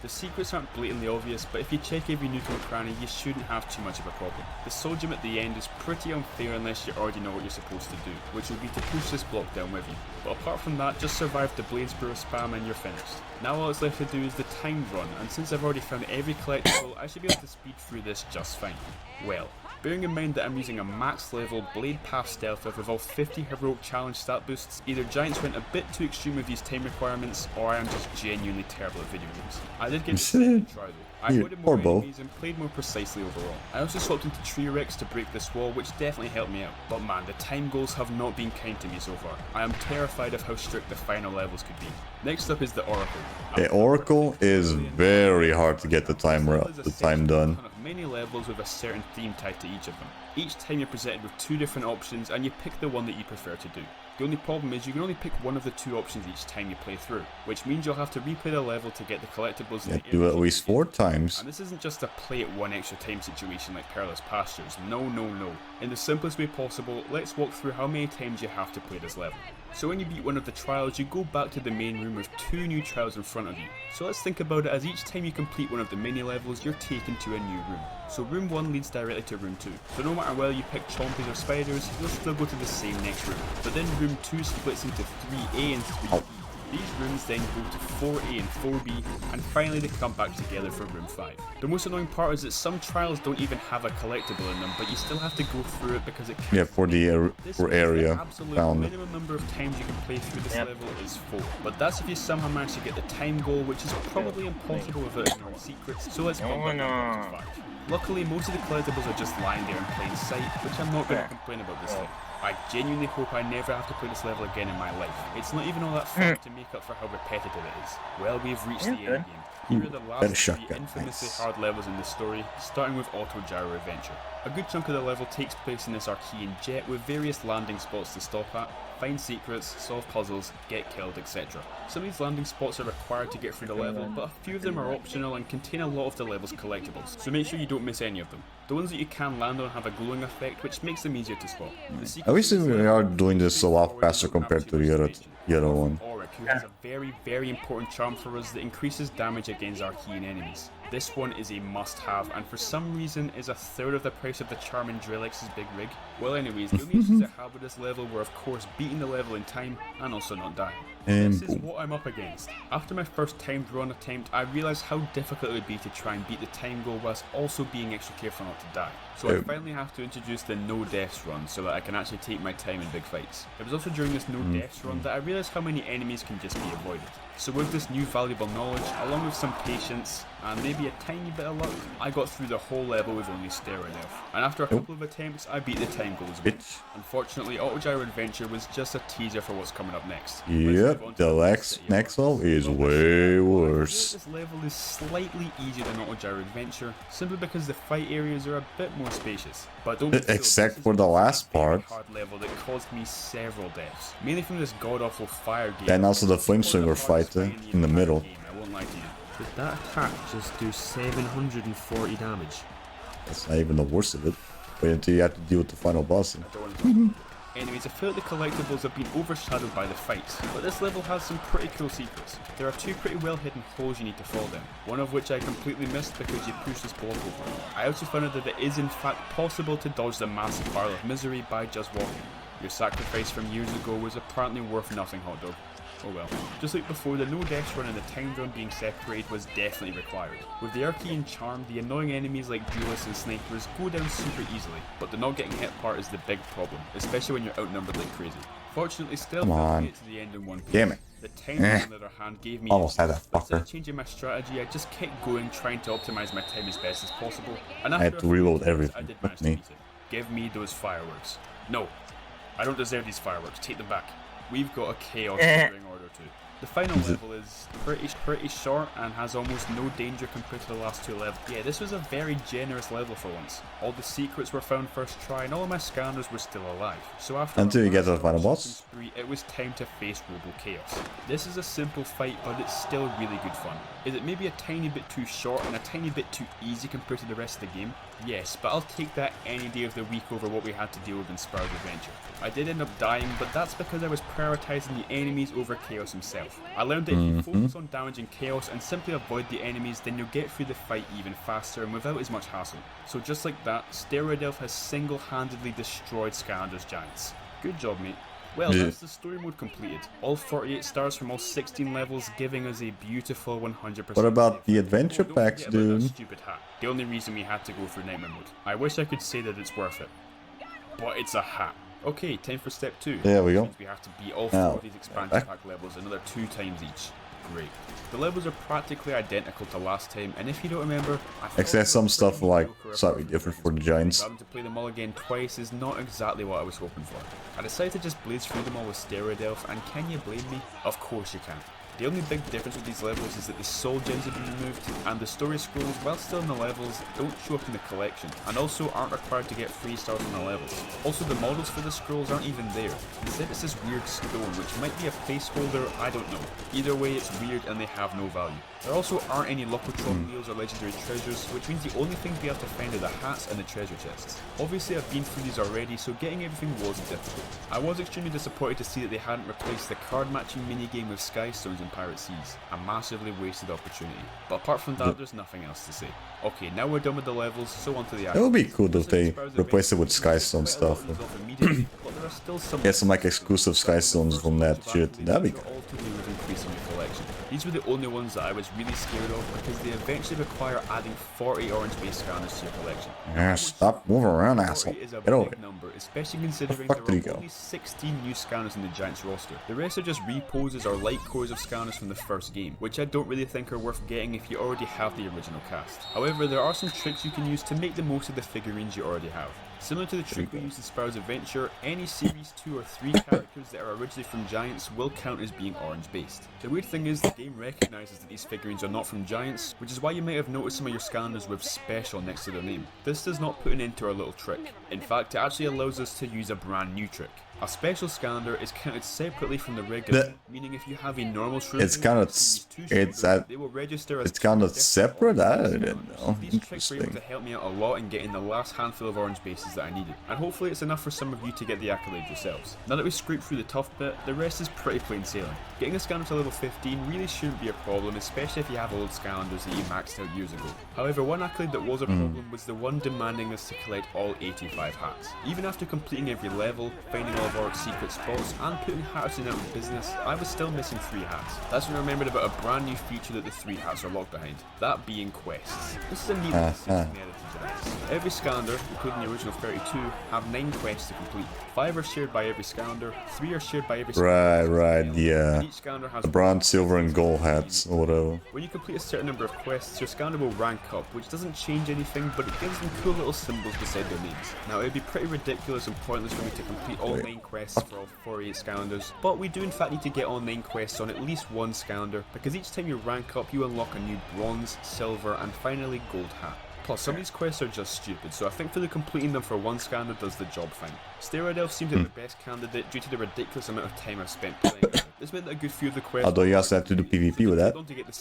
The secrets aren't blatantly obvious, but if you check every nook and cranny, you shouldn't have too much of a problem. The soul gem at the end is pretty unfair unless you already know what you're supposed to do, which will be to push this block down with you. But apart from that, just survive the Bladesboro spam and you're finished. Now all that's left to do is the timed run, and since I've already found every collectible, I should be able to speed through this just fine. Well, bearing in mind that I'm using a max level Blade Path stealth with all 50 heroic challenge stat boosts, either Giants went a bit too extreme with these time requirements, or I am just genuinely terrible at video games. I did get the second try though. I avoided more enemies and played more precisely overall. I also swapped into tree wrecks to break this wall, which definitely helped me out. But man, the time goals have not been kind to me so far. I am terrified of how strict the final levels could be. Next up is the Oracle. The Oracle is very hard to get the time done. Many levels with a certain theme tied to each of them. Each time you're presented with 2 different options and you pick the one that you prefer to do. The only problem is you can only pick one of the 2 options each time you play through, which means you'll have to replay the level to get the collectibles. Do it at least 4 times. And this isn't just a play it one extra time situation like Perilous Pastures. No, no, no. In the simplest way possible, let's walk through how many times you have to play this level. So when you beat one of the trials, you go back to the main room with 2 new trials in front of you. So let's think about it as each time you complete one of the mini levels, you're taken to a new room. So room 1 leads directly to room 2. So no matter whether you pick chompies or spiders, you'll still go to the same next room. But then room 2 splits into 3A and 3B. These rooms then go to 4A and 4B, and finally they come back together for room 5. The most annoying part is that some trials don't even have a collectible in them, but you still have to go through it because it can. Yeah, for the area The absolute found. minimum number of times you can play through this level is 4. But that's if you somehow manage to get the time goal, which is probably impossible without ignoring secrets, so let's bump that down to 5. Luckily, most of the collectibles are just lying there in plain sight, which I'm not going to complain about this time. I genuinely hope I never have to play this level again in my life. It's not even all that fun to make up for how repetitive it is. Well, we've reached the end game. Here are the last 3 infamously hard levels in this story, starting with Auto Gyro Adventure. A good chunk of the level takes place in this Archean jet with various landing spots to stop at, find secrets, solve puzzles, get killed, etc. Some of these landing spots are required to get through the level, but a few of them are optional and contain a lot of the level's collectibles, so make sure you don't miss any of them. The ones that you can land on have a glowing effect, which makes them easier to spot. I wish we are doing this a lot faster compared to the other one. Who has a very, very important charm for us that increases damage against Archean enemies. This one is a must-have, and for some reason is a third of the price of the charm in Drelix's big rig. Well anyways, the only issues I have with this level were of course beating the level in time, and also not dying. This is what I'm up against. After my first timed run attempt, I realised how difficult it would be to try and beat the time goal whilst also being extra careful not to die. So I finally have to introduce the no deaths run so that I can actually take my time in big fights. It was also during this no deaths run that I realised how many enemies can just be avoided. So with this new valuable knowledge, along with some patience, and maybe a tiny bit of luck, I got through the whole level with only steroid health. And after a couple of attempts, I beat the time goal as well. Unfortunately, Auto Gyro Adventure was just a teaser for what's coming up next. Yep, the next level is way worse. This level is slightly easier than Auto Gyro Adventure, simply because the fight areas are a bit more spacious. But don't except for the last part. Hard level that caused me several deaths, mainly from this god-awful fire game. And also the Flameswinger fight in the middle. I won't lie to you. Did that attack just do 740 damage? That's not even the worst of it. Wait until you have to deal with the final boss. Anyways, I feel like the collectibles have been overshadowed by the fights, but this level has some pretty cool secrets. There are 2 pretty well hidden holes you need to fall down, one of which I completely missed because you push this block over. I also found out that it is in fact possible to dodge the massive barrel of misery by just walking. Your sacrifice from years ago was apparently worth nothing, hot dog. Oh well. Just like before, the no deaths run and the time run being separated was definitely required. With the Archean charm, the annoying enemies like duelists and snipers go down super easily, but the not getting hit part is the big problem, especially when you're outnumbered like crazy. Fortunately, still get to the end in one piece. Damn it. The time run, on the other hand, gave me almost had that instead of changing my strategy, I just kept going, trying to optimize my time as best as possible. And I had to reload everything. I did manage to beat it. Give me those fireworks. No, I don't deserve these fireworks. Take them back. We've got a chaos in order to. The final level is pretty short and has almost no danger compared to the last 2 levels. Yeah, this was a very generous level for once. All the secrets were found first try and all of my scanners were still alive. So after until you get to the final boss, it was time to face Robo Chaos. This is a simple fight, but it's still really good fun. Is it maybe a tiny bit too short and a tiny bit too easy compared to the rest of the game? Yes, but I'll take that any day of the week over what we had to deal with in Sparrow's Adventure. I did end up dying, but that's because I was prioritizing the enemies over Chaos himself. life. I learned that if you focus on damage and chaos and simply avoid the enemies, then you'll get through the fight even faster and without as much hassle. So just like that, Steroid Elf has single-handedly destroyed Scalander's Giants. Good job, mate. Well, that's the story mode completed. All 48 stars from all 16 levels, giving us a beautiful 100%. What about the adventure packs, dude? Stupid hat. The only reason we had to go through Nightmare mode. I wish I could say that it's worth it, but it's a hat. Okay, time for step 2. There we go. We have to beat all 4 of these expansion pack levels another 2 times each. Great. The levels are practically identical to last time, and if you don't remember, except some stuff like slightly different for the Giants. To play them all again twice is not exactly what I was hoping for. I decided to just blaze through them all with Steroid Elf, and can you blame me? Of course you can. The only big difference with these levels is that the soul gems have been removed, and the story scrolls, while still in the levels, don't show up in the collection, and also aren't required to get 3 stars on the levels. Also, the models for the scrolls aren't even there. Instead, it's this weird stone, which might be a placeholder, I don't know. Either way, it's weird and they have no value. There also aren't any Locotron wheels or legendary treasures, which means the only things we have to find are the hats and the treasure chests. Obviously, I've been through these already, so getting everything wasn't difficult. I was extremely disappointed to see that they hadn't replaced the card matching minigame with Sky Stones in Pirate Seas. A massively wasted opportunity. But apart from that, there's nothing else to say. Okay, now we're done with the levels, so on to the It would be cool if they replace it with Skystone stuff. Get some like exclusive Skystones from that shit. That'd be cool. These were the only ones that I was really scared of because they eventually require adding 40 orange base scanners to your collection. Yeah, stop moving around, asshole. Get over it. Number, especially considering there are only 16 new scanners in the Giants roster. The rest are just reposes or light cores of scanners from the first game, which I don't really think are worth getting if you already have the original cast. However, there are some tricks you can use to make the most of the figurines you already have. Similar to the trick we used in Sparrow's Adventure, any Series 2 or 3 characters that are originally from Giants will count as being orange based. The weird thing is the game recognises that these figurines are not from Giants, which is why you might have noticed some of your scanners with special next to their name. This does not put an end to our little trick. In fact, it actually allows us to use a brand new trick. A special scanner is counted separately from the regular, meaning if you have a normal shroom, it's kind of separate. I didn't know. These tricks were able to help me out a lot in getting the last handful of orange bases that I needed, and hopefully it's enough for some of you to get the accolade yourselves. Now that we scraped through the tough bit, the rest is pretty plain sailing. Getting a scanner to level 15 really shouldn't be a problem, especially if you have old scanners that you maxed out years ago. However, one accolade that was a problem was the one demanding us to collect all 85 hats. Even after completing every level, finding all of our secret spots, and putting Hatterson out of business, I was still missing 3 hats. That's when I remembered about a brand new feature that the 3 hats are locked behind, that being quests. This is a neat system to this. Every scanner, including the original 32, have 9 quests to complete. 5 are shared by every scanner, 3 are shared by every scanner. Right, yeah. The bronze, silver, and gold hats, or whatever. When you complete a certain number of quests, your scanner will rank up, which doesn't change anything, but it gives them cool little symbols beside their names. Now, it would be pretty ridiculous and pointless for me to complete all 9 quests for all 48 Scalanders, but we do in fact need to get all 9 quests on at least one Scalander, because each time you rank up, you unlock a new bronze, silver, and finally gold hat. Plus, some of these quests are just stupid, so I think fully completing them for one Scalander does the job fine. Steroid Elf seems like the best candidate due to the ridiculous amount of time I've spent playing. This meant that a good few of the quests... Although you also have to do PvP with that.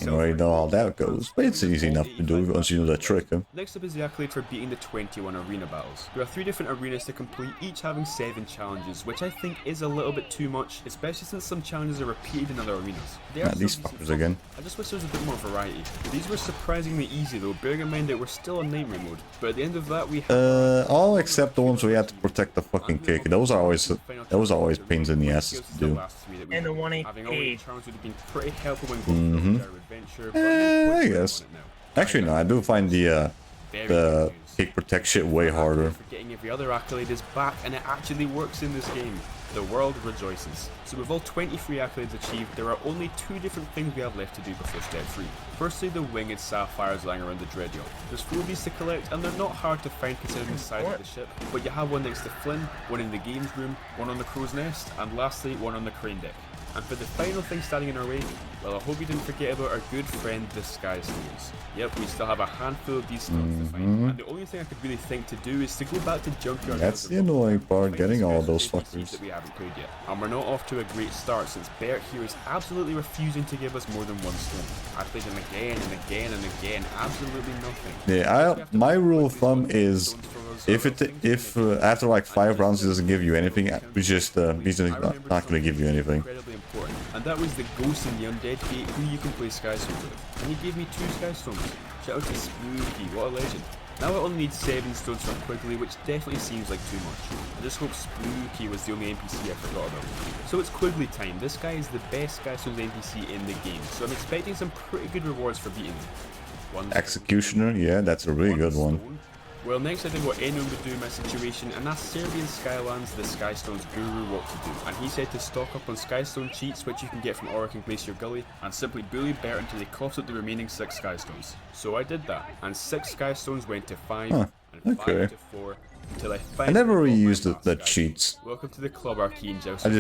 You already know how that goes, but it's easy enough to do once you know the trick. Huh? Next up is the accolade for beating the 21 arena battles. There are 3 different arenas to complete, each having 7 challenges, which I think is a little bit too much, especially since some challenges are repeated in other arenas. These fuckers again. I just wish there was a bit more variety. These were surprisingly easy though, bearing in mind that we're still on Nightmare mode, but at the end of that we have... all except the ones where you have to protect the fucking cake. Those are always pains in the asses to do. And the 180. Would have been pretty helpful when going through our adventure, I guess. Actually, no, I do find the cake protect shit way harder. Getting every other accolade is back, and it actually works in this game. The world rejoices. So with all 23 accolades achieved, there are only 2 different things we have left to do before step 3. Firstly, the winged sapphires lying around the Dreadnought. There's 4 of these to collect, and they're not hard to find considering the size of the ship, but you have one next to Flynn, one in the games room, one on the crow's nest, and lastly, one on the crane deck. And for the final thing standing in our way, well, I hope you didn't forget about our good friend, the Sky Stones. Yep, we still have a handful of these stones to find, and the only thing I could really think to do is to go back to Junkyard. That's the annoying part, getting all those fuckers. That we haven't played yet. And we're not off to a great start since Bert here is absolutely refusing to give us more than 1 stone. I played him again and again and again, absolutely nothing. Yeah, my rule of thumb is if after like 5 rounds it doesn't give you anything, we just he's not gonna give you anything. Incredibly important, and that was the ghost in the undead gate who you can play Skystones with, and he gave me 2 Skystones. Shout out to Spooky, what a legend. Now I only need 7 stones from Quigley, which definitely seems like too much. I just hope Spooky was the only NPC I forgot about. So it's Quigley time. This guy is the best Skystones NPC in the game, so I'm expecting some pretty good rewards for beating him. Executioner, yeah, that's a really good one. Well, next I did what anyone would do in my situation, and that's Serbian Skylands, the Skystones guru, what to do. And he said to stock up on Skystone cheats, which you can get from Auric and Glacier Gully, and simply bully Bert until he coughs out the remaining 6 Skystones. So I did that, and 6 Skystones went to 5, and 5 to 4, until I finally... I never really used the cheats. Welcome to the club, Arcane Joust. I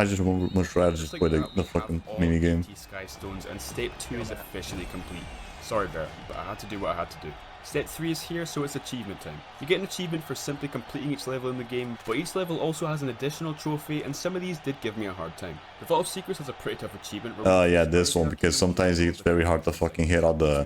just much rather just play the fucking minigame. Skystones, and step 2 is officially complete. Sorry, Bert, but I had to do what I had to do. Step 3 is here, so it's achievement time. You get an achievement for simply completing each level in the game, but each level also has an additional trophy, and some of these did give me a hard time. The Vault of Secrets has a pretty tough achievement. Yeah, this one, because sometimes it's very hard to fucking hit all the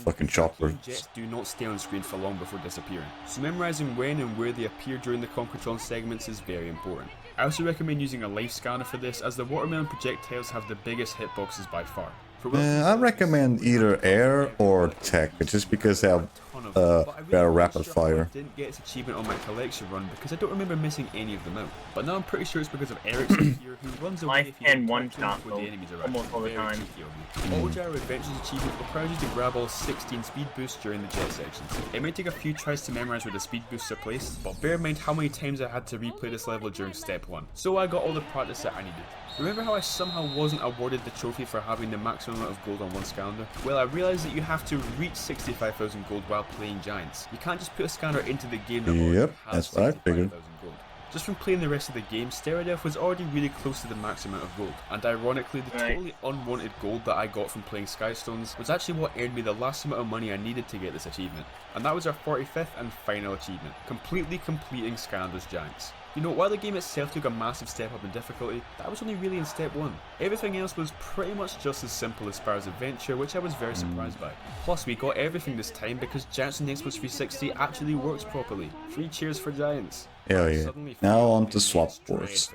fucking choppers. Jets do not stay on screen for long before disappearing, so memorizing when and where they appear during the Concretron segments is very important. I also recommend using a life scanner for this, as the watermelon projectiles have the biggest hitboxes by far. I recommend either air or tech, just because they have better rapid fire. I didn't get its achievement on my collection run because I don't remember missing any of them out. But now I'm pretty sure it's because of Ericsson here, who runs away if you don't touch him when the enemies are almost all the time. Auto Gyro Adventures achievement requires you to grab all 16 speed boosts during the jet sections. It may take a few tries to memorize where the speed boosts are placed, but bear in mind how many times I had to replay this level during step 1. So I got all the practice that I needed. Remember how I somehow wasn't awarded the trophy for having the maximum amount of gold on one scanner? Well, I realised that you have to reach 65,000 gold while playing Giants. You can't just put a scanner into the game that yep, that's what I figured. Gold. Just from playing the rest of the game, Stereodeath was already really close to the max amount of gold, and ironically the totally unwanted gold that I got from playing Skystones was actually what earned me the last amount of money I needed to get this achievement. And that was our 45th and final achievement, completely completing Scander's Giants. You know, while the game itself took a massive step up in difficulty, that was only really in step 1. Everything else was pretty much just as simple as Sparrow's Adventure, which I was very surprised by. Plus, we got everything this time because Giants on the Xbox 360 actually works properly. 3 cheers for Giants. Hell yeah. Now on to Swap Force.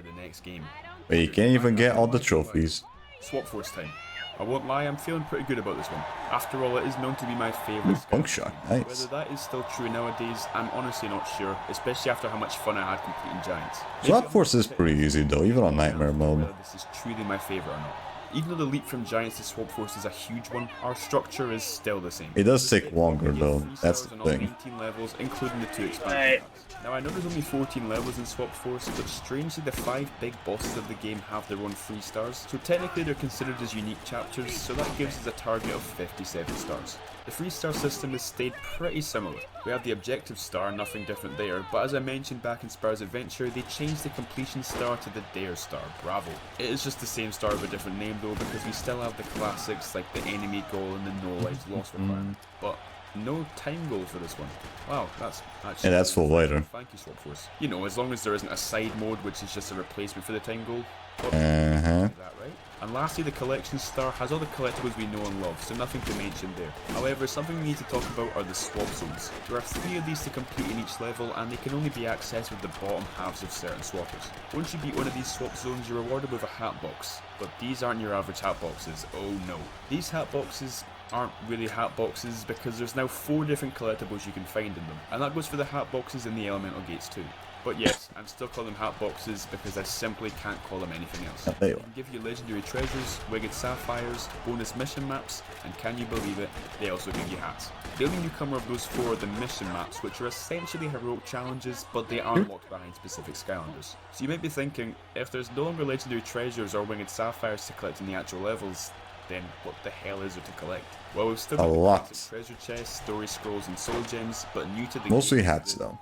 Where you can't even get all the trophies. Swap Force time. I won't lie, I'm feeling pretty good about this one. After all, it is known to be my favourite. Punk shot, nice. Whether that is still true nowadays, I'm honestly not sure, especially after how much fun I had completing Giants. Swap Force is pretty easy though, even on Nightmare mode. Whether this is truly my favourite or not. Even though the leap from Giants to Swap Force is a huge one, our structure is still the same. It does take longer though, that's the thing. 19 levels, including the 2 expansion packs. Now I know there's only 14 levels in Swap Force, but strangely the 5 big bosses of the game have their own 3 stars, so technically they're considered as unique chapters, so that gives us a target of 57 stars. The 3-star system has stayed pretty similar. We have the objective star, nothing different there, but as I mentioned back in Sparrow's Adventure, they changed the completion star to the Dare star, bravo. It is just the same star with a different name though, because we still have the classics like the enemy goal and the no lives lost requirement, but no time goal for this one. Wow, that's actually... Yeah, that's for later. Thank you, Swap Force. You know, as long as there isn't a side mode which is just a replacement for the time goal. That right? And lastly, the collection star has all the collectibles we know and love, so nothing to mention there. However, something we need to talk about are the swap zones. There are 3 of these to complete in each level, and they can only be accessed with the bottom halves of certain swappers. Once you beat one of these swap zones, you're rewarded with a hat box. But these aren't your average hat boxes, oh no. These hat boxes aren't really hat boxes because there's now 4 different collectibles you can find in them, and that goes for the hat boxes in the elemental gates too. But yes, I'm still calling them hat boxes because I simply can't call them anything else. They can give you legendary treasures, wicked sapphires, bonus mission maps, and can you believe it, they also give you hats. The only newcomer of those 4 are the mission maps, which are essentially heroic challenges, but they aren't locked behind specific Skylanders. So you might be thinking, if there's no longer legendary treasures or winged sapphires to collect in the actual levels, then what the hell is there to collect? Well, we've still got the classic treasure chests, story scrolls, and soul gems, but new to the mostly hats though,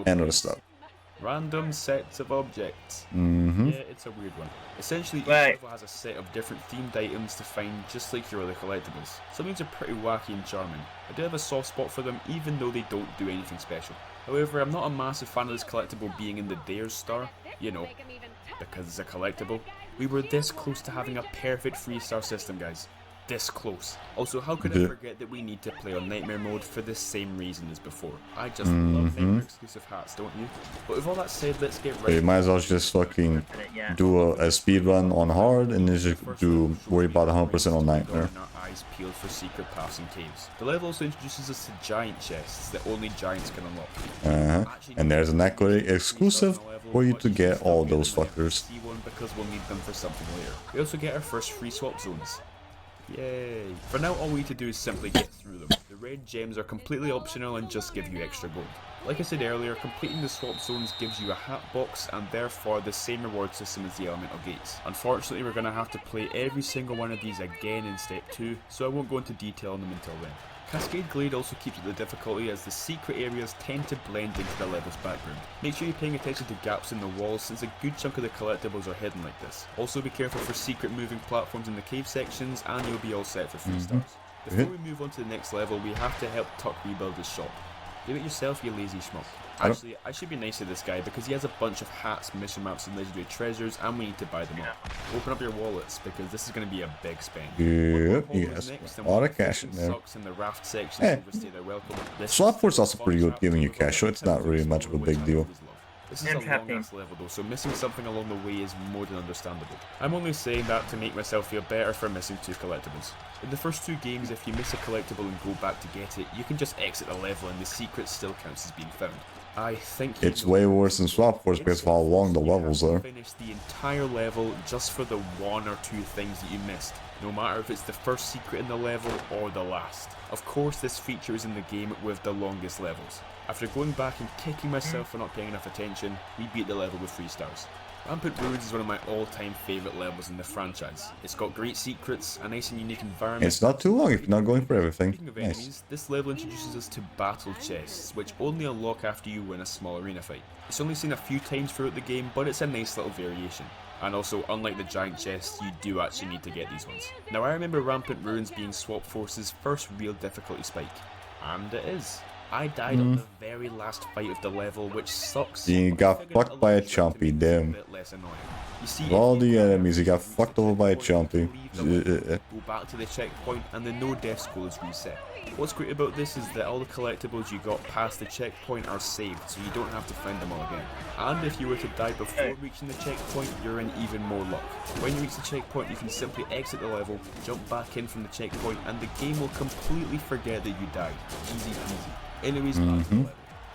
and other stuff. Random sets of objects. Mm-hmm. Yeah, it's a weird one. Essentially, each level has a set of different themed items to find, just like your other collectibles. Some of these are pretty wacky and charming. I do have a soft spot for them, even though they don't do anything special. However, I'm not a massive fan of this collectible being in the Dare star, you know, because it's a collectible. We were this close to having a perfect 3-star system, guys. this close. Also, how could I forget that we need to play on Nightmare mode for the same reason as before? I just love Nightmare exclusive hats, don't you? But with all that said, let's get right. You might as well just fucking do a speed run on hard and then just worry about 100% on Nightmare. Eyes peeled for secret paths and caves. The level also introduces us to giant chests that only giants can unlock. And there's an equity exclusive for you to get all those fuckers. Because we'll need them for something later. We also get our first free swap zones. Yay! For now, all we need to do is simply get through them. The red gems are completely optional and just give you extra gold. Like I said earlier, completing the swap zones gives you a hat box and therefore the same reward system as the elemental gates. Unfortunately, we're going to have to play every single one of these again in step 2, so I won't go into detail on them until then. Cascade Glade also keeps up the difficulty as the secret areas tend to blend into the level's background. Make sure you're paying attention to gaps in the walls since a good chunk of the collectibles are hidden like this. Also be careful for secret moving platforms in the cave sections and you'll be all set for 3 stars. Before we move on to the next level, we have to help Tuck rebuild his shop. Do it yourself, you lazy schmuck. Actually, I should be nice to this guy because he has a bunch of hats, mission maps, and legendary treasures, and we need to buy them up. Open up your wallets because this is going to be a big spend. Yep, yes, a lot of cash in there. Hey, Swap Force is also pretty good giving you cash, so it's not really much of a big deal. This is a long-ass level though, so missing something along the way is more than understandable. I'm only saying that to make myself feel better for missing 2 collectibles. In the first 2 games, if you miss a collectible and go back to get it, you can just exit the level and the secret still counts as being found. I think it's way worse than Swap Force because of how long the levels are. Finish the entire level just for the 1 or 2 things that you missed, no matter if it's the first secret in the level or the last. Of course, this feature is in the game with the longest levels. After going back and kicking myself for not paying enough attention, we beat the level with 3 stars. Rampant Ruins is one of my all-time favourite levels in the franchise. It's got great secrets, a nice and unique environment. It's not too long if you're not going for everything. Speaking of enemies, this level introduces us to battle chests, which only unlock after you win a small arena fight. It's only seen a few times throughout the game, but it's a nice little variation. And also, unlike the giant chests, you do actually need to get these ones. Now I remember Rampant Ruins being Swap Force's first real difficulty spike. And it is. I died on the very last fight of the level, which sucks. You got fucked by a chompy, damn. Of all the enemies, you got fucked over by a chompy. Go back to the checkpoint and the no death goal is reset. What's great about this is that all the collectibles you got past the checkpoint are saved, so you don't have to find them all again. And if you were to die before reaching the checkpoint, you're in even more luck. When you reach the checkpoint, you can simply exit the level, jump back in from the checkpoint, and the game will completely forget that you died. Easy peasy. Anyways, back to the level.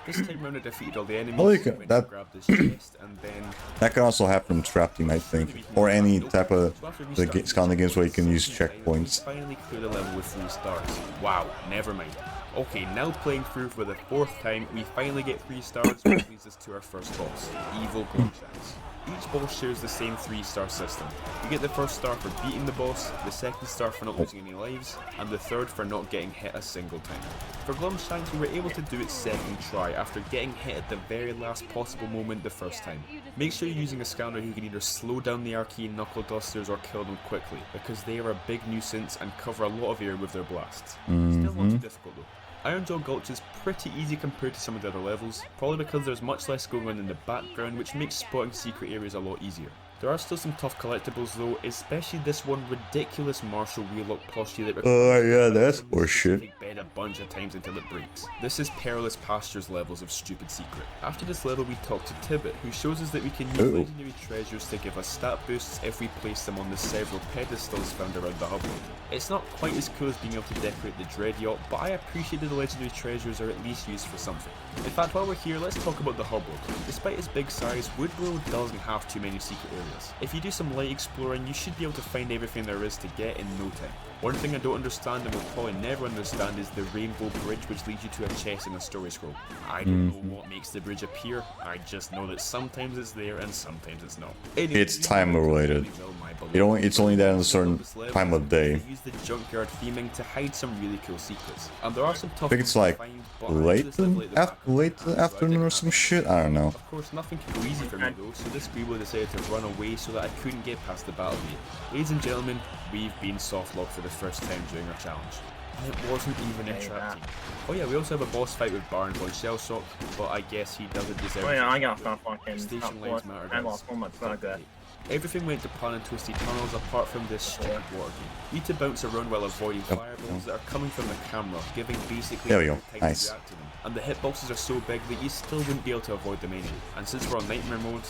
This time round I defeated all the enemies, grabbed this chest, and then... That can also happen from Trap Team, I think. Or any type of kind of games where you can use checkpoints. Finally clear the level with 3 stars. Wow, never mind. Okay, now playing through for the 4th time, we finally get 3 stars, which leads us to our first boss, Evil Glumshanks. Each boss shares the same 3-star system. You get the first star for beating the boss, the second star for not losing any lives, and the third for not getting hit a single time. For Glumshanks, we were able to do it second try after getting hit at the very last possible moment the first time. Make sure you're using a scanner who can either slow down the arcane knuckle dusters or kill them quickly, because they are a big nuisance and cover a lot of area with their blasts. Still not too difficult though. Iron Jaw Gulch is pretty easy compared to some of the other levels, probably because there's much less going on in the background, which makes spotting secret areas a lot easier. There are still some tough collectibles though, especially this one ridiculous Marshall Wheelock plushie that yeah, that's horseshit. Take bed a bunch of times until it breaks. This is Perilous Pastures levels of stupid secret. After this level we talk to Tibbet, who shows us that we can use legendary treasures to give us stat boosts if we place them on the several pedestals found around the hub. It's not quite as cool as being able to decorate the Dread Yacht, but I appreciate that the legendary treasures are at least used for something. In fact, while we're here, let's talk about the hub world. Despite its big size, Woodrow doesn't have too many secret areas. If you do some light exploring, you should be able to find everything there is to get in no time. One thing I don't understand and will probably never understand is the Rainbow Bridge, which leads you to a chest and a story scroll. I don't know what makes the bridge appear, I just know that sometimes it's there and sometimes it's not. Anyway, it's time related. It's only there in a certain time of day. Use the junkyard theming to hide some really cool secrets. And there are some tough I think it's like late afternoon or some shit, I don't know. Of course, nothing can go easy for me though, so this Squeebo decided to run away so that I couldn't get past the battle gate. Ladies and gentlemen, we've been softlocked for the first time during our challenge. And it wasn't even a trap team. Oh yeah, we also have a boss fight with Baron von Shellshock, but I guess he doesn't deserve it. Oh yeah, I got stuff fucking Station lines matter. Everything went to plan in Twisty Tunnels apart from this stupid water game. You need to bounce around while avoiding fireballs that are coming from the camera, giving basically there we go. time Nice. to react to them. And the hitboxes are so big that you still wouldn't be able to avoid them anyway. And since we're on nightmare mode,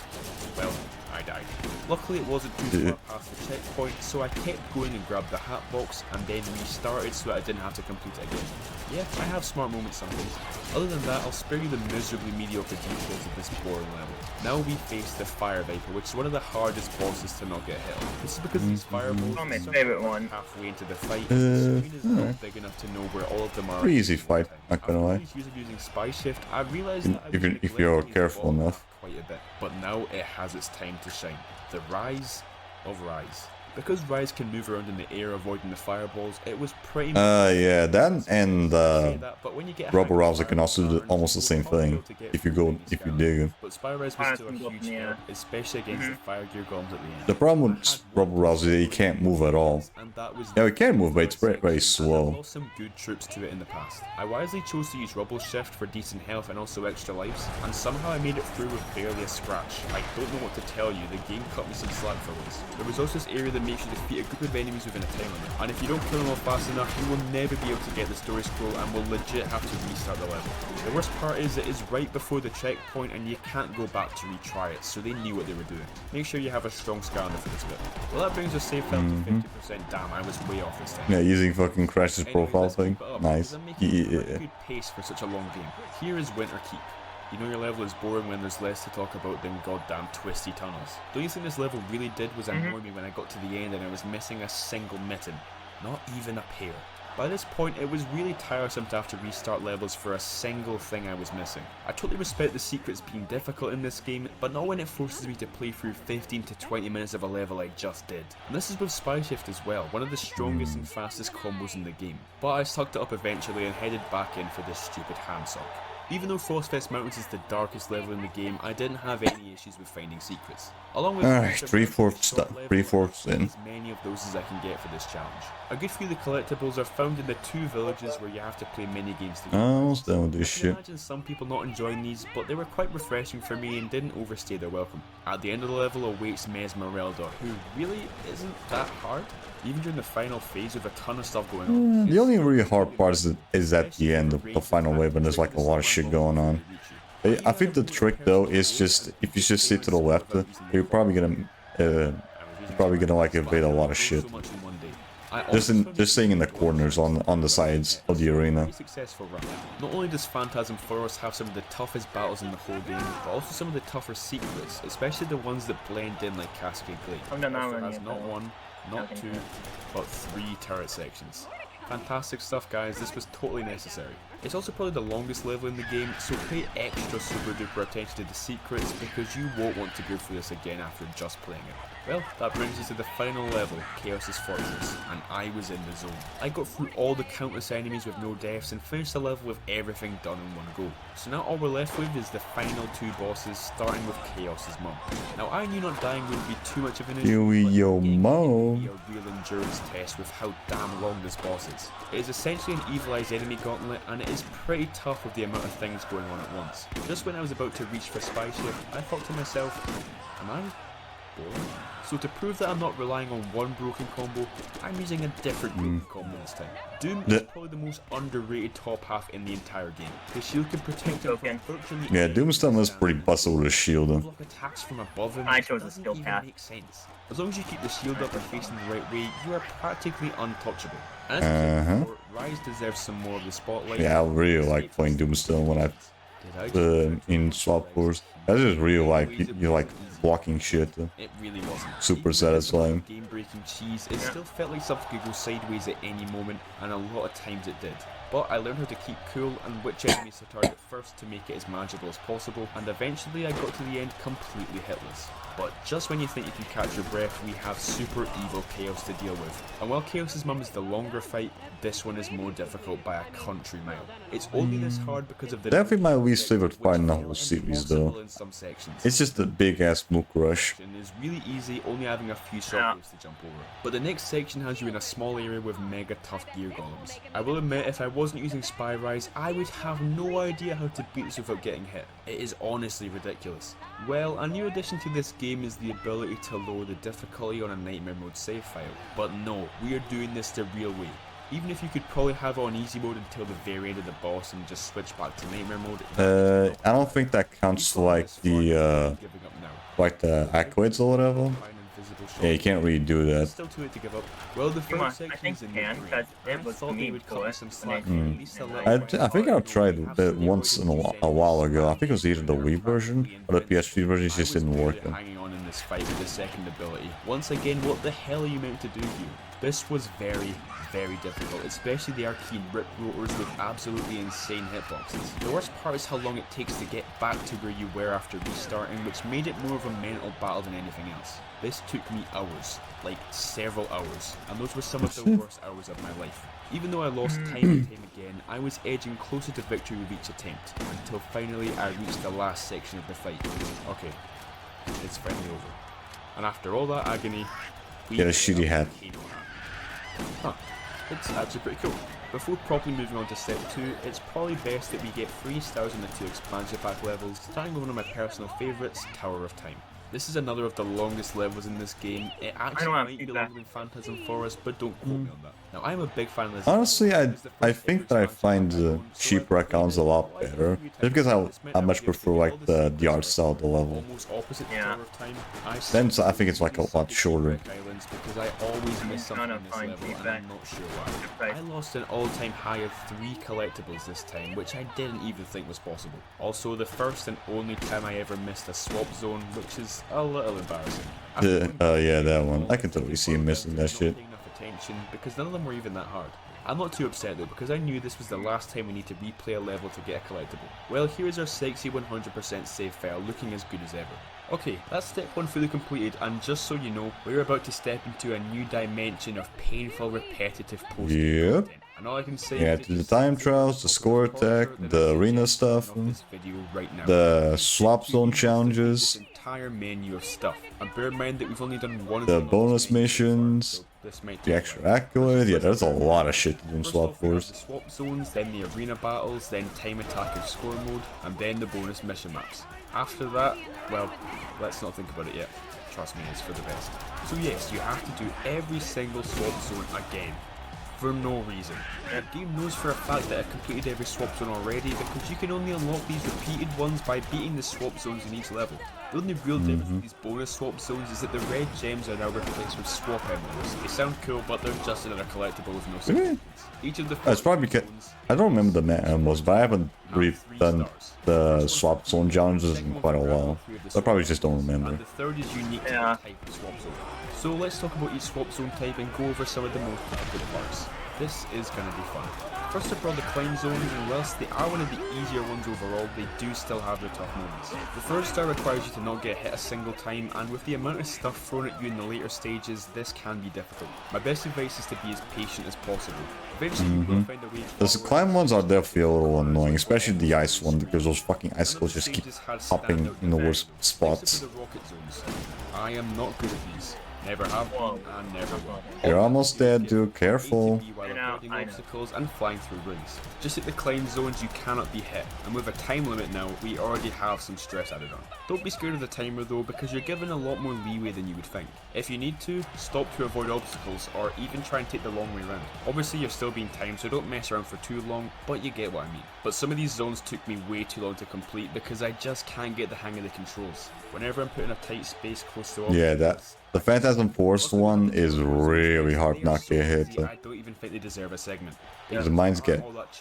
well, I died. Luckily it wasn't too far past the checkpoint, so I kept going and grabbed the hat box and then restarted so that I didn't have to complete it again. Yeah, I have smart moments sometimes. Other than that, I'll spare you the miserably mediocre details of this boring level. Now we face the Fire Viper, which is one of the hardest bosses to not get hit on. This is because these fireballs my favorite one. halfway into the fight, the screen is not big enough to know where all of them are. Pretty easy fight, not gonna lie. After years of using Spy Shift, I realized that I was If you're neglecting careful the ball enough. quite a bit. But now it has its time to shine. The rise of Rise. Because Rise can move around in the air avoiding the fireballs, it was pretty much yeah, that and Rubber Rouser can also do almost the same thing if you dig it. But Spy Rise was still a huge help, especially against the Fire Gear Golems at the end. The problem with Rubber Rouser is that he can't move at all. Yeah, he can move, but it's very, very slow. Lost some good troops to it in the past. I wisely chose to use Rubble Shift for decent health and also extra lives, and somehow I made it through with barely a scratch. I don't know what to tell you, the game cut me some slack for once. There was also this area that makes you defeat a group of enemies within a time limit, and if you don't kill them all fast enough, you will never be able to get the story scroll and will legit have to restart the level. The worst part is it is right before the checkpoint and you can't go back to retry it, so they knew what they were doing. Make sure you have a strong scanner for this bit. Well, that brings us save file to 50%. Damn, I was way off this time. Yeah, using fucking Crash's profile thing. Nice. Yeah. Good pace for such a long game. Here is Winter Keep. You know your level is boring when there's less to talk about than goddamn twisty tunnels. The only thing this level really did was annoy me when I got to the end and I was missing a single mitten. Not even a pair. By this point, it was really tiresome to have to restart levels for a single thing I was missing. I totally respect the secrets being difficult in this game, but not when it forces me to play through 15 to 20 minutes of a level I just did. And this is with Spy Shift as well, one of the strongest and fastest combos in the game. But I sucked it up eventually and headed back in for this stupid handsock. Even though Frostfest Mountains is the darkest level in the game, I didn't have any issues with finding secrets. Along with three-fourths in. As many of those as I can get for this challenge. A good few of the collectibles are found in the 2 villages where you have to play mini games together. Almost done with this I can shit. imagine some people not enjoying these, but they were quite refreshing for me and didn't overstay their welcome. At the end of the level awaits Mesmerelda, who really isn't that hard. Even during the final phase with a ton of stuff going on. The only really hard part is at the end of the final wave, and there's like a lot of shit going on. I think the trick though is just if you just sit to the left, you're probably gonna like evade a lot of shit. Just staying in the corners on the sides of the arena. Not only does Phantasm Forest have some of the toughest battles in the whole game, but also some of the tougher secrets, especially the ones that blend in like Cascade Glade. It has not 1, not 2, but 3 turret sections. Fantastic stuff, guys, this was totally necessary. It's also probably the longest level in the game, so pay extra super duper attention to the secrets because you won't want to go through this again after just playing it. Well, that brings us to the final level, Chaos's Fortress, and I was in the zone. I got through all the countless enemies with no deaths and finished the level with everything done in one go. So now all we're left with is the final 2 bosses, starting with Chaos's mum. Now I knew not dying would be too much of an issue, but Yo, mo. be a real endurance test with how damn long this boss is. It is essentially an evilized enemy gauntlet, and it is pretty tough with the amount of things going on at once. Just when I was about to reach for Spy Shift, I thought to myself, am I bored? So to prove that I'm not relying on one broken combo, I'm using a different broken combo this time. Doom is probably the most underrated top half in the entire game. His shield can protect him from virtually Yeah, Doomstone was pretty busted with a shield. block attacks from above him. I chose a skill path. Make sense. As long as you keep the shield up and facing the right way, you are practically untouchable. And as I said before, Rise deserves some more of the spotlight. Yeah, I really like playing Doomstone when in Swap Wars. I just really like you like blocking shit. It really wasn't. Super satisfying. Game-breaking cheese. It still felt like something could go sideways at any moment, and a lot of times it did. But I learned how to keep cool and which enemies to target first to make it as manageable as possible, and eventually I got to the end completely hitless. But just when you think you can catch your breath, we have super evil Chaos to deal with. And while Chaos's mum is the longer fight, this one is more difficult by a country mile. It's only this hard because of the... Definitely my least favorite fight in the whole series though. It's just the big ass Mook Rush. It's really easy, only having a few shockwaves to jump over. But the next section has you in a small area with mega tough gear golems. I will admit, if I wasn't using Spy Rise, I would have no idea how to beat this without getting hit. It is honestly ridiculous. Well, a new addition to this game is the ability to lower the difficulty on a Nightmare Mode save file. But no, we are doing this the real way. Even if you could probably have it on easy mode until the very end of the boss and just switch back to Nightmare Mode. I don't think that counts like the accolades or whatever. Yeah, you can't really do that. Still too late to give up. Well, the first section's in the green. I thought they would cut me some slack. At least a little. I think I tried it once in a while ago. I think it was either the Wii version or the PS3 version. It just didn't work. Hanging on in this fight with the second ability. Once again, what the hell are you meant to do here? This was very difficult, especially the arcane rip rotors with absolutely insane hitboxes. The worst part is how long it takes to get back to where you were after restarting, which made it more of a mental battle than anything else. This took me hours, like several hours, and those were some of the worst hours of my life. Even though I lost time and time again, I was edging closer to victory with each attempt, until finally I reached the last section of the fight. Okay, it's finally over. And after all that agony, we get a shitty hat. Huh, it's actually pretty cool. Before properly moving on to step 2, it's probably best that we get 3 stars in the 2 expansion pack levels, starting with one of my personal favourites, Tower of Time. This is another of the longest levels in this game. It actually might be longer than Phantasm Forest, but don't quote me on that. Now, I'm a big fan of this. Honestly, I think that I find the cheaper accounts a lot better. Just because I much prefer like the art style of the level. Almost opposite to Tower of Time. Then I think it's like a lot shorter. Because I always miss something in this level, and I'm not sure why. I lost an all-time high of 3 collectibles this time, which I didn't even think was possible. Also, the first and only time I ever missed a swap zone, which is a little embarrassing. Yeah, that one. I can totally see him missing that shit. Attention, because none of them were even that hard. I'm not too upset though, because I knew this was the last time we need to replay a level to get a collectible. Well, here's our sexy 100% save file, looking as good as ever. Okay, that's step 1 fully completed, and just so you know, we're about to step into a new dimension of painful, repetitive post-game content. And all I can say is the time trials, the score attack, the arena stuff, the swap zone challenges, entire menu of stuff. And bear in mind that we've only done one of the bonus missions, the extra accolade. Yeah, there's a lot of shit to do in Swap Force. The swap zones, then the arena battles, then time attack and score mode, and then the bonus mission maps. After that, well, let's not think about it yet. Trust me, it's for the best. So yes, you have to do every single swap zone again. For no reason. The game knows for a fact that I've completed every swap zone already, because you can only unlock these repeated ones by beating the swap zones in each level. The only real difference with these bonus swap zones is that the red gems are now replaced with swap emeralds. They sound cool, but they're just another collectible with no significance. Each of the it's probably because I don't remember the emeralds, but I haven't really done the swap zone challenges in quite a while. I probably just don't remember. And the third is unique to the type of swap zone. So let's talk about each swap zone type and go over some of the most difficult parts. This is going to be fun. First up are the climb zones, and whilst they are one of the easier ones overall, they do still have their tough moments. The third star requires you to not get hit a single time, and with the amount of stuff thrown at you in the later stages, this can be difficult. My best advice is to be as patient as possible. Eventually you will find a way to... The climb ones are definitely a little annoying, especially the ice one, because those fucking icicles just keep popping in the worst spots. The rocket zones. I am not good at these. Never have been and never will. You're almost dead, dude. Careful. While avoiding obstacles and flying through rings. Just like the climb zones, you cannot be hit, and with a time limit now, we already have some stress added on. Don't be scared of the timer though, because you're given a lot more leeway than you would think. If you need to, stop to avoid obstacles, or even try and take the long way around. Obviously you're still being timed, so don't mess around for too long, but you get what I mean. But some of these zones took me way too long to complete because I just can't get the hang of the controls. Whenever I'm put in a tight space close to obstacles, the Phantasm Force one is really hard not to get hit. I don't even think they deserve a segment. The mines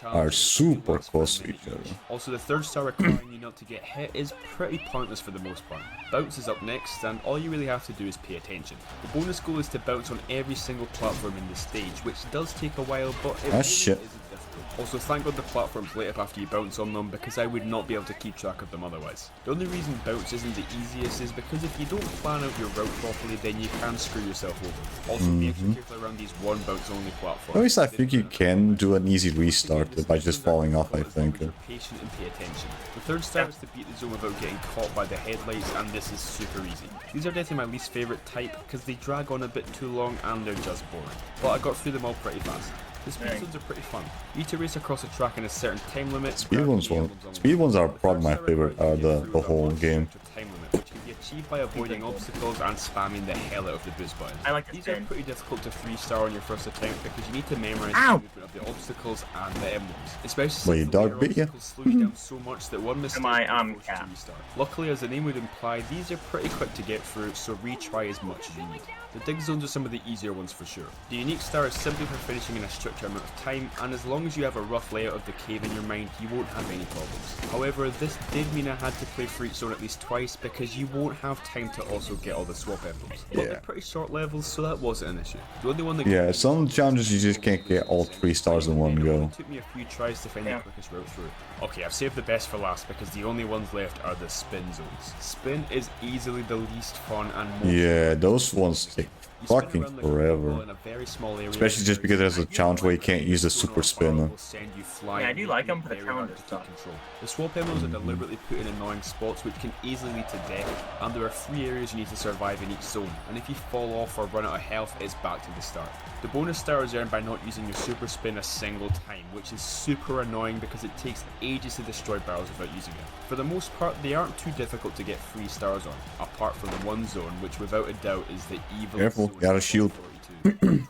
are super close to each other. Also, the third star requiring you not to get hit is pretty pointless for the most part. Bounce is up next, and all you really have to do is pay attention. The bonus goal is to bounce on every single platform in the stage, which does take a while, but it really isn't difficult. Also, thank God the platforms light up after you bounce on them, because I would not be able to keep track of them otherwise. The only reason bounce isn't the easiest is because if you don't plan out your route properly, then you can screw yourself over. Also, be extra careful around these one bounce only platforms. At least I think you can do an easy restart by just falling off, I think. Patient and pay attention. The third star is to beat the zone without getting caught by the headlights, and this is super easy. These are definitely my least favourite type because they drag on a bit too long and they're just boring. But I got through them all pretty fast. The speed zones are pretty fun. You need to race across a track in a certain time limit. Speed ones are probably my favorite out of the whole game. Time limit, which can be achieved by avoiding obstacles and spamming the hell out of the boost button. These are pretty difficult to 3-star on your first attempt because you need to memorize the movement of the obstacles and the emblems. Especially since the dog bit you? slow you down so much that one mistake will force you to restart. Luckily, as the name would imply, these are pretty quick to get through, so retry as much as you need. The dig zones are some of the easier ones for sure. The unique star is simply for finishing in a stricter amount of time, and as long as you have a rough layout of the cave in your mind, you won't have any problems. However, this did mean I had to play for each zone at least twice because you won't have time to also get all the swap emblems. But they're pretty short levels, so that wasn't an issue. The only one that some challenges you just can't get all 3 stars in one go. It took me a few tries to find the quickest route through. Okay, I've saved the best for last because the only ones left are the spin zones. Spin is easily the least fun and most those ones take fucking forever. Especially just because there's a challenge where you can't use the super spin. Yeah, I do like them for the challenges stuff. The swap emblems are deliberately put in annoying spots which can easily lead to death, and there are 3 areas you need to survive in each zone, and if you fall off or run out of health, it's back to the start. The bonus star is earned by not using your super spin a single time, which is super annoying because it takes ages to destroy barrels without using it. For the most part, they aren't too difficult to get 3 stars on, apart from the one zone, which without a doubt is the evil. Careful, got a shield.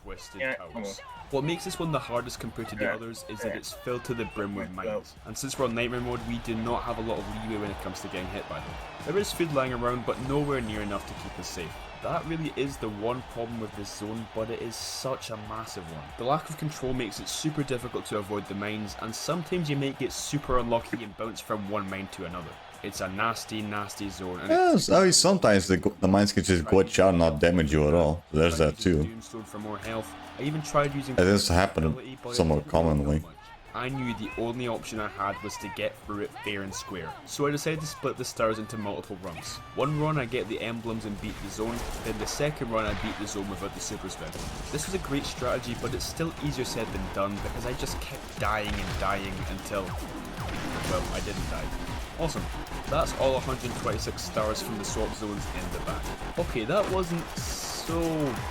Twisted towers. What makes this one the hardest compared to the others is that it's filled to the brim with mines, and since we're on nightmare mode, we do not have a lot of leeway when it comes to getting hit by them. There is food lying around, but nowhere near enough to keep us safe. That really is the one problem with this zone, but it is such a massive one. The lack of control makes it super difficult to avoid the mines, and sometimes you might get super unlucky and bounce from one mine to another. It's a nasty, nasty zone. And sometimes the mines can just glitch out and not damage you at all. So there's that too. For more health. I even tried using it does happen somewhat commonly. I knew the only option I had was to get through it fair and square, so I decided to split the stars into multiple runs. One run I get the emblems and beat the zone, then the second run I beat the zone without the super spin. This was a great strategy, but it's still easier said than done because I just kept dying and dying until, well, I didn't die. Awesome. That's all 126 stars from the swap zones in the bag. Okay, that wasn't so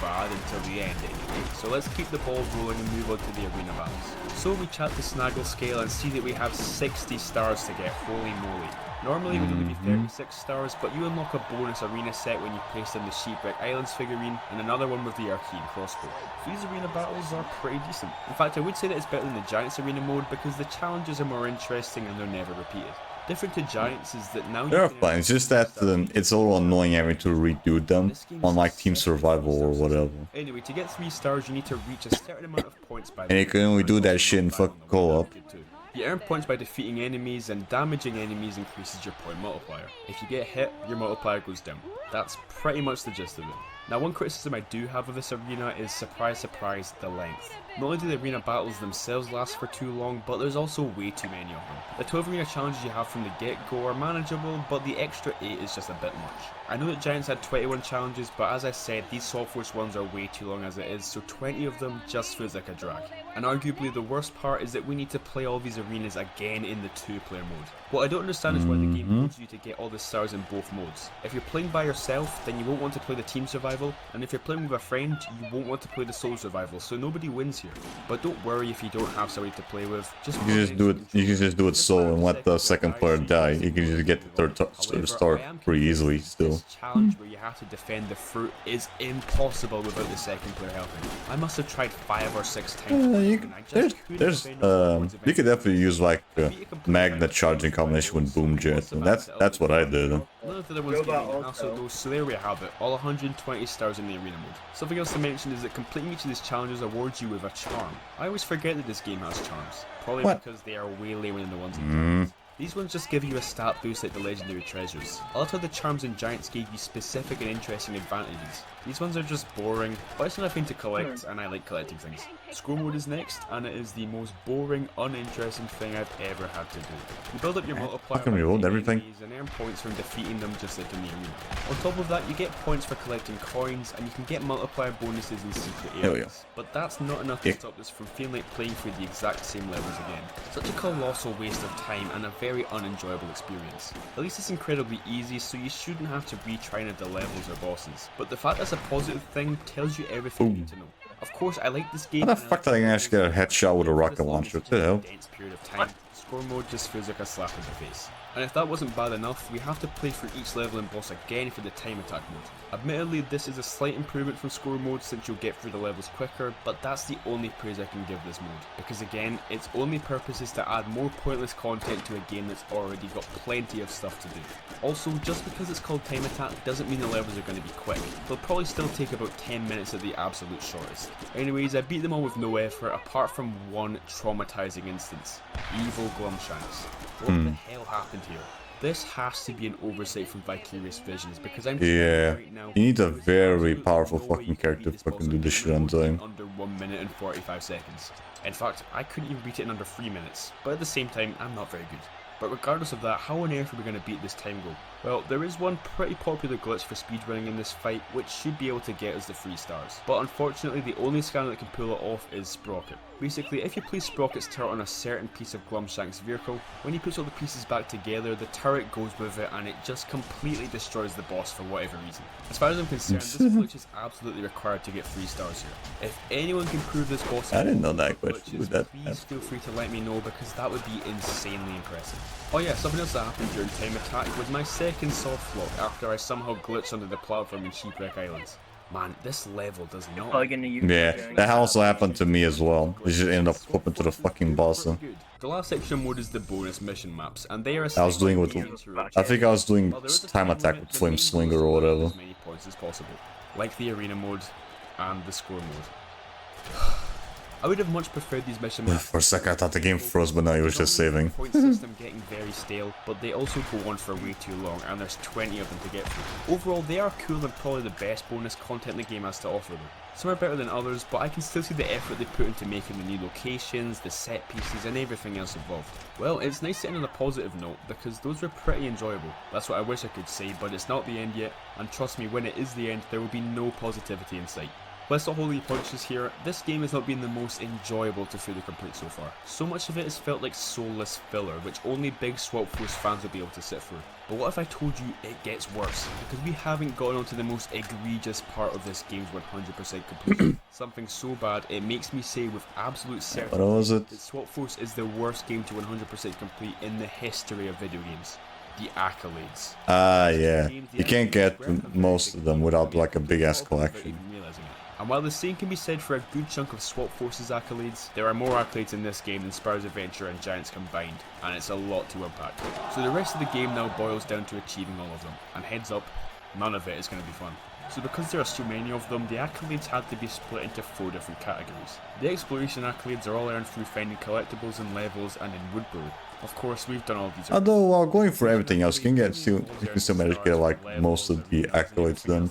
bad until the end anyway, so let's keep the ball rolling and move on to the arena battles. So we chat the snaggle scale and see that we have 60 stars to get, holy moly. Normally it would only be 36 stars, but you unlock a bonus arena set when you place in the Sheepwreck Islands figurine, and another one with the arcane crossbow. These arena battles are pretty decent. In fact, I would say that it's better than the Giants arena mode because the challenges are more interesting and they're never repeated. Different to Giants is that now they're fun, it's just that it's a little annoying having to redo them on like Team Survival or whatever. Anyway, to get 3 stars you need to reach a certain amount of points by and you can only do that shit in fucking co-op. You earn points by defeating enemies, and damaging enemies increases your point multiplier. If you get hit, your multiplier goes down. That's pretty much the gist of it. Now, one criticism I do have of this arena is, surprise surprise, the length. Not only do the arena battles themselves last for too long, but there's also way too many of them. The 12 arena challenges you have from the get-go are manageable, but the extra 8 is just a bit much. I know that Giants had 21 challenges, but as I said, these Soft Force ones are way too long as it is, so 20 of them just feels like a drag. And arguably the worst part is that we need to play all these arenas again in the 2-player mode. What I don't understand is why the game wants you to get all the stars in both modes. If you're playing by yourself, then you won't want to play the team survival, and if you're playing with a friend, you won't want to play the solo survival, so nobody wins here. But don't worry if you don't have somebody to play with. You can just do it solo and let the second player die. You can just get the third star pretty easily still. This challenge where you have to defend the fruit is impossible without the second player helping. I must have tried 5 or 6 times. You could definitely use like magnet charging combination with boom jet, and that's what I did. None of the other ones give me hassle though, so there we have it, all 120 stars in the arena mode. Something else to mention is that completing each of these challenges awards you with a charm. I always forget that this game has charms, probably because they are way lamer than the ones in Giants. These ones just give you a stat boost like the legendary treasures. A lot of the charms in Giants gave you specific and interesting advantages. These ones are just boring, but it's nothing to collect, and I like collecting things. Scroll mode is next, and it is the most boring, uninteresting thing I've ever had to do. You build up your multiplier by enemies and earn points from defeating them just like in the arena. On top of that, you get points for collecting coins, and you can get multiplier bonuses in secret areas. But that's not enough to stop this from feeling like playing through the exact same levels again. Such a colossal waste of time and a very unenjoyable experience. At least it's incredibly easy, so you shouldn't have to retry any of the levels or bosses. But the fact that's a positive thing tells you everything you need to know. Of course, I like this game. How the fuck did I actually get a headshot with a rocket launcher? What the hell? Period of time. Score mode just feels like a slap in the face. And if that wasn't bad enough, we have to play through each level and boss again for the time attack mode. Admittedly, this is a slight improvement from score mode since you'll get through the levels quicker, but that's the only praise I can give this mode. Because again, its only purpose is to add more pointless content to a game that's already got plenty of stuff to do. Also, just because it's called time attack doesn't mean the levels are going to be quick. They'll probably still take about 10 minutes at the absolute shortest. Anyways, I beat them all with no effort apart from one traumatizing instance. Evil Glumshanks. What the hell happened here? This has to be an oversight from Vicarious Visions because I'm right now, you need a very powerful fucking character to fucking do this shit on time. Under 1 minute and 45 seconds. In fact, I couldn't even beat it in under 3 minutes, but at the same time, I'm not very good. But regardless of that, how on earth are we going to beat this time goal? Well, there is one pretty popular glitch for speedrunning in this fight, which should be able to get us the 3 stars. But unfortunately, the only scanner that can pull it off is Sprocket. Basically, if you place Sprocket's turret on a certain piece of Glumshank's vehicle, when he puts all the pieces back together, the turret goes with it and it just completely destroys the boss for whatever reason. As far as I'm concerned, this glitch is absolutely required to get 3 stars here. If anyone can prove this boss, I didn't know that glitch. Please feel free to let me know because that would be insanely impressive. Oh yeah, something else that happened during time attack was my second soft lock after I somehow glitched onto the platform in Shipwreck Islands. Man, this level does not. Yeah, that also happened to me as well. We just ended up flipping to the fucking boss. The last extra mode is the bonus mission maps, and they are. I was doing with, I think I was doing time attack with Flame Slinger or whatever. As many points as possible, like the arena mode and the score mode. I would have much preferred these mission maps. For a second I thought the game froze, but no, it was just saving. Point system getting very stale, but they also go on for way too long, and there's 20 of them to get through. Overall, they are cool and probably the best bonus content the game has to offer them. Some are better than others, but I can still see the effort they put into making the new locations, the set pieces, and everything else involved. Well, it's nice to end on a positive note, because those were pretty enjoyable. That's what I wish I could say, but it's not the end yet, and trust me, when it is the end, there will be no positivity in sight. Let's not hold any punches here, this game has not been the most enjoyable to fully complete so far. So much of it has felt like soulless filler, which only big Swap Force fans will be able to sit through. But what if I told you it gets worse? Because we haven't gotten onto the most egregious part of this game's 100% completion. Something so bad, it makes me say with absolute certainty that Swap Force is the worst game to 100% complete in the history of video games. The accolades. Yeah. You can't get most of them without like a big ass collection. And while the same can be said for a good chunk of Swap Force's accolades, there are more accolades in this game than Spyro's Adventure and Giants combined, and it's a lot to unpack. So the rest of the game now boils down to achieving all of them, and heads up, none of it is going to be fun. So because there are so many of them, the accolades had to be split into 4 different categories. The exploration accolades are all earned through finding collectibles in levels and in Woodbury. Of course, we've done all these. Although while going for everything else, you can still manage to get like most of the accolades done.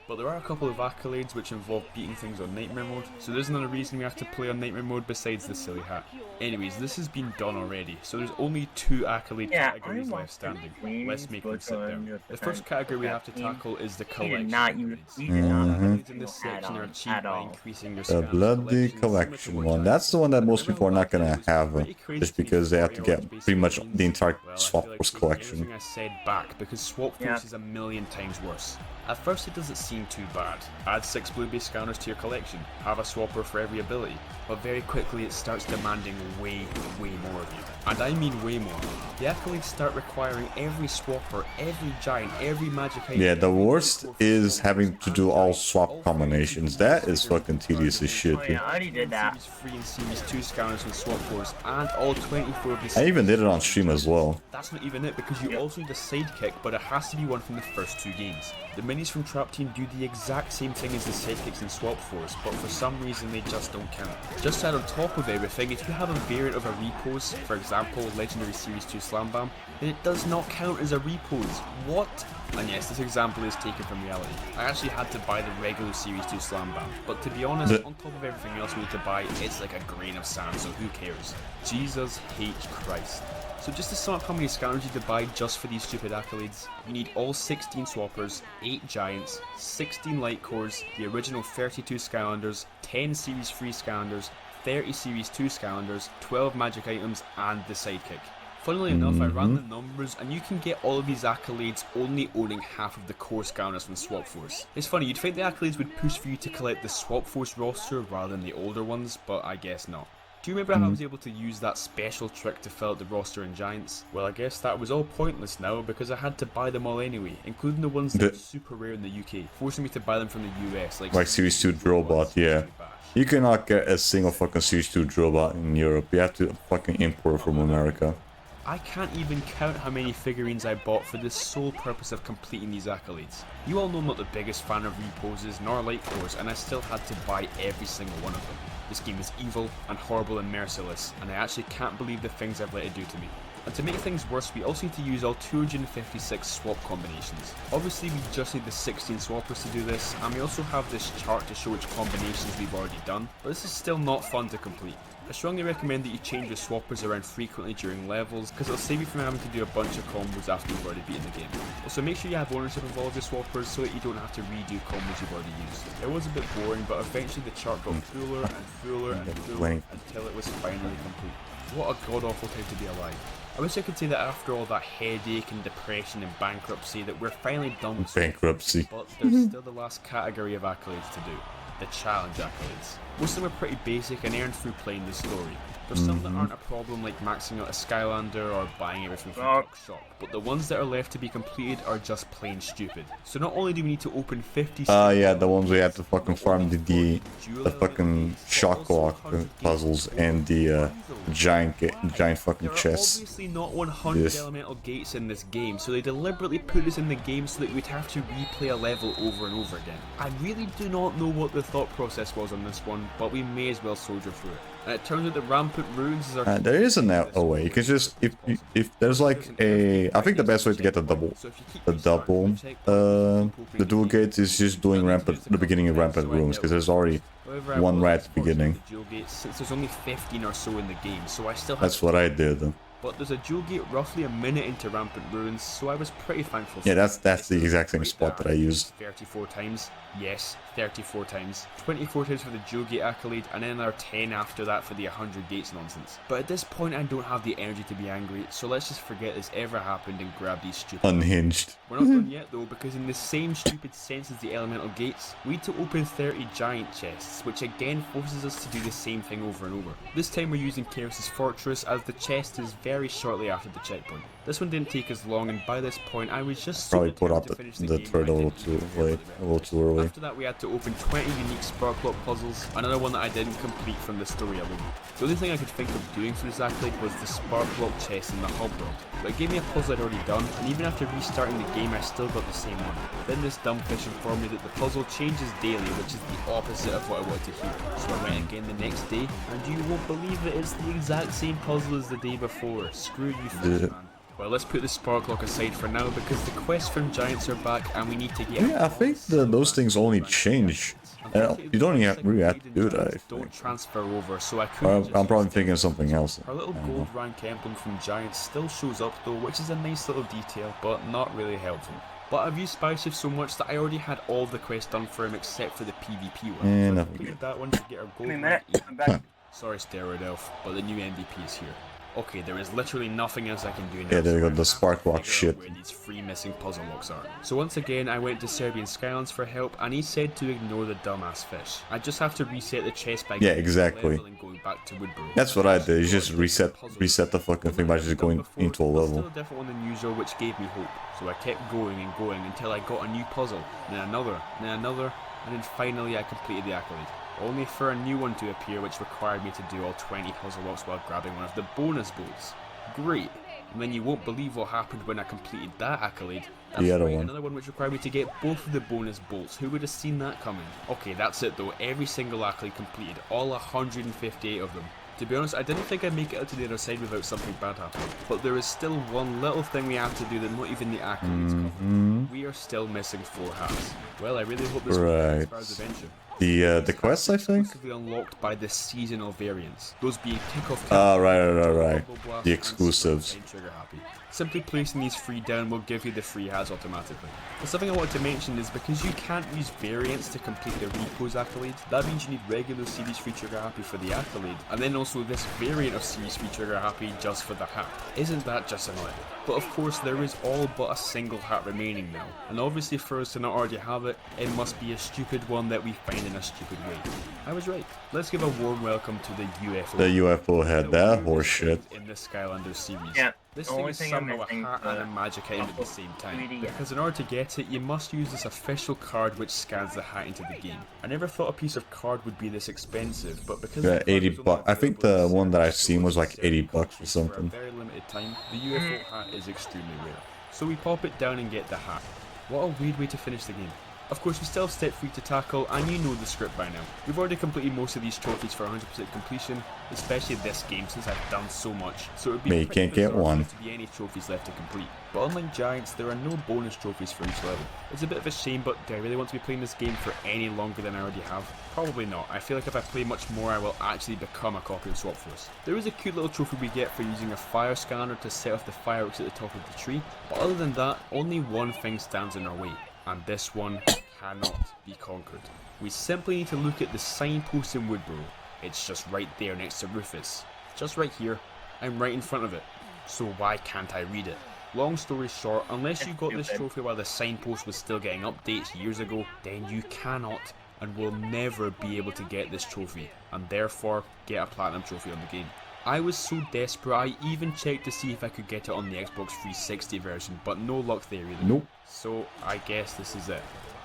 But there are a couple of accolades which involve beating things on Nightmare mode, so there's another reason we have to play on Nightmare mode besides the silly hat. Anyways, this has been done already, so there's only 2 accolade categories left standing. Let's make them sit down. The first category we have to tackle is the collection accolades. Accolades in this section are achieved by increasing your The bloody collection one. That's the one that most people are not gonna have, just because they have to get pretty much the entire Swap Force collection. I said back because Swap Force is a million times worse. At first it doesn't seem too bad. Add 6 blue base scanners to your collection, have a swapper for every ability, but very quickly it starts demanding way more of you. And I mean way more. The accolades start requiring every swapper, every giant, every magic item. Yeah, the worst is having to do all swap combinations. That is fucking tedious as shit. I already did that. Series 3 and Series 2 scanners from Swap Force, and all 24 of these. I even did it on stream as well. That's not even it, because you also need a sidekick, but it has to be one from the first 2 games. The minis from Trap Team do the exact same thing as the sidekicks in Swap Force, but for some reason they just don't count. Just to add on top of everything, if you have a variant of a repose, for example Legendary Series 2 Slam Bam, then it does not count as a repose. What? And yes, this example is taken from reality. I actually had to buy the regular Series 2 Slam Bam, but to be honest, on top of everything else we need to buy, it's like a grain of sand, so who cares? Jesus H. Christ. So just to sum up how many scanners you need to buy just for these stupid accolades, you need all 16 swappers, 8 giants, 16 light cores, the original 32 Skylanders, 10 Series 3 Skylanders, 30 Series 2 Skylanders, 12 magic items, and the sidekick. Funnily enough, I ran the numbers, and you can get all of these accolades only owning half of the core scanners from Swap Force. It's funny, you'd think the accolades would push for you to collect the Swap Force roster rather than the older ones, but I guess not. Do you remember how I was able to use that special trick to fill out the roster in Giants? Well, I guess that was all pointless now because I had to buy them all anyway, including the ones that are super rare in the UK, forcing me to buy them from the US, like Series 2 Drillbot, yeah. You cannot get a single fucking Series 2 Drillbot in Europe. You have to fucking import from America. I can't even count how many figurines I bought for the sole purpose of completing these accolades. You all know I'm not the biggest fan of reposes nor light cores, and I still had to buy every single one of them. This game is evil and horrible and merciless, and I actually can't believe the things I've let it do to me. And to make things worse, we also need to use all 256 swap combinations. Obviously we just need the 16 swappers to do this, and we also have this chart to show which combinations we've already done, but this is still not fun to complete. I strongly recommend that you change your swappers around frequently during levels, because it'll save you from having to do a bunch of combos after you've already beaten the game. Also make sure you have ownership of all of your swappers so that you don't have to redo combos you've already used. It was a bit boring, but eventually the chart got fuller and fuller and fuller until it was finally complete. What a god-awful time to be alive. I wish I could say that after all that headache and depression and bankruptcy that we're finally done with bankruptcy. But there's still the last category of accolades to do. The challenge accolades. Most of them are pretty basic and earned through playing the story. There's some that aren't a problem, like maxing out a Skylander or buying everything from Talk Shop, but the ones that are left to be completed are just plain stupid. So not only do we need to open 50 yeah, the ones we had to fucking farm the fucking shock lock puzzles and the giant fucking chests. Obviously not 100 elemental gates in this game, so they deliberately put this in the game so that we'd have to replay a level over and over again. I really do not know what the thought process was on this one, but we may as well soldier through it. And it turns out that Rampant Ruins is our... there is a way. You can just... If there's like a... I think the best way to get the dual gate is just doing the beginning of Rampant Ruins, because there's already one right at the beginning. Since there's only 15 or so in the game, so I still have... That's what I did. But there's a dual gate roughly a minute into Rampant Ruins, so I was pretty thankful. Yeah, that's the exact same spot that I used. 34 times. Yes, 34 times. 24 times for the dual gate accolade, and then another 10 after that for the 100 gates nonsense. But at this point I don't have the energy to be angry, so let's just forget this ever happened and grab these stupid... Unhinged. We're not done yet though, because in the same stupid sense as the elemental gates, we need to open 30 giant chests, which again forces us to do the same thing over and over. This time we're using Chaos's Fortress, as the chest is very shortly after the checkpoint. This one didn't take as long, and by this point I was just probably put up the third a little too late, a little too early. After that we had to open 20 unique Sparklock puzzles, another one that I didn't complete from the story alone. The only thing I could think of doing for this accolade was the Sparklock chest in the hub world, but it gave me a puzzle I'd already done, and even after restarting the game I still got the same one. Then this dumb fish informed me that the puzzle changes daily, which is the opposite of what I wanted to hear. So I went again the next day, and you won't believe it, it's the exact same puzzle as the day before. Screw you fish, man. Well, let's put the Sparklock aside for now because the quests from Giants are back and we need to get... Yeah, I think those things only change. You don't even really have to do that. Don't transfer over, so I couldn't. I'm probably thinking of something else. Our little gold rank emblem from Giants still shows up though, which is a nice little detail, but not really helpful. But I've used Spyshift so much that I already had all the quests done for him except for the PvP one. So I completed that one to get our gold rank. Sorry, Steroid Elf, but the new MVP is here. Okay, there is literally nothing else I can do now. Yeah, there you go, the Sparklock shit. Where these free missing puzzle locks are. So once again, I went to Serbian Skylands for help, and he said to ignore the dumbass fish. I just have to reset the chest by yeah, exactly. and going back to Woodborough. That's what I did. You just reset the fucking thing by just going into a level. Still a different one than usual, which gave me hope. So I kept going and going until I got a new puzzle, then another, and then finally I completed the accolade. Only for a new one to appear, which required me to do all 20 puzzle locks while grabbing one of the bonus bolts. Great. And then you won't believe what happened when I completed that accolade. That's right, another one which required me to get both of the bonus bolts. Who would have seen that coming? Okay, that's it though. Every single accolade completed. All 158 of them. To be honest, I didn't think I'd make it out to the other side without something bad happening. But there is still one little thing we have to do that not even the accolades cover. We are still missing 4 halves. Well, I really hope this inspires adventure. The quests, I think? Unlocked by the seasonal variants. Those being kickoff. Right. The exclusives. Simply placing these 3 down will give you the free hats automatically. The something I wanted to mention is because you can't use variants to complete the Repos accolade, that means you need regular Series 3 Trigger Happy for the accolade, and then also this variant of Series 3 Trigger Happy just for the hat. Isn't that just annoying? But of course there is all but a single hat remaining now, and obviously for us to not already have it, it must be a stupid one that we find in a stupid way. I was right. Let's give a warm welcome to the UFO. The UFO had that horseshit. In the Skylanders series. Yeah. This thing is somehow a hat and a magic item at the same time, because in order to get it, you must use this official card which scans the hat into the game. I never thought a piece of card would be this expensive, but because yeah, 80 bucks. I think the one that I've seen was like 80 bucks or something. For a very limited time, the UFO hat is extremely rare. So we pop it down and get the hat. What a weird way to finish the game. Of course, we still have step 3 to tackle, and you know the script by now. We've already completed most of these trophies for 100% completion, especially this game since I've done so much, so it would be you can't get one. To be any trophies left to complete. But unlike Giants, there are no bonus trophies for each level. It's a bit of a shame, but do I really want to be playing this game for any longer than I already have? Probably not. I feel like if I play much more, I will actually become a copy of Swap Force. There is a cute little trophy we get for using a fire scanner to set off the fireworks at the top of the tree, but other than that, only one thing stands in our way. And this one cannot be conquered. We simply need to look at the signpost in Woodborough. It's just right there next to Rufus. Just right here. I'm right in front of it. So why can't I read it? Long story short, unless you got this trophy while the signpost was still getting updates years ago, then you cannot and will never be able to get this trophy, and therefore get a platinum trophy on the game. I was so desperate I even checked to see if I could get it on the Xbox 360 version, but no luck there either. Nope. So I guess this is it,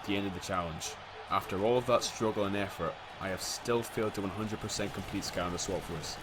the end of the challenge. After all of that struggle and effort, I have still failed to 100% complete Skylanders Swap Force.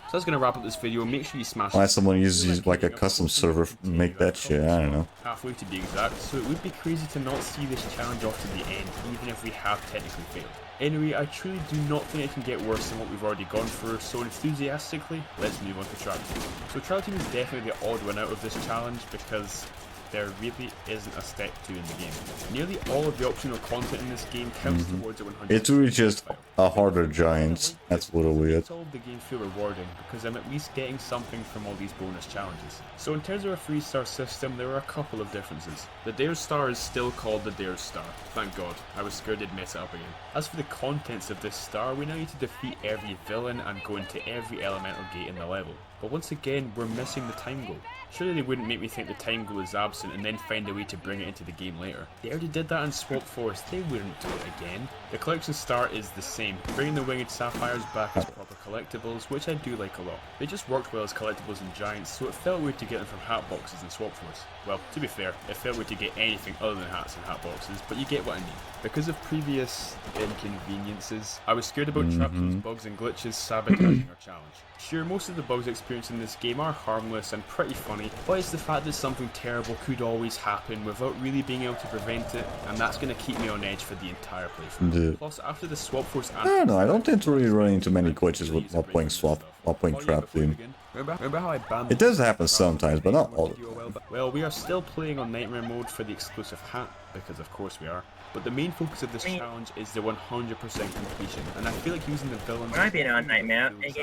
So that's going to wrap up this video. Make sure you smash why someone uses like a custom server to make that shit, I don't know. Halfway to be exact, so it would be crazy to not see this challenge off to the end, even if we have technically failed. Anyway, I truly do not think it can get worse than what we've already gone through, so enthusiastically, let's move on to Trap Team. So Trap Team is definitely the odd one out of this challenge because there really isn't a step 2 in the game. Nearly all of the optional content in this game counts towards a 100%. It's really just a harder Giants. That's a little weird. It's all the game feel rewarding because I'm at least getting something from all these bonus challenges. So in terms of a 3-star system, there are a couple of differences. The Dare Star is still called the Dare Star. Thank God. I was scared they'd mess it up again. As for the contents of this star, we now need to defeat every villain and go into every elemental gate in the level. But once again, we're missing the time goal. Surely they wouldn't make me think the time goal is absent and then find a way to bring it into the game later. They already did that in Swap Force, they wouldn't do it again. The collection star is the same, bringing the Winged Sapphires back as proper collectibles, which I do like a lot. They just worked well as collectibles in Giants, so it felt weird to get them from hat boxes in Swap Force. Well, to be fair, it felt weird to get anything other than hats and hat boxes, but you get what I mean. Because of previous inconveniences, I was scared about Trap Team's bugs and glitches sabotaging our challenge. Sure, most of the bugs experienced in this game are harmless and pretty funny, but it's the fact that something terrible could always happen without really being able to prevent it, and that's going to keep me on edge for the entire playthrough. Plus, after the Swap Force I don't know, I don't tend to really run into many glitches with not playing Trap Team. Remember how I banned it does happen sometimes, but not all the time. Well, we are still playing on Nightmare mode for the exclusive hat, because of course we are. But the main focus of this challenge is the 100% completion, and I feel like using the villains... When I've been on Nightmare, it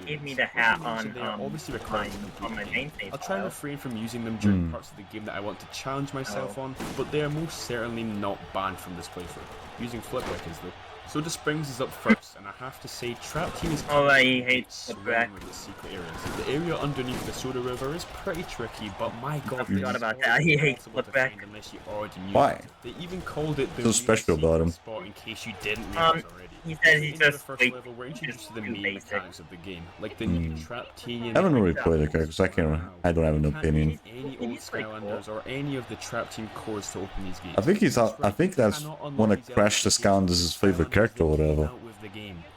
gave me the hat on obviously on my main save. I'll try and refrain from using them during parts of the game that I want to challenge myself on, but they are most certainly not banned from this playthrough. Using Flipwreck is though. So this brings us up first, and I have to say, Trap Team is he hates Flipwreck with the secret areas. The area underneath the Soda River is pretty tricky, but my god, I forgot about that. He hates Flipwreck. Unless you already knew. Why? They even called it the so special about him. Spot in case you didn't realize already. He said he's just the first level, we're introduced to the main mechanics of the game, like the new Trap Team. I haven't really played the characters. I don't have an opinion. Any old Skylanders or any of the Trap Team cores to open these games. I think that's one of Crash the Skylanders' his favorite character or whatever.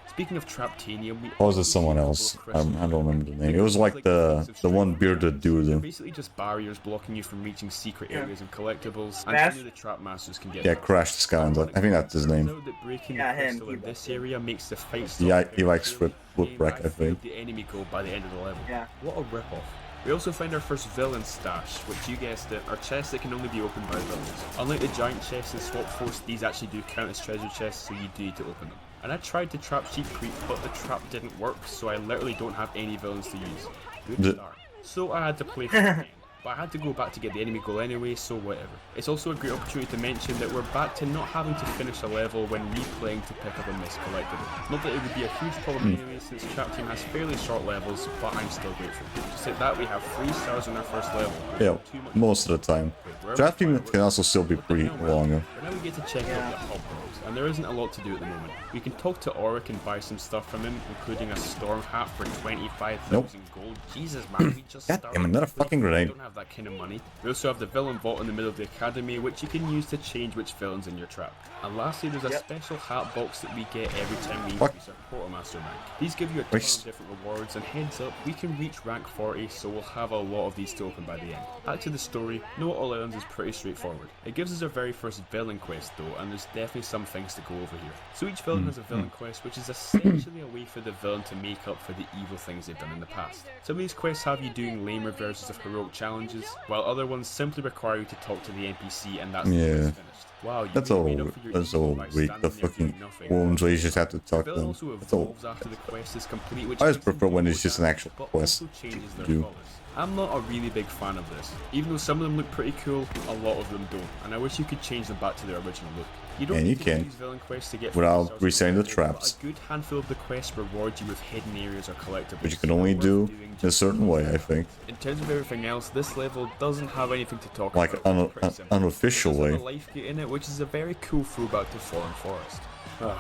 Speaking of Traptanium, or was it someone else? I don't remember the name. It was like the one bearded dude. Basically just barriers blocking you from reaching secret areas and collectibles, and only the Trap Masters can get. Yeah, Crash the Skylanders. I think that's his name. Breaking the crystal in this area makes the fight he likes Flipwreck, I think. The enemy goal by the end of the level. Yeah. What a ripoff. We also find our first villain stash, which you guessed it, are chests that can only be opened by villains. Unlike the giant chests in Swap Force, these actually do count as treasure chests, so you do need to open them. And I tried to trap Sheep Creek, but the trap didn't work, so I literally don't have any villains to use. Good start. So I had to play for again. but I had to go back to get the enemy goal anyway, so whatever. It's also a great opportunity to mention that we're back to not having to finish a level when replaying to pick up a missed collectible. Not that it would be a huge problem anyway, since Trap Team has fairly short levels, but I'm still grateful. Just like that, we have 3 stars on our first level. Yeah, most of the time. Trap Team can also still be pretty long. But now we get to check out the hub world, and there isn't a lot to do at the moment. We can talk to Auric and buy some stuff from him, including a storm hat for 25,000 gold. Jesus, man, we just God damn, another fucking grenade. don't have that kind of money. We also have the villain vault in the middle of the academy, which you can use to change which villains in your trap. And lastly, there's a special hat box that we get every time we increase our Quartermaster rank. These give you a ton of different rewards, and heads up, we can reach rank 40, so we'll have a lot of these to open by the end. Back to the story, No All Islands is pretty straightforward. It gives us our very first villain quest though, and there's definitely some things to go over here. So each villain has a villain quest, which is essentially a way for the villain to make up for the evil things they've done in the past. Some of these quests have you doing lame reverses of heroic challenges, while other ones simply require you to talk to the NPC, and that's the quest finished. Wow, that's all weak. The fucking ones where you just have to talk to them. That's all. I just prefer when it's just an actual quest. I'm not a really big fan of this. Even though some of them look pretty cool, a lot of them don't, and I wish you could change them back to their original look. You don't need to do these villain quests to get without resetting the traps, a good handful of the quests reward you with hidden areas or collectibles, which you can only do in a certain way, I think. In terms of everything else, this level doesn't have anything to talk like about. unofficial way. There's a life gate in it, which is a very cool throwback to Fallen Forest. I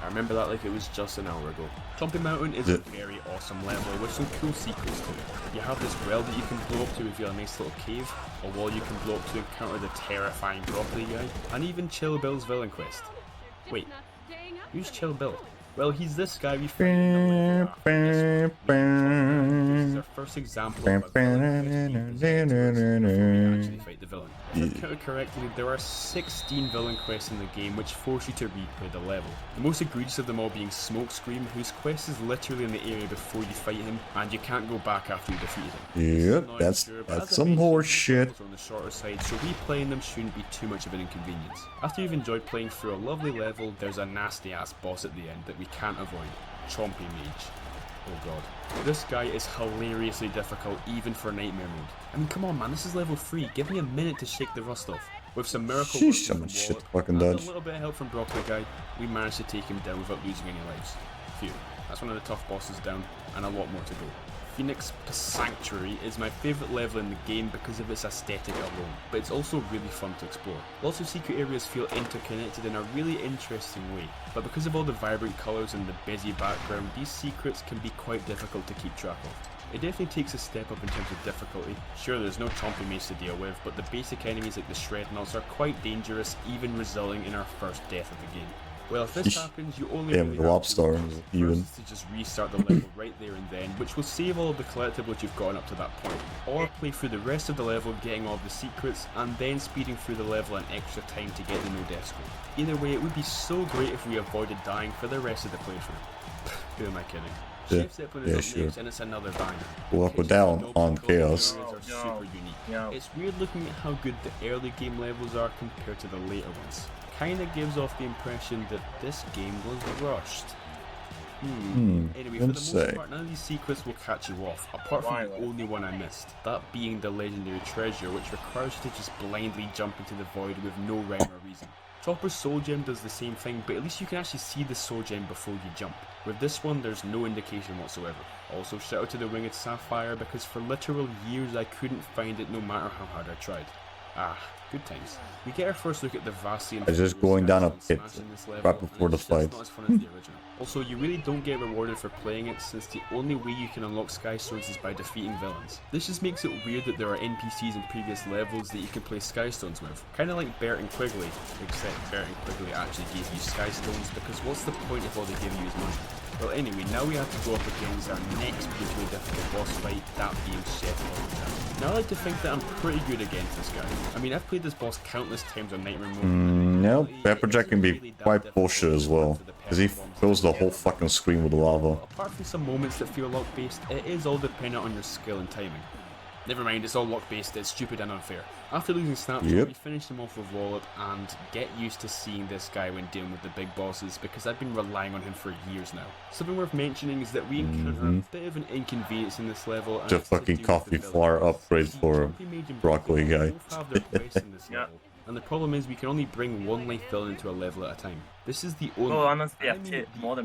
remember that like it was just an hour ago. Chompy Mountain is a very awesome level with some cool secrets to it. You have this well that you can blow up to reveal a nice little cave, a wall you can blow up to encounter the terrifying broccoli guy, and even Chill Bill's villain quest. Wait, who's Chill Bill? Well, he's this guy we found in the This is our first example of a villain actually fight the villain. If I counted correctly, there are 16 villain quests in the game which force you to replay the level. The most egregious of them all being Smokescream, whose quest is literally in the area before you fight him, and you can't go back after you defeated him. Yep, that's some horse shit. On the shorter side, so replaying them shouldn't be too much of an inconvenience. After you've enjoyed playing through a lovely level, there's a nasty ass boss at the end that we can't avoid. Chompy Mage. Oh god. This guy is hilariously difficult even for Nightmare mode. I mean, come on man, this is level 3. Give me a minute to shake the rust off. With some miracle work from the wallet, and a little bit of help from Broccoli Guy, we managed to take him down without losing any lives. Phew. That's one of the tough bosses down, and a lot more to go. Phoenix Sanctuary is my favourite level in the game because of its aesthetic alone, but it's also really fun to explore. Lots of secret areas feel interconnected in a really interesting way, but because of all the vibrant colours and the busy background, these secrets can be quite difficult to keep track of. It definitely takes a step up in terms of difficulty. Sure, there's no Chompy Mace to deal with, but the basic enemies like the Shrednuts are quite dangerous, even resulting in our first death of the game. Well, if this happens, you only really have to just restart the level right there and then, which will save all of the collectibles you've gotten up to that point, or play through the rest of the level getting all of the secrets, and then speeding through the level an extra time to get the no death score. Either way, it would be so great if we avoided dying for the rest of the playthrough. Who am I kidding? Yeah, sure. And it's another banger. We'll up or down on Chaos. Super unique. It's weird looking at how good the early game levels are compared to the later ones. Kinda gives off the impression that this game was rushed. Anyway, for the most part, none of these secrets will catch you off, apart from the only one I missed, that being the legendary treasure, which requires you to just blindly jump into the void with no rhyme or reason. Chopper's Soul Gem does the same thing, but at least you can actually see the Soul Gem before you jump. With this one, there's no indication whatsoever. Also, shout out to the Winged Sapphire, because for literal years I couldn't find it no matter how hard I tried. Good times. We get our first look at the vastly and just going down a pit right before the fight. Not as fun as the original. Also, you really don't get rewarded for playing it, since the only way you can unlock Sky Stones is by defeating villains. This just makes it weird that there are NPCs in previous levels that you can play Sky Stones with. Kinda like Bert and Quigley, except Bert and Quigley actually gave you Sky Stones, because what's the point if all they give you is money? Well anyway, now we have to go up against our next brutally difficult boss fight, that being Chef Pepperjack. Now I like to think that I'm pretty good against this guy. I mean, I've played this boss countless times on Nightmare mode. No, Pepperjack can be quite bullshit as well, because he fills the whole fucking screen with lava. Apart from some moments that feel luck-based, it is all dependent on your skill and timing. Never mind, it's all luck-based, it's stupid and unfair. After losing Snapshot, we finish him off with Wallop and get used to seeing this guy when dealing with the big bosses, because I've been relying on him for years now. Something worth mentioning is that we encounter a bit of an inconvenience in this level. The fucking coffee flower upgrade for him. Chompy Teenage and broccoli guy. both have their place in this level. And the problem is we can only bring one life villain into a level at a time. This is the only,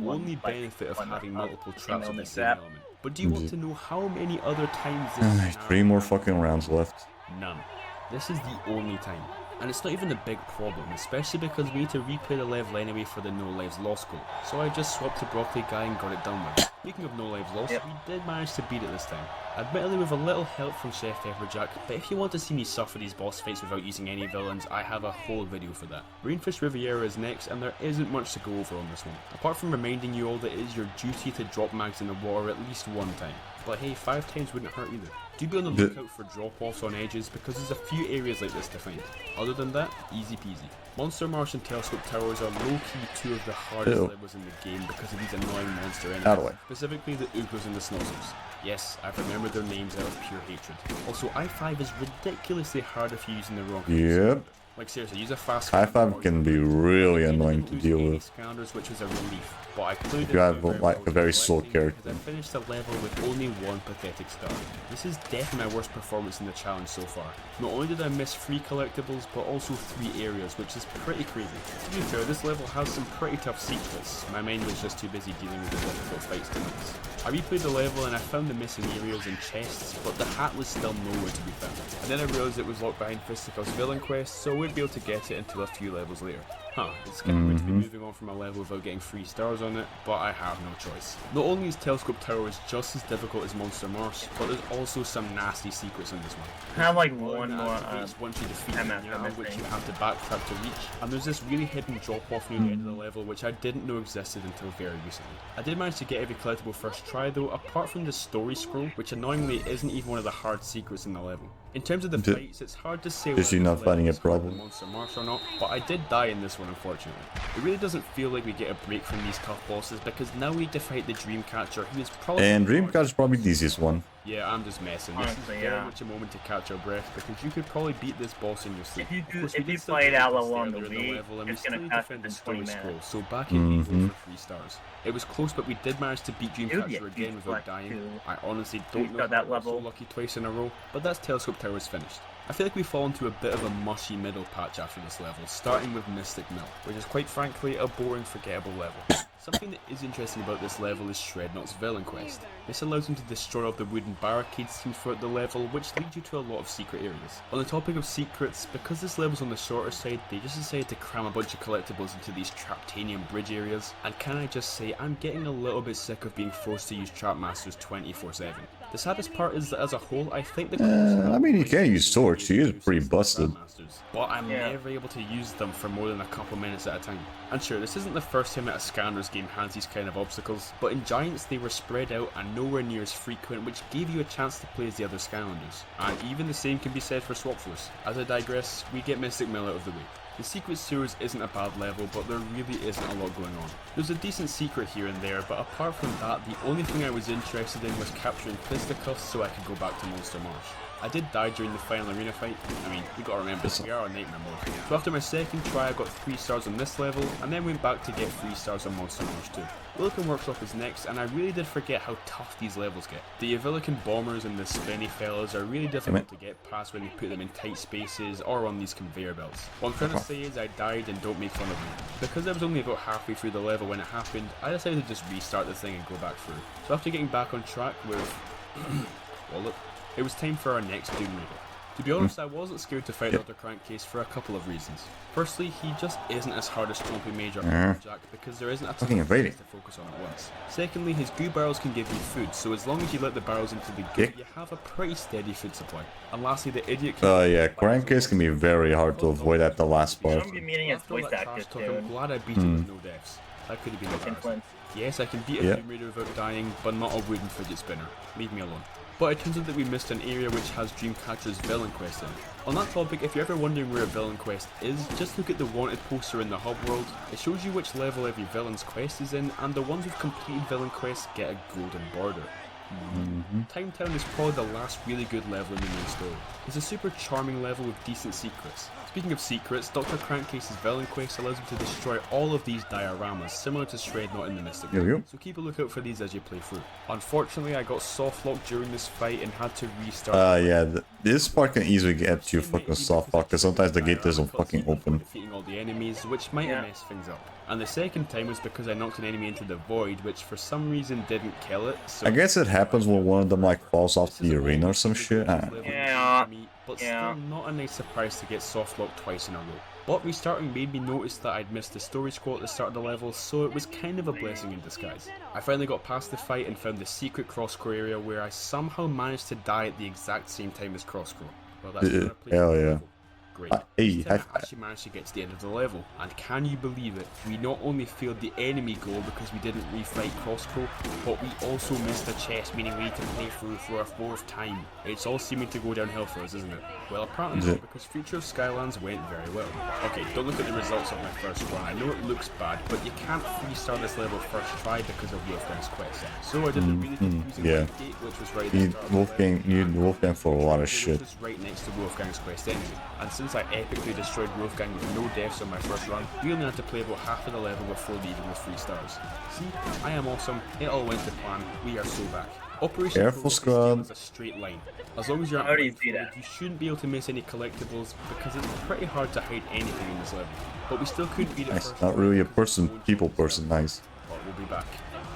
only benefit of having multiple traps of the same element. But do you want to know how many other times this 3 more fucking rounds left. None. This is the only time. And it's not even a big problem, especially because we need to replay the level anyway for the no lives lost goal. So I just swapped to broccoli guy and got it done with. Speaking of no lives lost, we did manage to beat it this time. Admittedly with a little help from Chef Pepperjack, but if you want to see me suffer these boss fights without using any villains, I have a whole video for that. Rainfish Riviera is next, and there isn't much to go over on this one. Apart from reminding you all that it is your duty to drop mags in the water at least one time. But hey, 5 times wouldn't hurt either. Do be on the lookout for drop-offs on edges because there's a few areas like this to find. Other than that, easy peasy. Monster Marsh and Telescope Towers are low-key 2 of the hardest levels in the game because of these annoying monster enemies. Specifically the Ukos and the Snozzles. Yes, I've remembered their names out of pure hatred. Also, I-5 is ridiculously hard if you're using the wrong Yep. Like seriously, use a fast I-5 can be really annoying to deal with. Which was a relief. But I played if you have like a very slow character. I finished the level with only 1 pathetic star. This is definitely my worst performance in the challenge so far. Not only did I miss 3 collectibles, but also 3 areas, which is pretty crazy. To be fair, this level has some pretty tough secrets. My mind was just too busy dealing with the difficult fights to miss. I replayed the level and I found the missing areas and chests, but the hat was still nowhere to be found. And then I realised it was locked behind Fisticuff's villain quest, so I wouldn't be able to get it until a few levels later. It's kind of weird to be moving on from a level without getting 3 stars on it, but I have no choice. Not only is Telescope Towers just as difficult as Monster Marsh, but there's also some nasty secrets in this one. I have like one more once you defeat the Meow, which you have to backtrack to reach, and there's this really hidden drop-off near the end of the level which I didn't know existed until very recently. I did manage to get every collectible first try though, apart from the story scroll, which annoyingly isn't even one of the hard secrets in the level. In terms of the fights, it's hard to say whether not finding a problem. Monster Marsh or not, but I did die in this one unfortunately. It really doesn't feel like we get a break from these tough bosses because now we need to fight the Dreamcatcher, who is probably... And Dreamcatcher is probably the easiest one. Yeah, I'm just messing. This is very much a moment to catch our breath because you could probably beat this boss in your sleep. If you play it out level on the Wii, it's gonna cost the you story 20 scroll, minutes. so back in Evo for 3 stars. It was close, but we did manage to beat Dreamcatcher again without dying. I honestly don't know how I got so lucky twice in a row, but that's Telescope Towers finished. I feel like we fall into a bit of a mushy middle patch after this level, starting with Mystic Mill, which is quite frankly a boring, forgettable level. Something that is interesting about this level is Shrednot's villain quest. This allows him to destroy all the wooden barricades seen throughout the level, which leads you to a lot of secret areas. On the topic of secrets, because this level's on the shorter side, they just decided to cram a bunch of collectibles into these Traptanium bridge areas, and can I just say, I'm getting a little bit sick of being forced to use Trap Masters 24/7. The saddest part is that as a whole, I think the I mean, you can use swords, she is pretty busted. But I'm never able to use them for more than a couple minutes at a time. And sure, this isn't the first time that a Scanner's game has these kind of obstacles, but in Giants they were spread out and nowhere near as frequent, which gave you a chance to play as the other Skylanders. And even the same can be said for Swap Force. As I digress, we get Mystic Mill out of the way. The Secret Sewers isn't a bad level, but there really isn't a lot going on. There's a decent secret here and there, but apart from that, the only thing I was interested in was capturing Fisticuffs so I could go back to Monster Marsh. I did die during the final arena fight. I mean, you gotta remember, we are on Nightmare mode. So after my second try, I got 3 stars on this level, and then went back to get 3 stars on Monster Marsh 2. Willican Workshop is next, and I really did forget how tough these levels get. The Willican Bombers and the Spinny fellas are really difficult to get past when you put them in tight spaces or on these conveyor belts. What I'm trying to say is I died and don't make fun of me. Because I was only about halfway through the level when it happened, I decided to just restart the thing and go back through. So after getting back on track with... well look, it was time for our next Doom Raider. To be honest, I wasn't scared to fight Dr. Crankcase for a couple of reasons. Firstly, he just isn't as hard as Chompy Major or Jack because there isn't a ton of things to focus on at once. Secondly, his goo barrels can give you food, so as long as you let the barrels into the goo, you have a pretty steady food supply. And lastly, the idiot can... yeah, Crankcase can be very hard to avoid at the last part. I'm glad I beat him with no deaths. That could have been embarrassing. Yes, I can beat a Doom Raider without dying, but not a wooden fidget spinner. Leave me alone. But it turns out that we missed an area which has Dreamcatcher's villain quest in it. On that topic, if you're ever wondering where a villain quest is, just look at the wanted poster in the hub world. It shows you which level every villain's quest is in, and the ones with completed villain quests get a golden border. Time Town is probably the last really good level in the main story. It's a super charming level with decent secrets. Speaking of secrets, Dr. Crankcase's villain quest allows him to destroy all of these dioramas, similar to Shrednut in the Mystic. So keep a lookout for these as you play through. Unfortunately, I got soft locked during this fight and had to restart. Yeah, this part can easily get you fucking soft locked, because sometimes the gate doesn't fucking open. Defeating all the enemies, which might have messed things up. And the second time was because I knocked an enemy into the void, which for some reason didn't kill it. So I guess it happens when one of them like falls off the arena or some shit. But still not a nice surprise to get soft locked twice in a row. But restarting made me notice that I'd missed the story scroll at the start of the level, so it was kind of a blessing in disguise. I finally got past the fight and found the secret crosscrow area where I somehow managed to die at the exact same time as crosscrow. Well, that's where I played hell yeah. Great. Hey, This time I actually managed to get to the end of the level, and can you believe it? We not only failed the enemy goal because we didn't refight Crosscrow, but we also missed a chest, meaning we need to play through for a fourth time. It's all seeming to go downhill for us, isn't it? Well, apparently not, because Future of Skylands went very well. Okay, don't look at the results of my first run. I know it looks bad, but you can't restart this level first try because of Wolfgang's quest. So I did the really confusing gate, which was right at the start. You need Wolfgang for a lot of shit. Which was right next to Wolfgang's quest anyway. And since I epically destroyed Wolfgang with no deaths on my first run, we only had to play about half of the level before leaving with 3 stars. See, I am awesome, it all went to plan, we are so back. Operation Careful, Scrub. is a straight line. As long as you're at you shouldn't be able to miss any collectibles because it's pretty hard to hide anything in this level. But we still couldn't beat it Nice. first. Not really a people person, nice. But we'll be back.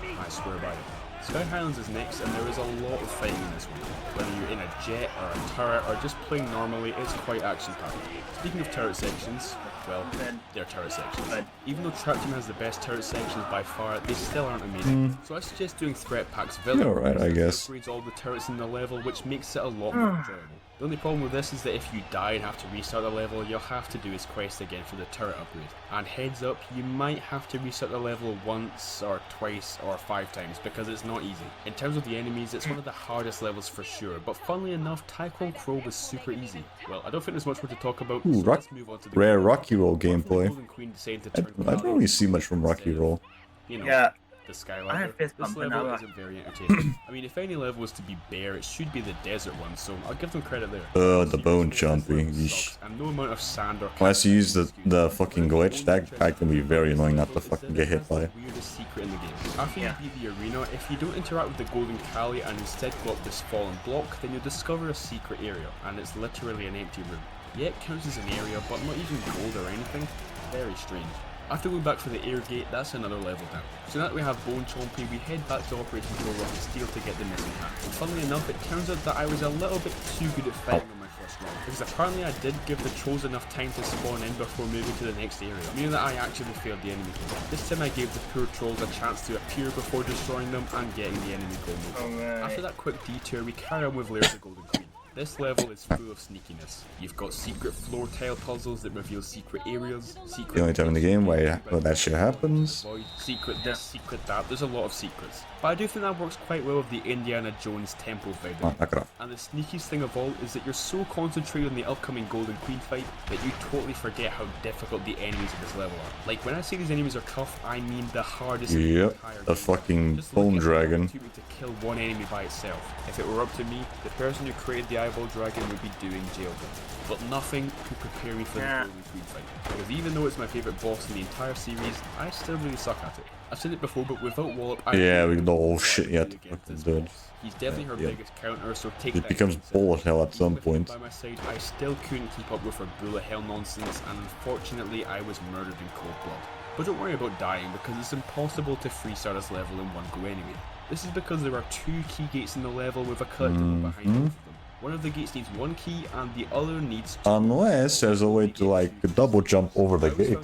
I swear by it. Sky Highlands is next, and there is a lot of fighting in this one. Whether you're in a jet or a turret or just playing normally, it's quite action-packed. Speaking of turret sections, well, they're turret sections. Even though Trap Team has the best turret sections by far, they still aren't amazing. So I suggest doing Threat Packs Villa. You're alright, I guess. Upgrades all the turrets in the level, which makes it a lot more enjoyable. The only problem with this is that if you die and have to restart the level, you'll have to do his quest again for the turret upgrade. And heads up, you might have to restart the level once or twice or 5 times because it's not easy. In terms of the enemies, it's one of the hardest levels for sure, but funnily enough, Tycoon Crow was super easy. Well, I don't think there's much more to talk about, Ooh, so let's move on to the rare Rocky Roll gameplay. Golden Queen decided to turn I don't really see much from Rocky Roll. You know, Yeah. the I Skylander. have fist This bump level now. isn't very entertaining. I mean, if any level was to be bare, it should be the desert one, so I'll give them credit there. The bone jumping. Yeesh. And no amount of sand or Unless you use the fucking glitch, that guy can be very annoying not to fucking get hit by. weirdest secret in the game. After you beat the arena, if you don't interact with the Golden Cali and instead go up this fallen block, then you'll discover a secret area, and it's literally an empty room. Yeah, it counts as an area, but not even gold or anything. Very strange. After going back for the air gate, that's another level down. So now that we have Bone Chompy, we head back to Operation Control Rock and Steel to get the missing hat. And funnily enough, it turns out that I was a little bit too good at fighting on my first run, because apparently I did give the trolls enough time to spawn in before moving to the next area, meaning that I actually failed the enemy kill. This time I gave the poor trolls a chance to appear before destroying them and getting the enemy gold. After that quick detour, we carry on with Layers of Golden Queen. This level is full of sneakiness. You've got secret floor tile puzzles that reveal secret areas, secret The only time in the game where that shit happens. secret this, secret that. There's a lot of secrets. But I do think that works quite well with the Indiana Jones temple fight. Oh, knock it off. And the sneakiest thing of all is that you're so concentrated on the upcoming Golden Queen fight that you totally forget how difficult the enemies of this level are. Like, when I say these enemies are tough, I mean the hardest in the Yep, entire the game. fucking Just look bone at how long dragon. it took me to kill one enemy by itself. If it were up to me, the person who created the eyeball dragon would be doing jail time. But nothing could prepare me for the Golden Queen fight. Because even though it's my favourite boss in the entire series, I still really suck at it. I've said it before, but without Wallop, I Yeah, we know all shit yet. Fucking dude. He's definitely her biggest counter, so take It that becomes into bullet hell at some point. by my side, I still couldn't keep up with her bullet hell nonsense, and unfortunately I was murdered in cold blood. But don't worry about dying, because it's impossible to freestart this level in one go anyway. This is because there are 2 key gates in the level with a collectible behind both of them. One of the gates needs 1 key, and the other needs 2. Unless there's a way to like double jump over the gate,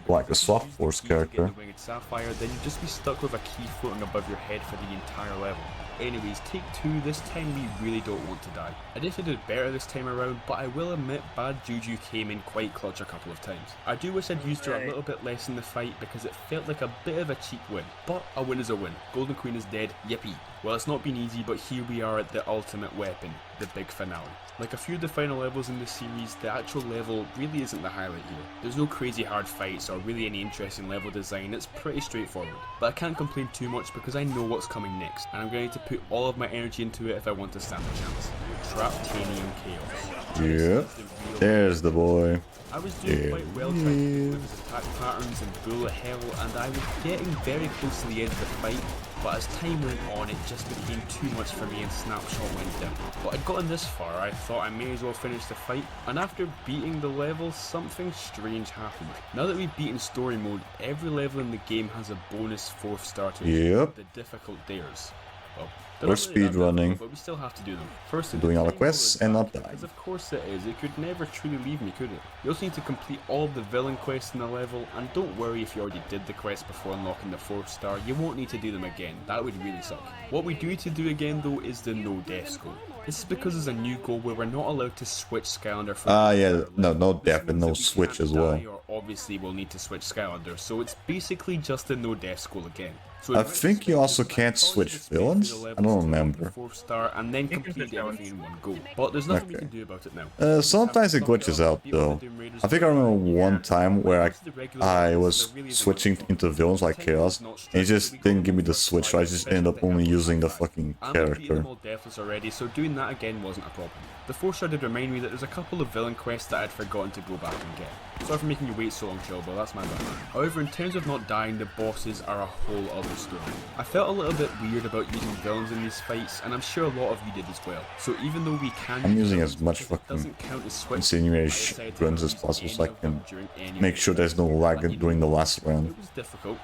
like a Swap Force character. The Winged Sapphire, then you'd just be stuck with a key floating above your head for the entire level. Anyways, take 2, this time we really don't want to die. I definitely did better this time around, but I will admit bad juju came in quite clutch a couple of times. I do wish I'd used her a little bit less in the fight because it felt like a bit of a cheap win. But a win is a win. Golden Queen is dead, yippee. Well, it's not been easy, but here we are at the ultimate weapon, the big finale. Like a few of the final levels in this series, the actual level really isn't the highlight here. There's no crazy hard fights or really any interesting level design, it's pretty straightforward. But I can't complain too much because I know what's coming next, and I'm going to put all of my energy into it if I want to stand a chance. Traptanium Chaos. Yep. There's the boy. I was doing quite well trying to with his attack patterns and bullet hell, and I was getting very close to the end of the fight, but as time went on it just became too much for me and Snapshot went down. But I'd gotten this far, I thought I may as well finish the fight, and after beating the level, something strange happened. Now that we've beaten story mode, every level in the game has a bonus 4th star to Yep. the difficult dares. Well, Or speed running. but we still have to do them. First, Doing all the quests and not dying. as of course it is, it could never truly leave me, could it? You also need to complete all of the villain quests in the level, and don't worry if you already did the quests before unlocking the 4th star, you won't need to do them again, that would really suck. What we do need to do again though is the no deaths goal. This is because there's a new goal where we're not allowed to switch Skylander for yeah, no death and no switch as well. or obviously we'll need to switch Skylander, so it's basically just a no deaths goal again. So I think you also can't switch villains? I don't remember. 4th star and then complete everything in one go. But there's nothing we can do about it now. Sometimes it glitches out though. I think I remember one time where I was switching into villains like Chaos, and it just didn't give me the switch, so I just ended up only using the fucking character. I'm all deathless already, so doing that again wasn't a problem. The 4th star did remind me that there's a couple of villain quests that I'd forgotten to go back and get. Sorry for making you wait so long, Chilbo, that's my bad. However, in terms of not dying, the bosses are a whole other story. I felt a little bit weird about using villains in these fights, and I'm sure a lot of you did as well. So even though we can I'm using as much fucking insinuating guns as possible so I can make sure there's no lag during the last round. It was difficult.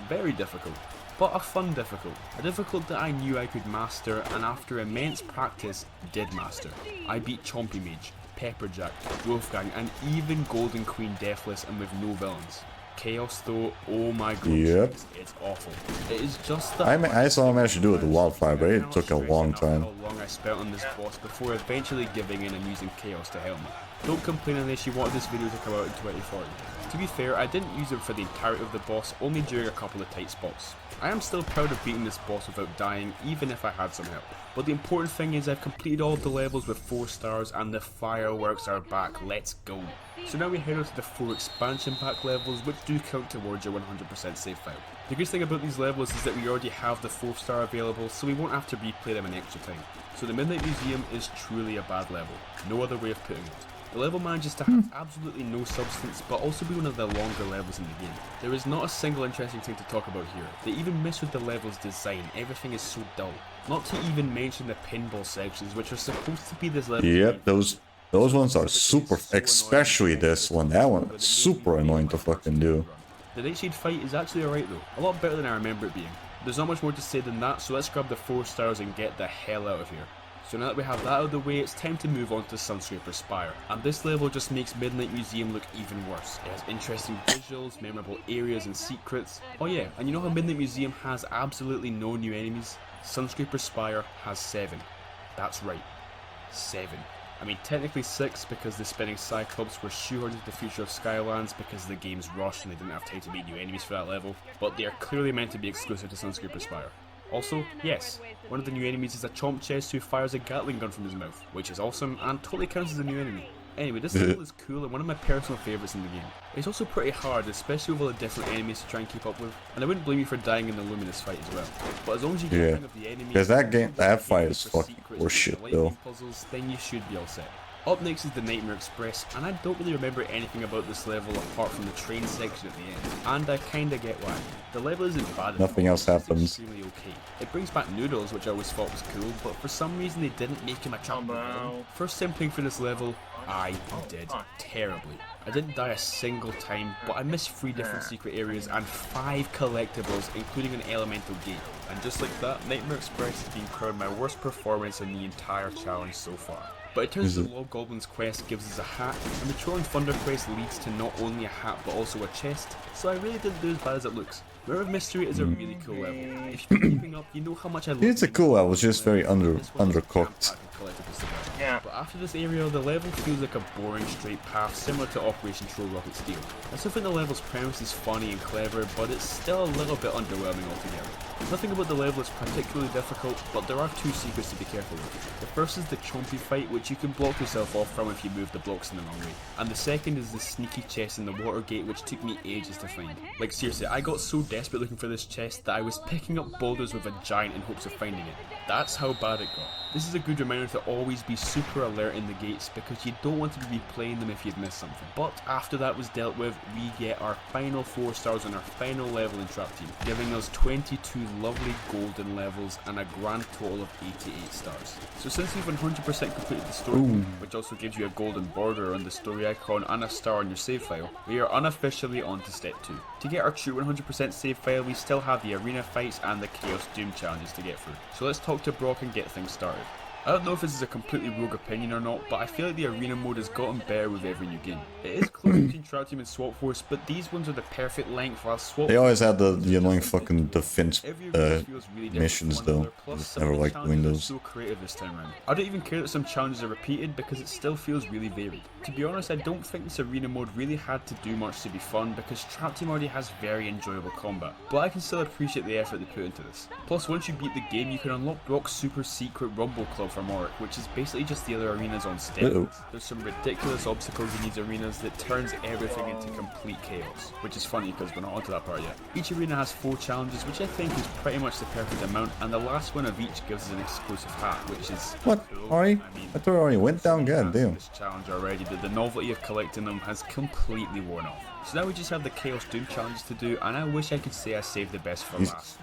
Very difficult. But a fun difficult. A difficult that I knew I could master, and after immense practice, did master. I beat Chompy Mage, Pepperjack, Wolfgang, and even Golden Queen Deathless and with no villains. Chaos though, oh my god, yep. It's awful. It is just that I saw I managed to do it with Wildfire, but it took a long time. How long I spent on this boss before eventually giving in and using Chaos to help me. Don't complain unless you wanted this video to come out in 2040. To be fair, I didn't use it for the entirety of the boss, only during a couple of tight spots. I am still proud of beating this boss without dying, even if I had some help. But the important thing is I've completed all of the levels with 4 stars and the fireworks are back, let's go. So now we head on to the 4 expansion pack levels, which do count towards your 100% save file. The good thing about these levels is that we already have the 4th star available, so we won't have to replay them an extra time. So the Midnight Museum is truly a bad level, no other way of putting it. The level manages to have absolutely no substance, but also be one of the longer levels in the game. There is not a single interesting thing to talk about here. They even miss with the level's design, everything is so dull. Not to even mention the pinball sections, which are supposed to be this level. Yep, those ones are super, especially this one. That one is super annoying to fucking do. The Nightshade fight is actually alright though, a lot better than I remember it being. There's not much more to say than that, so let's grab the 4 stars and get the hell out of here. So now that we have that out of the way, it's time to move on to Sunscraper Spire. And this level just makes Midnight Museum look even worse. It has interesting visuals, memorable areas and secrets. Oh yeah, and you know how Midnight Museum has absolutely no new enemies? Sunscraper Spire has 7. That's right, 7. I mean technically 6 because the spinning Cyclops were shoehorned into the future of Skylands because the game's rushed and they didn't have time to make new enemies for that level, but they are clearly meant to be exclusive to Sunscraper Spire. Also, yes, one of the new enemies is a chomp chest who fires a Gatling gun from his mouth, which is awesome and totally counts as a new enemy. Anyway, this level is cool and one of my personal favourites in the game. It's also pretty hard, especially with all the different enemies to try and keep up with, and I wouldn't blame you for dying in the Luminous fight as well. But as long as you get the hang of the enemies, because that fight is fucking horseshit though. Puzzles, then you should be all set. Up next is the Nightmare Express, and I don't really remember anything about this level apart from the train section at the end, and I kinda get why. The level isn't bad. Nothing else happens. It's extremely okay. It brings back Noodles, which I always thought was cool, but for some reason they didn't make him a champion. First time playing for this level, I did terribly. I didn't die a single time, but I missed 3 different secret areas and 5 collectibles, including an elemental gate. And just like that, Nightmare Express has been crowned my worst performance in the entire challenge so far. But it turns out the Log Goblin's quest gives us a hat, and the Troll Thunder quest leads to not only a hat but also a chest, so I really didn't do as bad as it looks. Mirror of Mystery is a really cool level. If you've been keeping up, you know how much I love it. It's a cool level, it's just very undercooked. Yeah. But After this area, the level feels like a boring straight path similar to Operation Troll Rocket Steel. I still think the level's premise is funny and clever, but it's still a little bit underwhelming altogether. Nothing about the level is particularly difficult, but there are two secrets to be careful with. The first is the chompy fight, which you can block yourself off from if you move the blocks in the wrong way. And the second is the sneaky chest in the water gate, which took me ages to find. Like seriously, I got so desperate looking for this chest that I was picking up boulders with a giant in hopes of finding it. That's how bad it got. This is a good reminder to always be super alert in the gates because you don't want to be replaying them if you've missed something. But after that was dealt with, we get our final 4 stars on our final level in Trap Team, giving us 22 lovely golden levels and a grand total of 88 stars. So since we've 100% completed the story, which also gives you a golden border on the story icon and a star on your save file, we are unofficially on to step 2. To get our true 100% save file, we still have the arena fights and the Chaos Doom challenges to get through. So let's talk to Brock and get things started. I don't know if this is a completely rogue opinion or not, but I feel like the arena mode has gotten better with every new game. It is close between Trap Team and Swap Force, but these ones are the perfect length, while Swap They always had the annoying fucking defense missions though. Just never liked doing those. So creative this time around. I don't even care that some challenges are repeated because it still feels really varied. To be honest, I don't think this arena mode really had to do much to be fun because Trap Team already has very enjoyable combat, but I can still appreciate the effort they put into this. Plus, once you beat the game, you can unlock Brock's super secret Rumble Club from Oric, which is basically just the other arenas on steroids. There's some ridiculous obstacles in these arenas that turns everything into complete chaos, which is funny because we're not onto that part yet. Each arena has 4 challenges, which I think is pretty much the perfect amount, and the last one of each gives us an exclusive hat, which is what? Already? I thought it already went down. God damn. This challenge already, that the novelty of collecting them has completely worn off. So now we just have the Chaos Doom challenges to do, and I wish I could say I saved the best for last.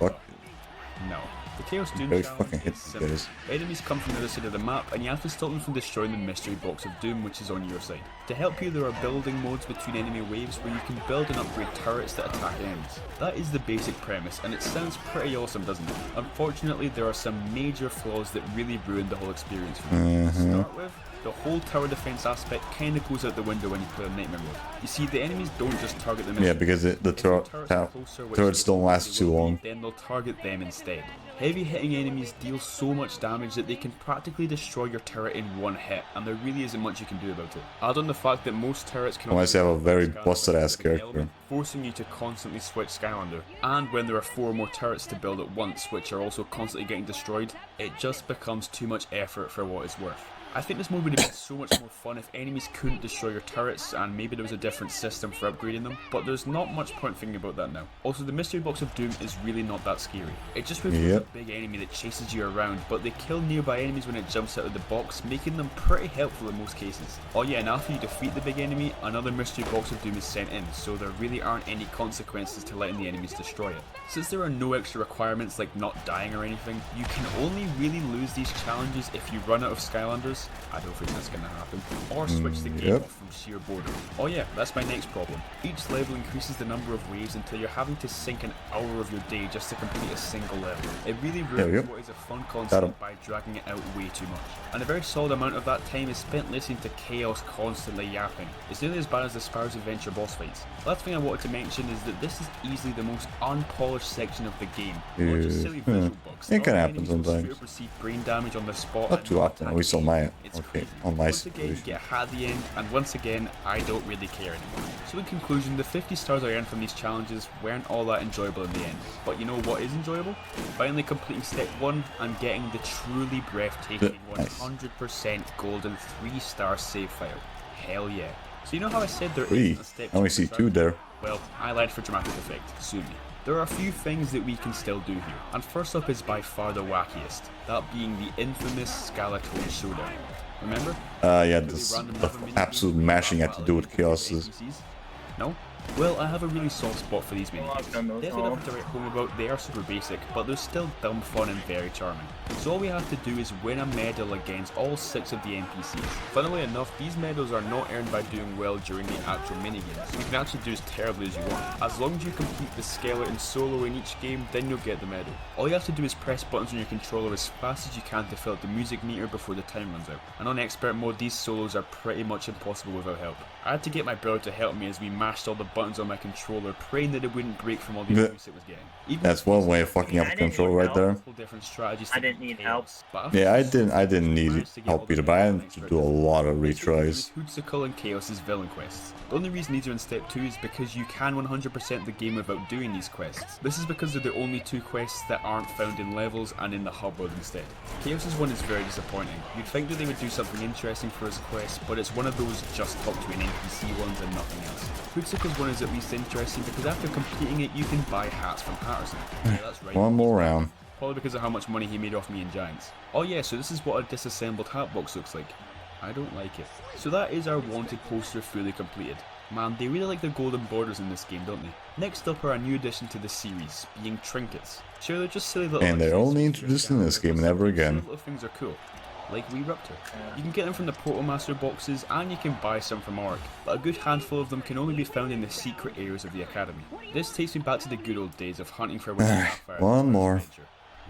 No. The Chaos Doom challenge is simple. Enemies come from the other side of the map, and you have to stop them from destroying the mystery box of doom, which is on your side. To help you, there are building modes between enemy waves where you can build and upgrade turrets that attack enemies. That is the basic premise, and it sounds pretty awesome, doesn't it? Unfortunately, there are some major flaws that really ruin the whole experience for me. To start with, the whole tower defense aspect kinda goes out the window when you play on Nightmare mode. You see, the enemies don't just target the Yeah, because the turrets don't last too long. Then they'll target them instead. Heavy hitting enemies deal so much damage that they can practically destroy your turret in one hit, and there really isn't much you can do about it. Add on the fact that most turrets can unless you have a very busted ass character, forcing you to constantly switch Skylander. And when there are 4 more turrets to build at once, which are also constantly getting destroyed, it just becomes too much effort for what it's worth. I think this mode would have been so much more fun if enemies couldn't destroy your turrets and maybe there was a different system for upgrading them, but there's not much point thinking about that now. Also, the mystery box of doom is really not that scary. It just reveals a big enemy that chases you around, but they kill nearby enemies when it jumps out of the box, making them pretty helpful in most cases. Oh yeah, and after you defeat the big enemy, another mystery box of doom is sent in, so there really aren't any consequences to letting the enemies destroy it. Since there are no extra requirements like not dying or anything, you can only really lose these challenges if you run out of Skylanders. I don't think that's gonna happen. Or switch the game off from sheer boredom. Oh yeah, that's my next problem. Each level increases the number of waves until you're having to sink an hour of your day just to complete a single level. It really ruins what is a fun concept by dragging it out way too much. And a very solid amount of that time is spent listening to Chaos constantly yapping. It's nearly as bad as the Sparrows Adventure boss fights. The last thing I wanted to mention is that this is easily the most unpolished section of the game. Not just silly visual bugs. It can happen sometimes. Receive brain damage on the spot. Not too often, at least on my on my once again, you get a hat at the end, and once again, I don't really care anymore. So in conclusion, the 50 stars I earned from these challenges weren't all that enjoyable in the end. But you know what is enjoyable? Finally completing step 1 and getting the truly breathtaking 100% golden 3-star save file. Hell yeah. So you know how I said there isn't a step 2? I only see 2 there. Well, I lied for dramatic effect. Sue me. There are a few things that we can still do here, and first up is by far the wackiest, that being the infamous Skeleton Showdown. Remember? Yeah, the absolute mashing I had to do with Chaoses. No? Well, I have a really soft spot for these minigames. Definitely nothing to write home about, they are super basic, but they're still dumb fun and very charming. So all we have to do is win a medal against all 6 of the NPCs. Funnily enough, these medals are not earned by doing well during the actual minigames. You can actually do as terribly as you want. As long as you complete the skeleton solo in each game, then you'll get the medal. All you have to do is press buttons on your controller as fast as you can to fill up the music meter before the time runs out. And on expert mode, these solos are pretty much impossible without help. I had to get my brother to help me as we mashed all the buttons on my controller, praying that it wouldn't break from all the abuse it was getting. Even That's one way of fucking up the controller right there. different strategies I didn't need help. Yeah, I didn't need help either, but I had to do a lot of retries. Hoodsicle and Chaos's villain quests. The only reason these are in step 2 is because you can 100% the game without doing these quests. This is because they're the only 2 quests that aren't found in levels and in the hub world instead. Chaos's one is very disappointing. You'd think that they would do something interesting for his quest, but it's one of those just talk to an NPC ones and nothing else. Hoodsickle's one is at least interesting because after completing it you can buy hats from Patterson. Yeah, that's right. One more round. Probably because of how much money he made off me and Giants. Oh yeah, so this is what a disassembled hat box looks like. I don't like it. So that is our wanted poster fully completed. Man, they really like the golden borders in this game, don't they? Next up are a new addition to the series, being trinkets. Sure, they're just silly little... And they're only introduced in this game, never again. Little things are cool. Like Ruptor. You can get them from the Proto Master boxes and you can buy some from Orc, but a good handful of them can only be found in the secret areas of the Academy. This takes me back to the good old days of hunting for one more.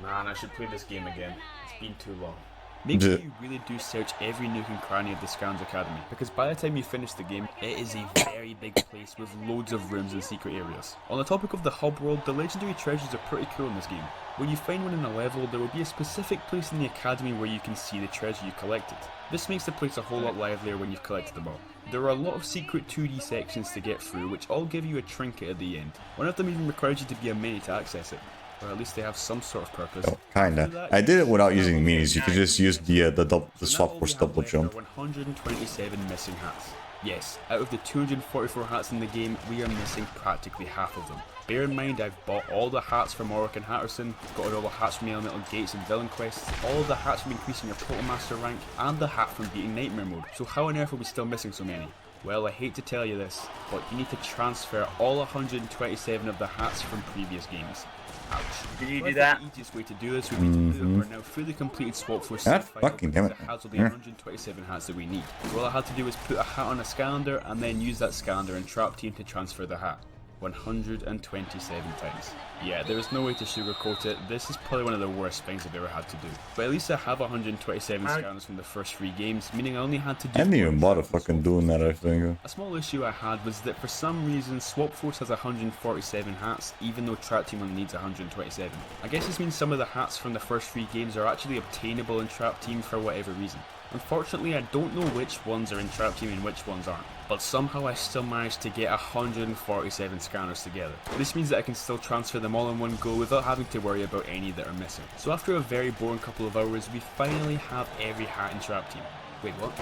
Man, I should play this game again. It's been too long. Make sure you really do search every nook and cranny of the Scans Academy, because by the time you finish the game, it is a very big place with loads of rooms and secret areas. On the topic of the hub world, the legendary treasures are pretty cool in this game. When you find one in a level, there will be a specific place in the Academy where you can see the treasure you collected. This makes the place a whole lot livelier when you've collected them all. There are a lot of secret 2D sections to get through, which all give you a trinket at the end. One of them even requires you to be a mini to access it. Or at least they have some sort of purpose. Oh, kinda. I did it without using minis. You could just use the swap force double jump. 127 missing hats. Yes, out of the 244 hats in the game, we are missing practically half of them. Bear in mind, I've bought all the hats from Orc and Hatterson, got all the hats from the Elemental Gates and Villain Quests, all of the hats from increasing your Proto Master rank, and the hat from beating Nightmare Mode. So how on earth are we still missing so many? Well, I hate to tell you this, but you need to transfer all 127 of the hats from previous games. Ouch. Did you do that? The easiest way to do this would be to put our now fully completed swap force fucking damn it. has all the 127 hats that we need. So all I had to do was put a hat on a scander and then use that scander and trap team to transfer the hat. 127 times. Yeah, there is no way to sugarcoat it. This is probably one of the worst things I've ever had to do. But at least I have 127 scanners from the first 3 games, meaning I only had to do... I didn't even bother fucking doing that, I think. A small issue I had was that for some reason Swap Force has 147 hats, even though Trap Team only needs 127. I guess this means some of the hats from the first 3 games are actually obtainable in Trap Team for whatever reason. Unfortunately, I don't know which ones are in Trap Team and which ones aren't, but somehow I still managed to get 147 scanners together. This means that I can still transfer them all in one go without having to worry about any that are missing. So after a very boring couple of hours, we finally have every hat in Trap Team. Wait, what?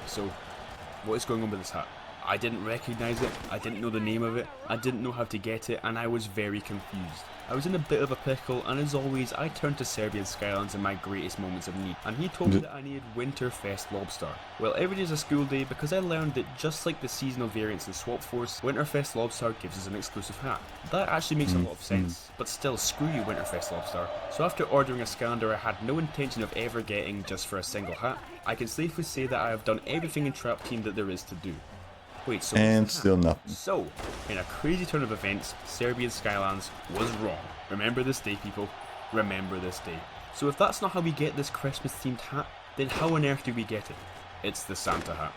So, what is going on with this hat? I didn't recognize it, I didn't know the name of it, I didn't know how to get it, and I was very confused. I was in a bit of a pickle, and as always, I turned to Serbian Skylands in my greatest moments of need, and he told me that I needed Winterfest Lobstar. Well, every day is a school day because I learned that just like the seasonal variants in Swap Force, Winterfest Lobstar gives us an exclusive hat. That actually makes a lot of sense, but still, screw you Winterfest Lobstar. So after ordering a scander I had no intention of ever getting just for a single hat, I can safely say that I have done everything in Trap Team that there is to do. Wait, so and still nothing. So, in a crazy turn of events, Serbian Skylands was wrong. Remember this day, people. Remember this day. So if that's not how we get this Christmas-themed hat, then how on earth do we get it? It's the Santa hat.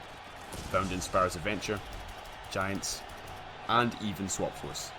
Found in Sparrow's Adventure, Giants, and even Swap Force.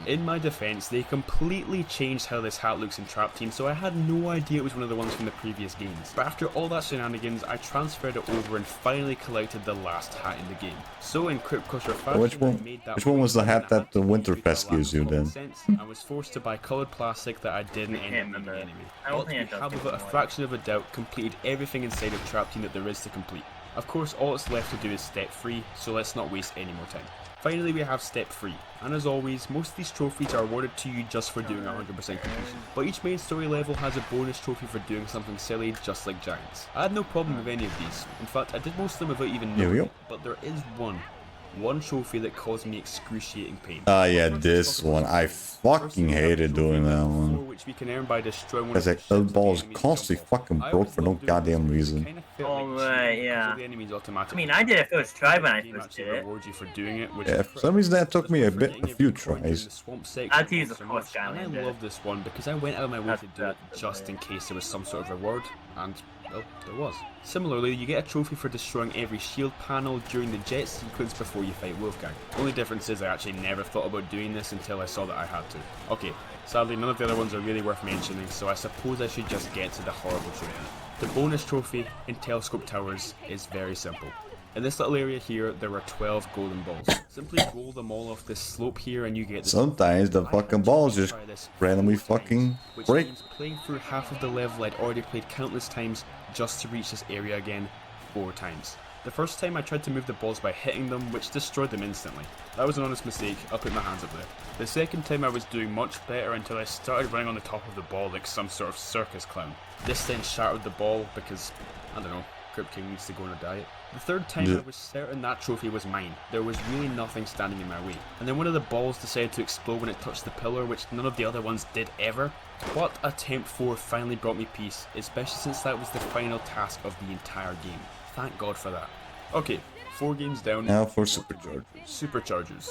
In my defense, they completely changed how this hat looks in Trap Team, so I had no idea it was one of the ones from the previous games. But after all that shenanigans, I transferred it over and finally collected the last hat in the game. So in Crypt Crusher fashion, Which one was the hat that the Winterfest gives you then? I was forced to buy coloured plastic that I didn't end up needing anyway. But we have without a fraction of a doubt completed everything inside of Trap Team that there is to complete. Of course, all that's left to do is step 3, so let's not waste any more time. Finally, we have step 3, and as always, most of these trophies are awarded to you just for doing 100% completion, but each main story level has a bonus trophy for doing something silly just like Giants. I had no problem with any of these, in fact I did most of them without even knowing it, but there is one trophy that caused me excruciating pain. Yeah, this one. I fucking hated doing that one. Which we can earn by destroying one because like, the ball is constantly fucking broke for no goddamn reason. Oh, right, yeah. I mean, I did it first try when I first did it. Yeah, for some reason that took me a few tries. I had to use the first guy. And I love this one because I went out of my way to do it just in case there was some sort of reward, and Well, there was. Similarly, you get a trophy for destroying every shield panel during the jet sequence before you fight Wolfgang. Only difference is I actually never thought about doing this until I saw that I had to. Okay, sadly none of the other ones are really worth mentioning, so I suppose I should just get to the horrible trophy. The bonus trophy in Telescope Towers is very simple. In this little area here, there were 12 golden balls. Simply roll them all off this slope here and you get... Sometimes the fucking balls just randomly fucking which break. means playing through half of the level I'd already played countless times just to reach this area again 4 times. The first time I tried to move the balls by hitting them, which destroyed them instantly. That was an honest mistake, I'll put my hands up there. The second time I was doing much better until I started running on the top of the ball like some sort of circus clown. This then shattered the ball because, I don't know, Crypt King needs to go on a diet. The third time I was certain that trophy was mine. There was really nothing standing in my way. And then one of the balls decided to explode when it touched the pillar, which none of the other ones did ever. But Attempt 4 finally brought me peace, especially since that was the final task of the entire game. Thank God for that. Okay, 4 games down. Now for Superchargers. Superchargers.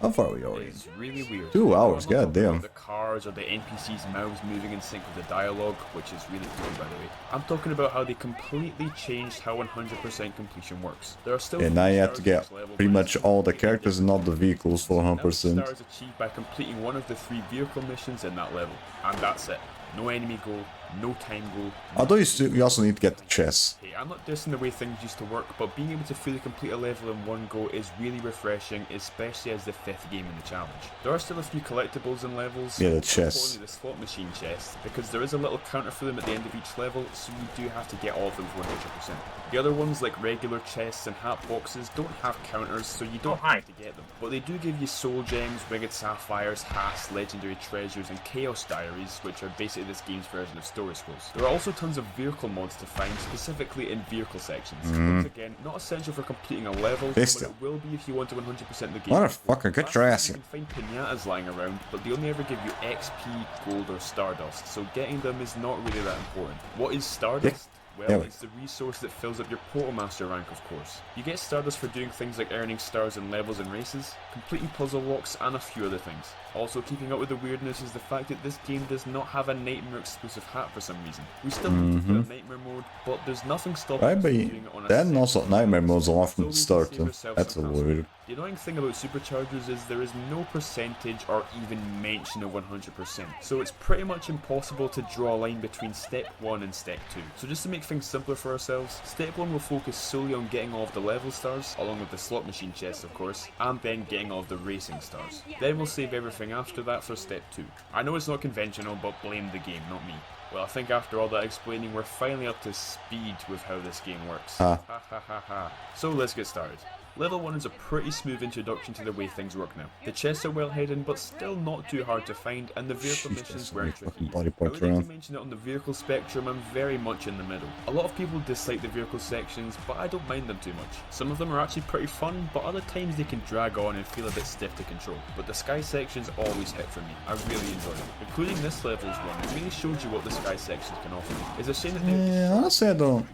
How far are we already? It's really weird. 2 hours, goddamn. The cars or the NPCs' mouths moving in sync with the dialogue, which is really cool by the way. I'm talking about how they completely changed how 100% completion works. There are still And now you have to get pretty much all the characters and all the vehicles for 100%. Stars achieved by completing one of the 3 vehicle missions in that level. And that's it. No enemy goal, no time goal. Although you also need to get the chests. Hey, I'm not dissing the way things used to work, but being able to fully complete a level in one go is really refreshing, especially as the 5th game in the challenge. There are still a few collectibles in levels. Yeah, the chests. The slot machine chests, because there is a little counter for them at the end of each level, so you do have to get all of them 100%. The other ones, like regular chests and hat boxes, don't have counters, so you don't have to get them. But they do give you soul gems, winged sapphires, hasps, legendary treasures, and chaos diaries, which are basically this game's version of story scrolls. There are also tons of vehicle mods to find, specifically in vehicle sections. Once again, not essential for completing a level, but it will be if you want to 100% the game. Motherfucker, get your ass here. You can find pinatas lying around, but they only ever give you XP, gold, or stardust, so getting them is not really that important. What is stardust? Well, it's the resource that fills up your Portalmaster rank, of course. You get Stardust for doing things like earning stars in levels and races, completing puzzle walks, and a few other things. Also, keeping up with the weirdness is the fact that this game does not have a Nightmare exclusive hat for some reason. We still need to put a Nightmare mode, but there's nothing stopping us from doing it on a then also Nightmare mode's a lot from the start. That's a weird. The annoying thing about Superchargers is there is no percentage or even mention of 100%, so it's pretty much impossible to draw a line between Step 1 and Step 2. So just to make things simpler for ourselves, Step 1 will focus solely on getting all of the level stars, along with the slot machine chests of course, and then getting all of the racing stars. Then we'll save everything after that for Step 2. I know it's not conventional, but blame the game, not me. Well, I think after all that explaining, we're finally up to speed with how this game works. Ha ha ha ha. So let's get started. Level 1 is a pretty smooth introduction to the way things work now. The chests are well hidden, but still not too hard to find, and the vehicle missions weren't tricky. I would like to mention that on the vehicle spectrum, I'm very much in the middle. A lot of people dislike the vehicle sections, but I don't mind them too much. Some of them are actually pretty fun, but other times they can drag on and feel a bit stiff to control. But the sky sections always hit for me. I really enjoy them. Including this level's one, it really shows you what the sky sections can offer. It's a shame that yeah, honestly I don't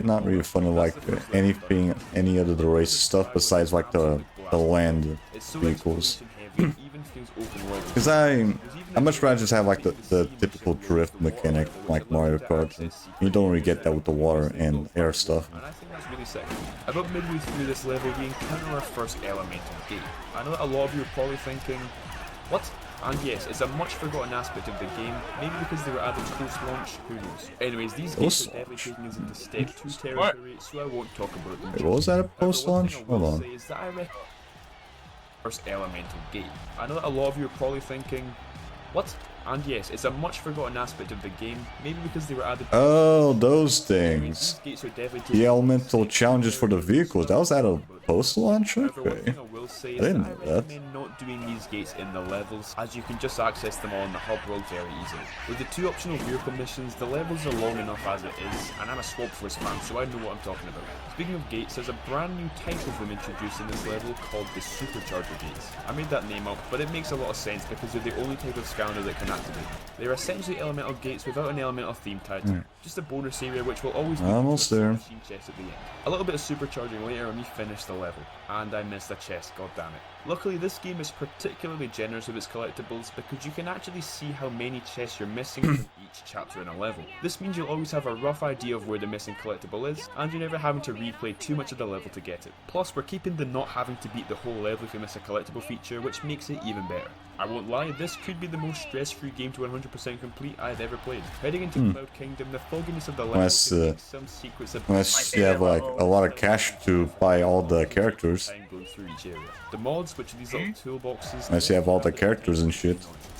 not really fun to like any other the race stuff besides like the land vehicles. Because I much rather just have like the typical drift mechanic like Mario Kart. You don't really get that with the water and air stuff. And I think that's really sick. About midway through this level, we encounter our first elemental gate. I know that a lot of you are probably thinking, what? And yes, it's a much forgotten aspect of the game, maybe because they were added post-launch, who knows. Anyways, these gates are definitely taking us into Step 2 territory, so I won't talk about them. Wait, what was that, a post-launch? Hold on. Is that I reckon first elemental gate. I know that a lot of you are probably thinking, what? And yes, it's a much forgotten aspect of the game, maybe because they were added. Oh, those things. The elemental challenges for the vehicles. That was at a post-launch? Okay. I didn't know that. Not doing these gates in the levels, as you can just access them all in the hub world very easily. With the 2 optional vehicle missions, the levels are long enough as it is, and I'm a Swap Force fan, so I know what I'm talking about. Speaking of gates, there's a brand new type of them introduced in this level called the Supercharger gates. I made that name up, but it makes a lot of sense because they're the only type of scanner that can activate them. They're essentially elemental gates without an elemental theme tied to them. Just a bonus area which will always be almost there. Machine chest at the end. A little bit of supercharging later and we finish the level. And I missed a chest, god damn it. Luckily, this game is particularly generous with its collectibles because you can actually see how many chests you're missing from each chapter in a level. This means you'll always have a rough idea of where the missing collectible is, and you're never having to replay too much of the level to get it. Plus, we're keeping the not having to beat the whole level if you miss a collectible feature, which makes it even better. I won't lie, this could be the most stress-free game to 100% complete I've ever played. Heading into Cloud Kingdom, the fogginess of the level can make some secrets unless you have like a lot of cash to buy all the characters. Through each area. The mods, which are these little toolboxes, Unless you have all the characters and shit.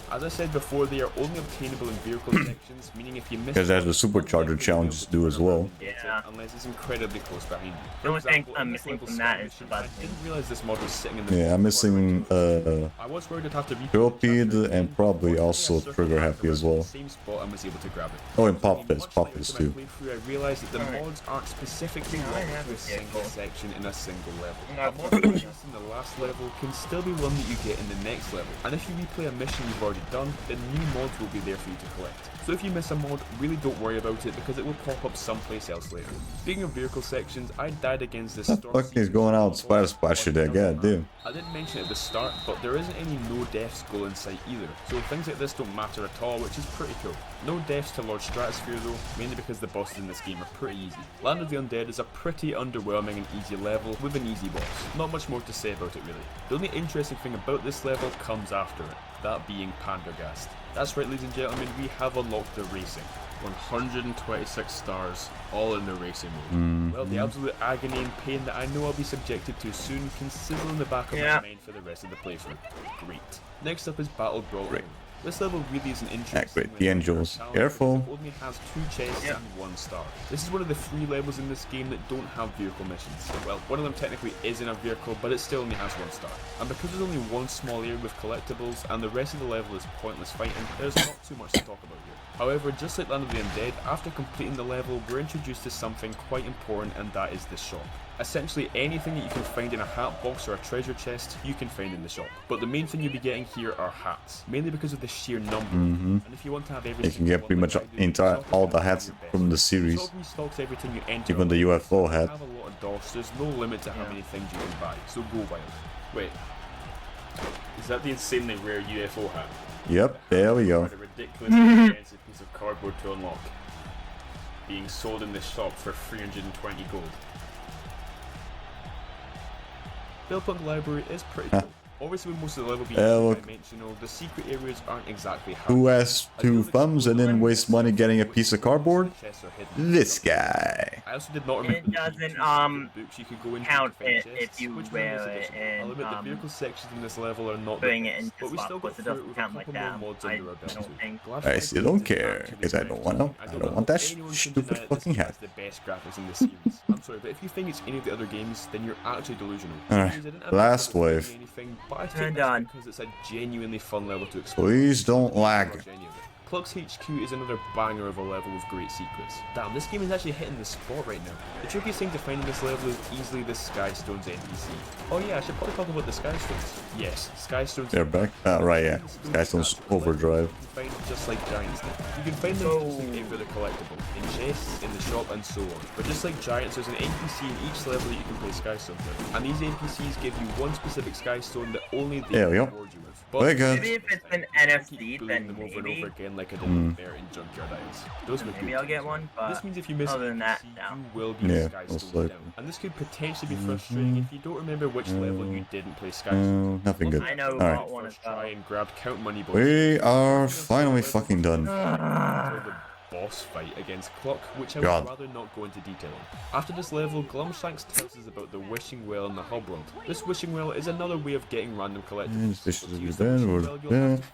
As I said before, they are only obtainable in vehicle sections, meaning if you miss Because there's the supercharger challenges to do as well. Yeah. Unless it's incredibly close behind you. The only thing I'm missing from that is the I didn't realize this mod was sitting in the Yeah, I'm missing I was worried I'd have to Tropede and probably also Trigger Happy as well. same spot and was able to grab it. Oh, and Pop Fizz too. I realized that the mods aren't specifically locked to a single section in a single level. A mod that was in the last level can still be one that you get in the next level, and if you replay a mission you've already done, then new mods will be there for you to collect. So if you miss a mod, really don't worry about it because it will pop up someplace else later. Speaking of vehicle sections, I died against this storm. Fuck is going out Spider Splasher there, god damn. I didn't mention it at the start, but there isn't any no deaths goal in sight either, so things like this don't matter at all, which is pretty cool. No deaths to Lord Stratosphere though, mainly because the bosses in this game are pretty easy. Land of the Undead is a pretty underwhelming and easy level with an easy boss. Not much more to say about it really. The only interesting thing about this level comes after it, that being Pandergast. That's right, ladies and gentlemen, we have unlocked the racing. 126 stars, all in the racing mode. Well, the absolute agony and pain that I know I'll be subjected to soon can sizzle in the back of my mind for the rest of the playthrough. Great. Next up is Battle Brawl. This level really is an interesting the angels. Careful. It only has 2 chests and 1 star. This is one of the 3 levels in this game that don't have vehicle missions. Well, one of them technically is in a vehicle, but it still only has 1 star. And because there's only one small area with collectibles, and the rest of the level is pointless fighting, there's not too much to talk about here. However, just like Land of the Undead, after completing the level, we're introduced to something quite important, and that is the shop. Essentially anything that you can find in a hat box or a treasure chest, you can find in the shop. But the main thing you'll be getting here are hats, mainly because of the sheer number. And if you want to have everything, you can get pretty much all the hats from the series. Even the UFO hat. Have a lot of DOS, there's no limit to how many things you can buy, so go wild. Wait, is that the insanely rare UFO hat? Yep, there we go. A ridiculously expensive piece of cardboard to unlock, being sold in this shop for 320 gold. Billpunk Library is pretty cool. Obviously with most of the level being two-dimensional, the secret areas aren't exactly hard. Who has 2 thumbs and then wastes money getting a piece of cardboard? This guy. I also did not remember it doesn't books you could go into count to it if you wear it and I'll admit the vehicle sections in this level are not putting it into but we still got it through it doesn't with count a like couple that. more mods I under our belt don't think. I still don't care, because I don't want that stupid fucking hat. The best graphics in this series. I'm sorry, but if you think it's any of the other games, then you're actually delusional. Alright, last wave. But I think that's because it's a genuinely fun level to explore. Please don't lag. Clock's HQ is another banger of a level with great secrets. Damn, this game is actually hitting the spot right now. The trickiest thing to find in this level is easily the Skystones NPC. Oh yeah, I should probably talk about the Skystones. Yes, Skystones. They're back? Right, yeah. Skystones Overdrive. You can find just like Giants do. You can find them just like every other collectible, in chests, in the shop, and so on. But just like Giants, there's an NPC in each level that you can play Skystones with. And these NPCs give you one specific Skystone that only they There we go. reward you with. Very good. Maybe if it's an NFT, then them over and maybe. over again like I did there in Junkyard Isles. Those were Maybe good I'll get times. one, but this means if you miss other than that, you no. will be Yeah, Skystones most likely. down. And this could potentially be frustrating if you don't remember which level you didn't play Skystones. No, nothing good. I know Alright. what one is Try and grab Count Moneyboy. We are finally fucking done. The boss fight against Clock, which I would rather not go into detail on. After this level, Glumshanks tells us about the Wishing Well in the hub world. This Wishing Well is another way of getting random collectibles.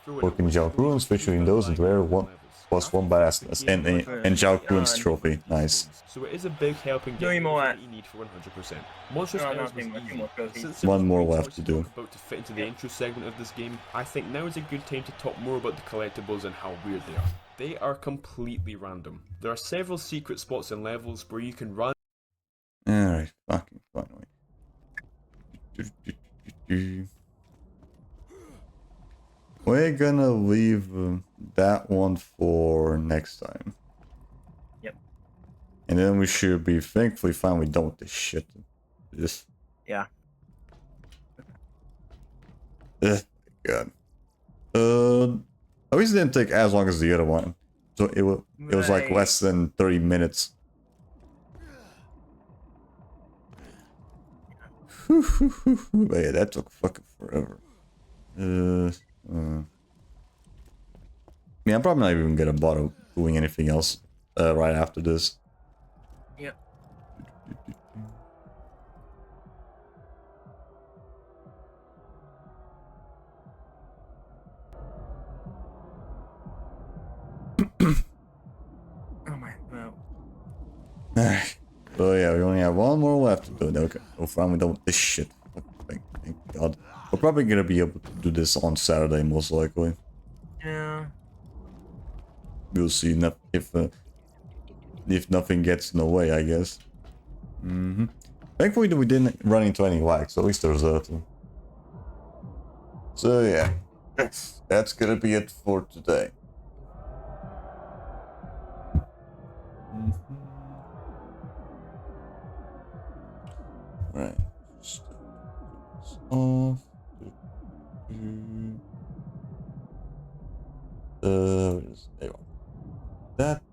Working Jalcruin, especially those and rare one plus 1 badassness and Jalcruin's trophy. Nice. So it is a big help in getting what you need for 100%. Monstrous Isles was easy. Since One more left to do. About to fit into the intro segment of this game, I think now is a good time to talk more about the collectibles and how weird they are. They are completely random. There are several secret spots and levels where you can run. Alright, fucking finally. We're gonna leave that one for next time. Yep. And then we should be thankfully finally done with this shit. Yeah. God. At least it didn't take as long as the other one. So it was like less than 30 minutes. But yeah, that took fucking forever. Yeah, I'm probably not even gonna bother doing anything else right after this. Yep. Oh my god. So yeah, we only have one more left to do. Okay, we're finally done with this shit. Thank God. We're probably gonna be able to do this on Saturday, most likely. Yeah. We'll see if nothing gets in the way, I guess. Thankfully, we didn't run into any lag, so at least there's that. So yeah, that's gonna be it for today. Right. Off. There you go. That.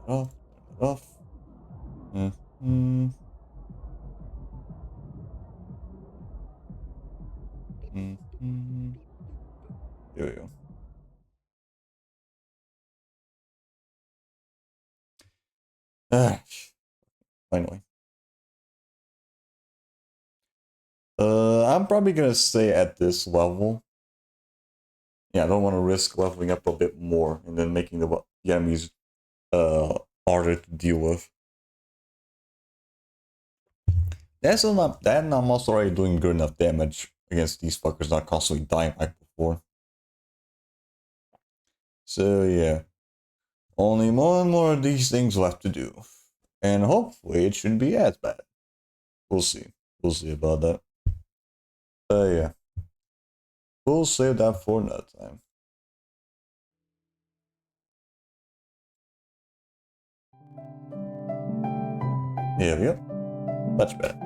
Off. Off. Here we go. Finally. I'm probably gonna stay at this level. Yeah, I don't want to risk leveling up a bit more and then making the enemies harder to deal with. That's not that, and I'm also already doing good enough damage against these fuckers, not constantly dying like before. So yeah, only more and more of these things left to do, and hopefully it shouldn't be as bad. We'll see. We'll see about that. Yeah, we'll save that for another time. Here we go. Much better.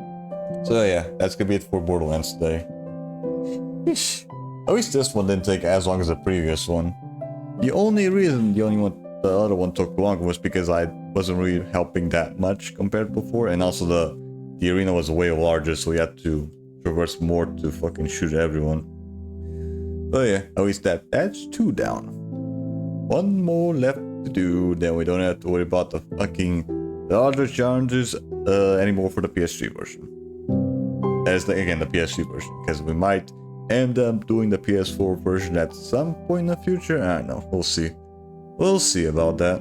So yeah, that's gonna be it for Borderlands today. At least this one didn't take as long as the previous one. The only reason the other one took longer was because I wasn't really helping that much compared to before, and also the arena was way larger, so we had to traverse more to fucking shoot everyone. But yeah, at least that's 2 down. 1 more left to do, then we don't have to worry about the other challenges anymore for the PS3 version. As again the PS3 version, because we might end up doing the PS4 version at some point in the future. I don't know, we'll see. We'll see about that.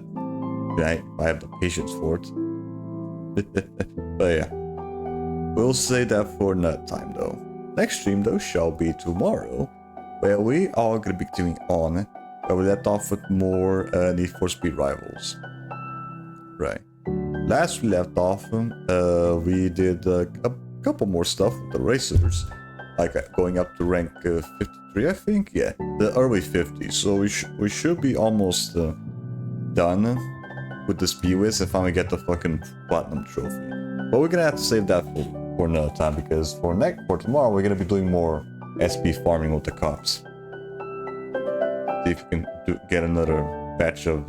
I have the patience for it. But yeah, we'll save that for another time though. Next stream though shall be tomorrow, where we are gonna be continuing on where we left off with more Need for Speed Rivals. Right. Last we left off, we did a couple more stuff with the racers, like going up to rank 53, I think. Yeah, the early 50s. So we should be almost done with the Speedways and finally get the fucking platinum trophy. But we're gonna have to save that for another time, because for tomorrow we're gonna be doing more SP farming with the cops. See if we can get another batch of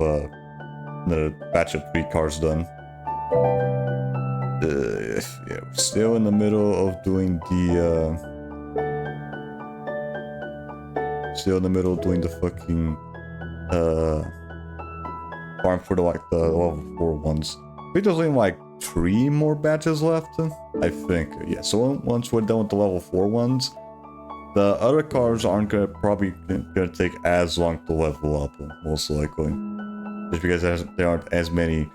3 cars done. Yeah, we're still in the middle of doing the fucking farm for the level 4 ones. I think there's only like 3 more batches left, I think. Yeah, so once we're done with the level 4 ones, the other cars aren't probably gonna take as long to level up, most likely, just because there aren't as many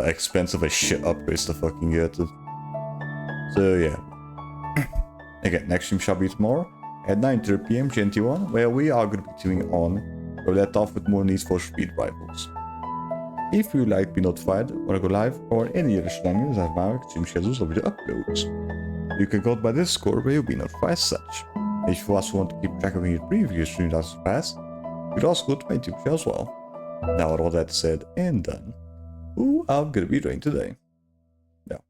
expensive as shit upgrades to fucking get. So yeah. Again, next stream shall be tomorrow at 9:30 PM GMT1, where we are going to be tuning on where we left off with more Need for Speed Rivals. If you would like to be notified when I go live or any other shenanigans I've marked stream schedules or video uploads, you can go by Discord where you'll be notified as such. If you also want to keep track of your previous streams as past, you can also go to my YouTube channel as well. Now with all that said and done, who I'm gonna be doing today? Now,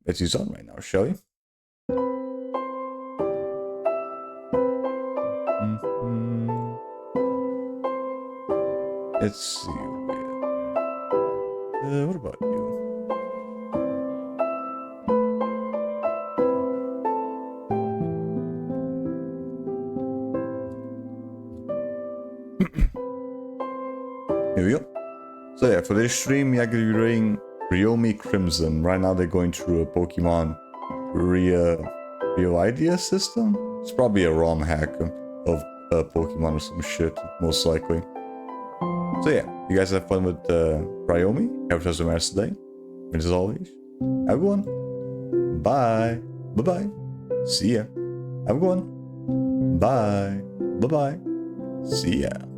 let's use on right now, shall we? Let's see. What about you? Here we go. So yeah, for this stream, we are doing Ryomi Crimson. Right now they're going through a Pokemon Real Idea system. It's probably a ROM hack of Pokemon or some shit, most likely. So yeah, you guys have fun with Ryomi. Have a nice day. And as always, everyone, bye. Bye-bye. See ya. Everyone, bye. Bye-bye. See ya.